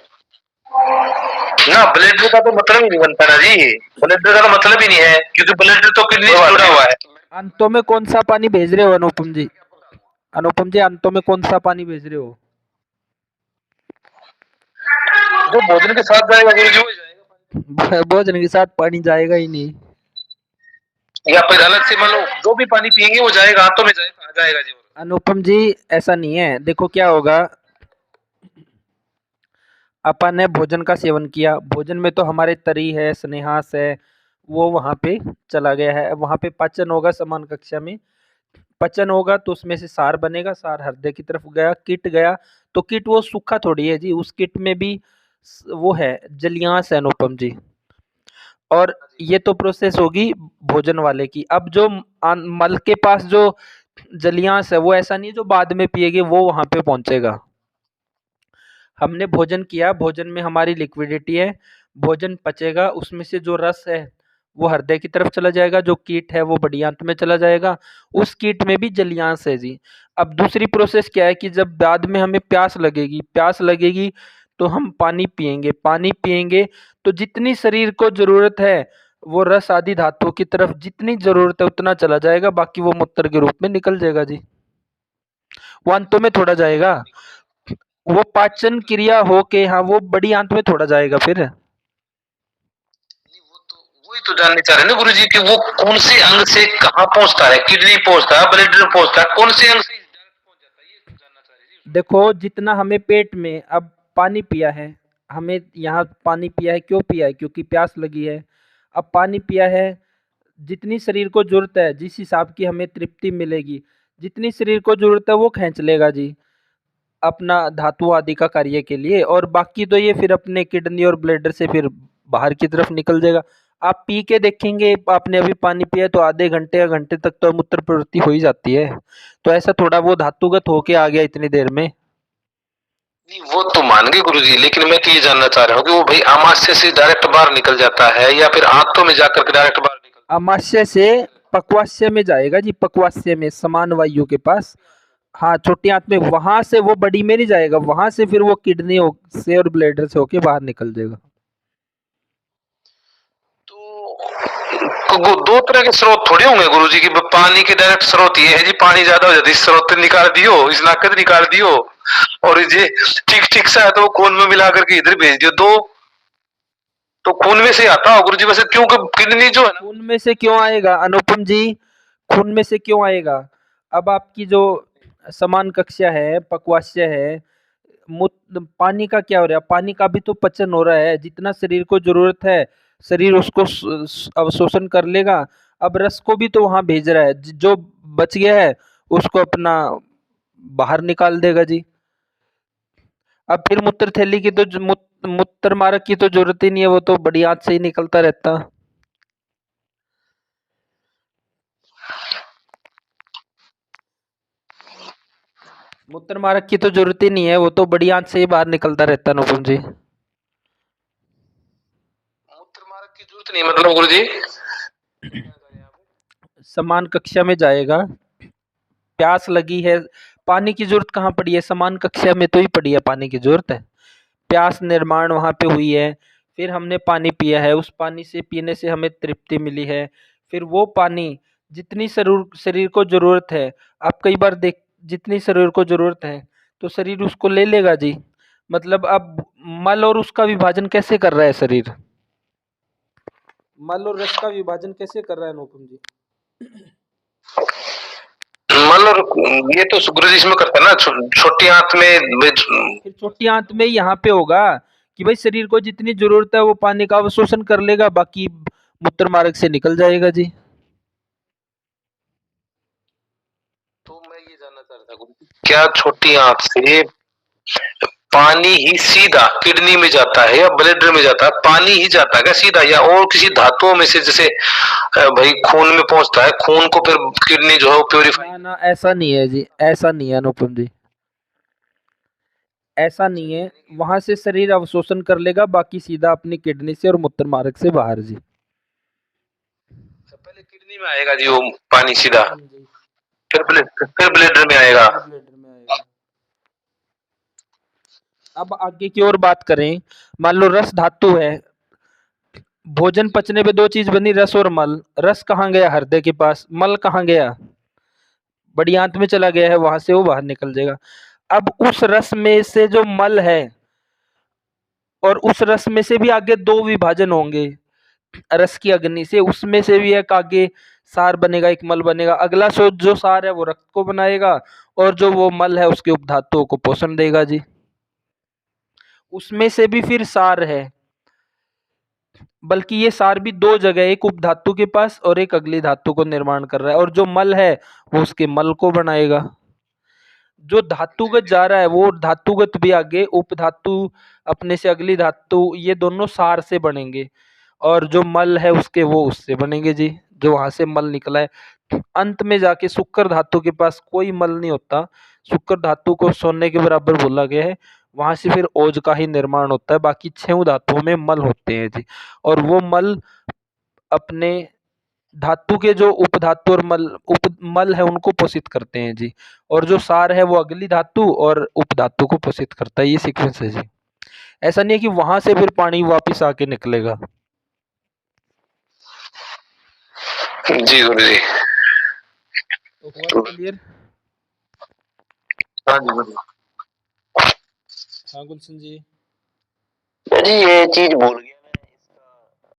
ना ब्लड का तो मतलब ही नहीं बनता ना जी, ब्लड का तो मतलब ही नहीं है, क्योंकि ब्लड तो किडनी से जुड़ा हुआ है। अंतों में कौन सा पानी भेज रहे हो अनुपम जी? अनुपम जी अंतों में कौन सा पानी भेज रहे हो? जो भोजन के साथ जाएगा गुरु जी वही जाएगा, भोजन के साथ पानी जाएगा ही नहीं। या फिर अलग से मान लो जो भी पानी पिएंगे वो जाएगा, आंतों में जाएगा, कहाँ जाएगा जी? अनुपम जी ऐसा नहीं है, देखो क्या होगा, अपन ने भोजन का सेवन किया, भोजन में तो हमारे तरी है, स्नेहास है, वो वहाँ पे चला गया है, वहाँ पे पाचन होगा, समान कक्षा में पचन होगा तो उसमें से सार बनेगा, सार हृदय की तरफ गया, किट गया, तो किट वो सूखा थोड़ी है जी, उस किट में भी वो है जलियांश है अनुपम जी। और ये तो प्रोसेस होगी भोजन वाले की। अब जो मल के पास जो जलियांश है वो ऐसा नहीं है जो बाद में पिएंगे वो वहां पे पहुंचेगा। हमने भोजन किया, भोजन में हमारी लिक्विडिटी है, भोजन पचेगा, उसमें से जो रस है वो हृदय की तरफ चला जाएगा, जो कीट है वो बड़ी आंत में चला जाएगा, उस कीट में भी जलियांश है जी। अब दूसरी प्रोसेस क्या है कि जब बाद में हमें प्यास लगेगी तो हम पानी पिएंगे, पानी पिएंगे तो जितनी शरीर को जरूरत है वो रस आदि धातुओं की तरफ जितनी जरूरत है उतना चला जाएगा, बाकी वो मूत्र के रूप में निकल जाएगा जी, वो अंतों में थोड़ा जाएगा, वो पाचन क्रिया होके हाँ वो बड़ी आंत में थोड़ा जाएगा फिर। वही तो जानना चाह रहे हैं ना गुरु जी कि वो कौन से अंग से कहाँ पहुंचता है, किडनी पहुंचता है, ब्लड पहुंचता है, कौन से अंग से direct पहुंच जाता है, ये तो जानना चाह रहे जी। देखो जितना हमें पेट में अब पानी पिया है, हमें यहाँ पानी पिया है, क्यों पिया है? क्योंकि प्यास लगी है। अब पानी पिया है, जितनी शरीर को जरूरत है, जिस हिसाब की हमें तृप्ति मिलेगी, जितनी शरीर को जरूरत है वो खींच लेगा जी अपना धातु आदि का कार्य के लिए, और बाकी तो ये फिर अपने किडनी और ब्लैडर से फिर बाहर की तरफ निकल जाएगा। आप पी के देखेंगे, आपने अभी पानी पिया है तो आधे घंटे या घंटे तक तो मूत्र प्रवृत्ति हो ही जाती है, तो ऐसा थोड़ा वो धातुगत होके आ गया इतनी देर में। नहीं वो तो मान गए गुरु जी, लेकिन मैं तो ये जानना चाह रहा हूँ कि वो भाई आमाशय से डायरेक्ट बाहर निकल जाता है या फिर आंतों में जाकर के डायरेक्ट बाहर निकल? अमाशय से पक्वाशय में जाएगा जी, पक्वाशय में समान वायु के पास, हाँ छोटी आंत में, वहां से वो बड़ी में नहीं जाएगा, वहां से फिर वो किडनी से और ब्लैडर से होके बाहर निकल जाएगा। तो वो दो तरह के स्रोत थोड़े होंगे गुरु जी की, पानी के डायरेक्ट स्रोत ये है जी, पानी ज्यादा हो जाता है इस स्रोत से निकाल दियो, इस नाके से निकाल दियो, और ये ठीक ठीक सा है तो वो खून में मिला करके इधर भेज दियो, दो तो खून में से आता हो गुरु जी वैसे, क्योंकि किडनी जो है ना। खून में से क्यों आएगा अनुपम जी? खून में से क्यों आएगा? अब आपकी जो समान कक्षा है, पक्वाशय है, पानी का क्या हो रहा है? पानी का भी तो पचन हो रहा है, जितना शरीर को जरूरत है शरीर उसको अवशोषण कर लेगा। अब रस को भी तो वहां भेज रहा है, जो बच गया है उसको अपना बाहर निकाल देगा जी। अब फिर मूत्र थैली की तो मूत्र मार्ग की तो जरूरत ही नहीं है, वो तो बड़ी आंत से ही निकलता रहता। मूत्र मार्ग की तो जरूरत ही नहीं है, वो तो बड़ी आंत से ही बाहर निकलता रहता अनुपम जी। मूत्र मार्ग की जरूरत नहीं मतलब गुरु जी? समान कक्षा में जाएगा, प्यास लगी है, पानी की जरूरत कहाँ पड़ी है? समान कक्षा में तो ही पड़ी है पानी की जरूरत है, प्यास निर्माण वहां पे हुई है, फिर हमने पानी पिया है, उस पानी से पीने से हमें तृप्ति मिली है, फिर वो पानी जितनी शरीर को जरूरत है, आप कई बार देख जितनी शरीर को जरूरत है तो शरीर उसको ले लेगा जी। मतलब अब मल और उसका विभाजन कैसे कर रहा है शरीर? मल और रस का विभाजन कैसे कर रहा है अनुपम जी? मल और ये तो गुरु जी इसमें करता है ना, छोटी आंत में फिर छोटी आंत में यहाँ पे होगा कि भाई शरीर को जितनी जरूरत है वो पानी का अवशोषण कर लेगा, बाकी मूत्र मार्ग से निकल जाएगा जी। तो मैं ये जानना चाह रहा था गुरु जी, क्या छोटी आंत से पानी ही सीधा किडनी में जाता है या ब्लड में जाता है? पानी ही जाता है क्या सीधा, या और किसी धातुओं में से, जैसे भाई खून में पहुंचता है, खून को फिर किडनी जो है वो प्योरीफाई? ना ना, ऐसा नहीं है जी, ऐसा नहीं है अनुपम जी, ऐसा नहीं है। वहां से शरीर अवशोषण कर लेगा, बाकी सीधा अपनी किडनी से और मूत्र मार्ग से बाहर जी। पहले किडनी में आएगा जी वो पानी सीधा, हाँ जी, फिर ब्लड में आएगा। फिर ब्लैडर में आएगा। अब आगे की ओर बात करें, मान लो रस धातु है, भोजन पचने पे दो चीज बनी, रस और मल। रस कहाँ गया? हृदय के पास। मल कहाँ गया? बड़ी आंत में चला गया है, वहां से वो बाहर निकल जाएगा। अब उस रस में से जो मल है, और उस रस में से भी आगे दो विभाजन होंगे रस की अग्नि से, उसमें से भी एक आगे सार बनेगा, एक मल बनेगा। अगला जो सार है वो रक्त को बनाएगा, और जो वो मल है उसके उपधातुओं को पोषण देगा जी। उसमें से भी फिर सार है, बल्कि ये सार भी दो जगह, एक उपधातु के पास और एक अगली धातु को निर्माण कर रहा है, और जो मल है वो उसके मल को बनाएगा। जो धातुगत जा रहा है वो धातुगत भी आगे उपधातु अपने से अगली धातु, ये दोनों सार से बनेंगे, और जो मल है उसके वो उससे बनेंगे जी, जो वहां से मल निकला है। अंत में जाके शुक्र धातु के पास कोई मल नहीं होता, शुक्र धातु को सोने के बराबर बोला गया है। वहां से फिर ओज का ही निर्माण होता है, बाकी 6 धातुओं में मल होते हैं जी, और वो मल अपने धातु के जो उपधातु और मल है उनको पोषित करते हैं जी, और जो सार है वो अगली धातु और उपधातु को पोषित करता है। ये सीक्वेंस है जी। ऐसा नहीं है कि वहां से फिर पानी वापिस आके निकलेगा। जी गुरु जी। तो हुआ क्लियर? हाँ जी गुरु। हाँ गुलशन जी। जी ये चीज भूल गया